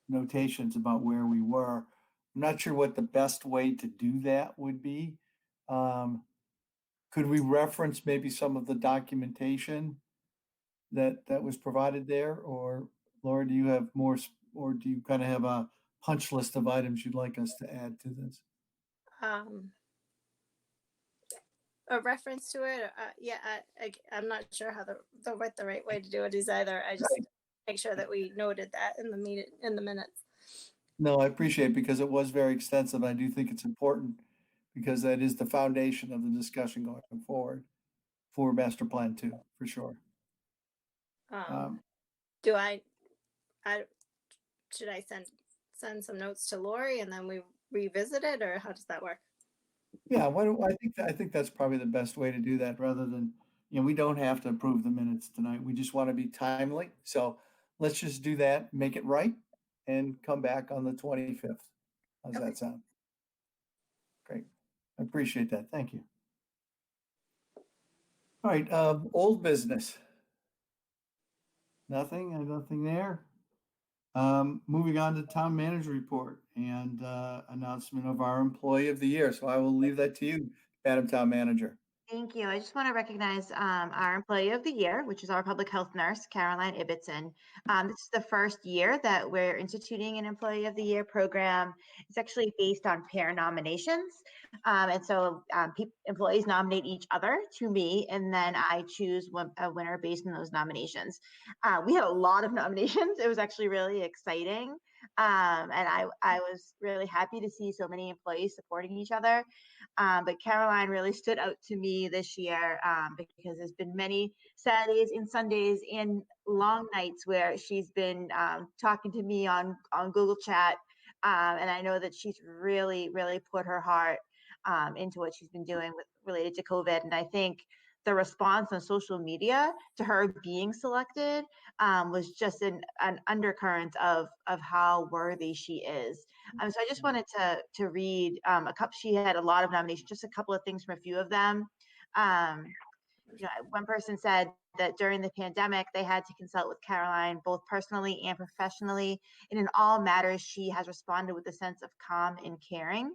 notations about where we were. I'm not sure what the best way to do that would be. Could we reference maybe some of the documentation that was provided there? Or Laura, do you have more, or do you kind of have a punch list of items you'd like us to add to this? A reference to it, I'm not sure how what the right way to do it is either. I just make sure that we noted that in the minutes. No, I appreciate it, because it was very extensive. I do think it's important, because that is the foundation of the discussion going forward for Master Plan 2, for sure. Do I should I send some notes to Lori and then we revisit it, or how does that work? Yeah, I think that's probably the best way to do that, rather than, we don't have to approve the minutes tonight. We just want to be timely. So let's just do that, make it right, and come back on the 25th. How's that sound? Great. I appreciate that. Thank you. All right, old business. Nothing there. Moving on to town manager report and announcement of our employee of the year. So I will leave that to you, Madam Town Manager. Thank you. I just want to recognize our employee of the year, which is our public health nurse, Carolyn Ibbotson. This is the first year that we're instituting an employee of the year program. It's actually based on pair nominations. And so employees nominate each other to me, and then I choose a winner based on those nominations. We had a lot of nominations. It was actually really exciting. And I was really happy to see so many employees supporting each other. But Caroline really stood out to me this year because there's been many Saturdays and Sundays and long nights where she's been talking to me on Google Chat. And I know that she's really, really put her heart into what she's been doing related to COVID. And I think the response on social media to her being selected was just an undercurrent of how worthy she is. So I just wanted to read a couple. She had a lot of nominations, just a couple of things from a few of them. One person said that during the pandemic, they had to consult with Caroline, both personally and professionally. And in all matters, she has responded with a sense of calm and caring.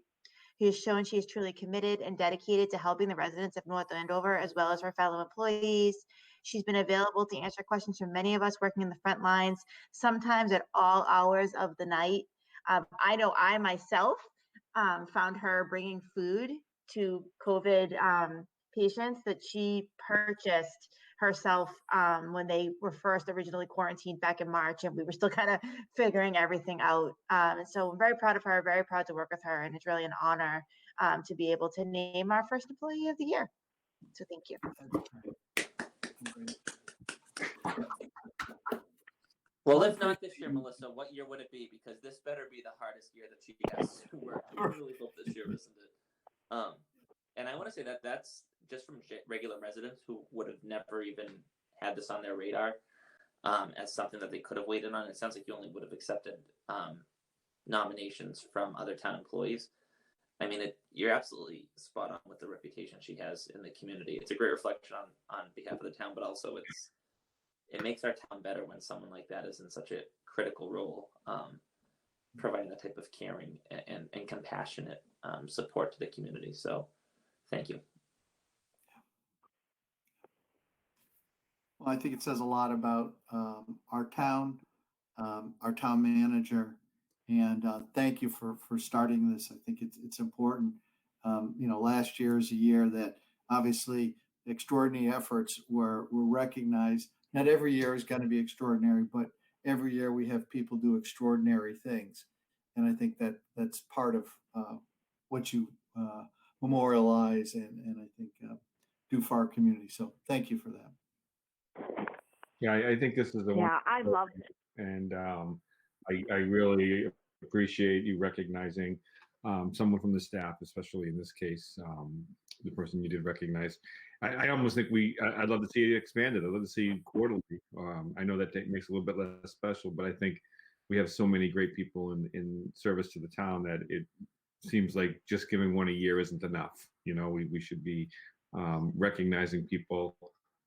He has shown she is truly committed and dedicated to helping the residents of North Andover, as well as her fellow employees. She's been available to answer questions from many of us working in the front lines, sometimes at all hours of the night. I know I myself found her bringing food to COVID patients that she purchased herself when they were first originally quarantined back in March, and we were still kind of figuring everything out. And so I'm very proud of her, very proud to work with her, and it's really an honor to be able to name our first employee of the year. So thank you. Well, if not this year, Melissa, what year would it be? Because this better be the hardest year that she has to work. I really hope this year isn't it. And I want to say that that's just from regular residents who would have never even had this on their radar as something that they could have waited on. It sounds like you only would have accepted nominations from other town employees. I mean, you're absolutely spot on with the reputation she has in the community. It's a great reflection on behalf of the town, but also it makes our town better when someone like that is in such a critical role, providing that type of caring and compassionate support to the community. So thank you. Well, I think it says a lot about our town manager, And thank you for starting this. I think it's important. Last year is a year that obviously extraordinary efforts were recognized. Not every year is going to be extraordinary, but every year we have people do extraordinary things. And I think that's part of what you memorialize and I think do for our community. So thank you for that. Yeah, I think this is the one. Yeah, I love it. And I really appreciate you recognizing someone from the staff, especially in this case, the person you did recognize. I almost think I'd love to see it expanded. I'd love to see it quarterly. I know that makes it a little bit less special, but I think we have so many great people in service to the town that it seems like just giving one a year isn't enough. We should be recognizing people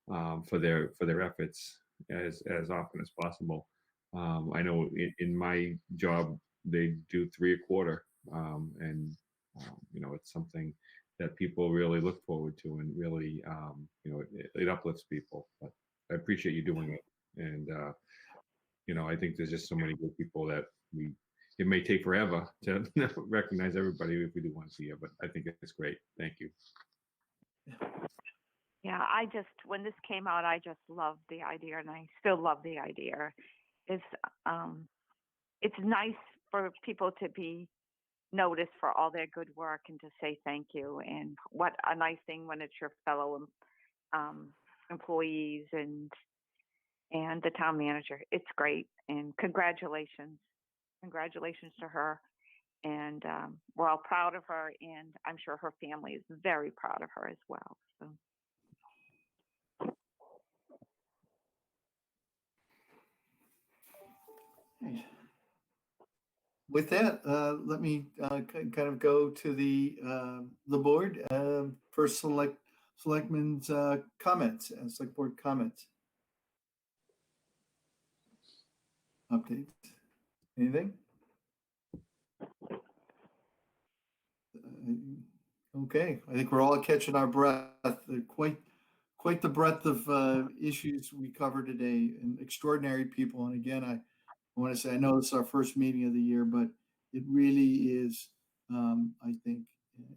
for their efforts as often as possible. I know in my job they do 3 a quarter, and it's something that people really look forward to, and really it uplifts people. But I appreciate you doing it, and I think there's just so many good people that it may take forever to recognize everybody if we do once a year, but I think it's great. Thank you. Yeah, when this came out, I just loved the idea, and I still love the idea. It's nice for people to be noticed for all their good work and to say thank you. And what a nice thing when it's your fellow employees and the town manager. It's great, and congratulations to her. And we're all proud of her, and I'm sure her family is very proud of her as well. So. With that, let me kind of go to the board for selectmen's comments, select board comments. Updates. Anything? Okay, I think we're all catching our breath. Quite the breadth of issues we covered today, and extraordinary people. And again, I want to say, I know this is our first meeting of the year, but it really is, I think,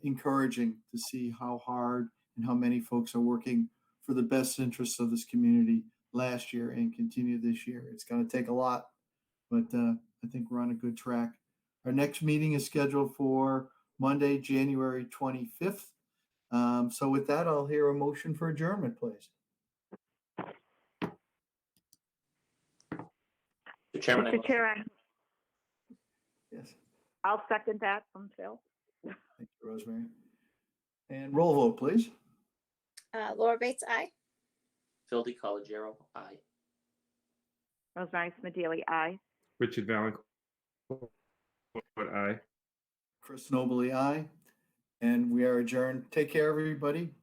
encouraging to see how hard and how many folks are working for the best interests of this community last year and continue this year. It's going to take a lot, but I think we're on a good track. Our next meeting is scheduled for Monday, January 25th. So with that, I'll hear a motion for adjournment, please. Mr. Chair, Yes. I'll second that from Phil. Thank you, Rosemary. And roll vote, please. Laura Bates, aye. Phil DiCollegiero, aye. Rosemary Smedili, aye. Richard Valencourt, aye. Chris Nobley, aye. And we are adjourned. Take care, everybody.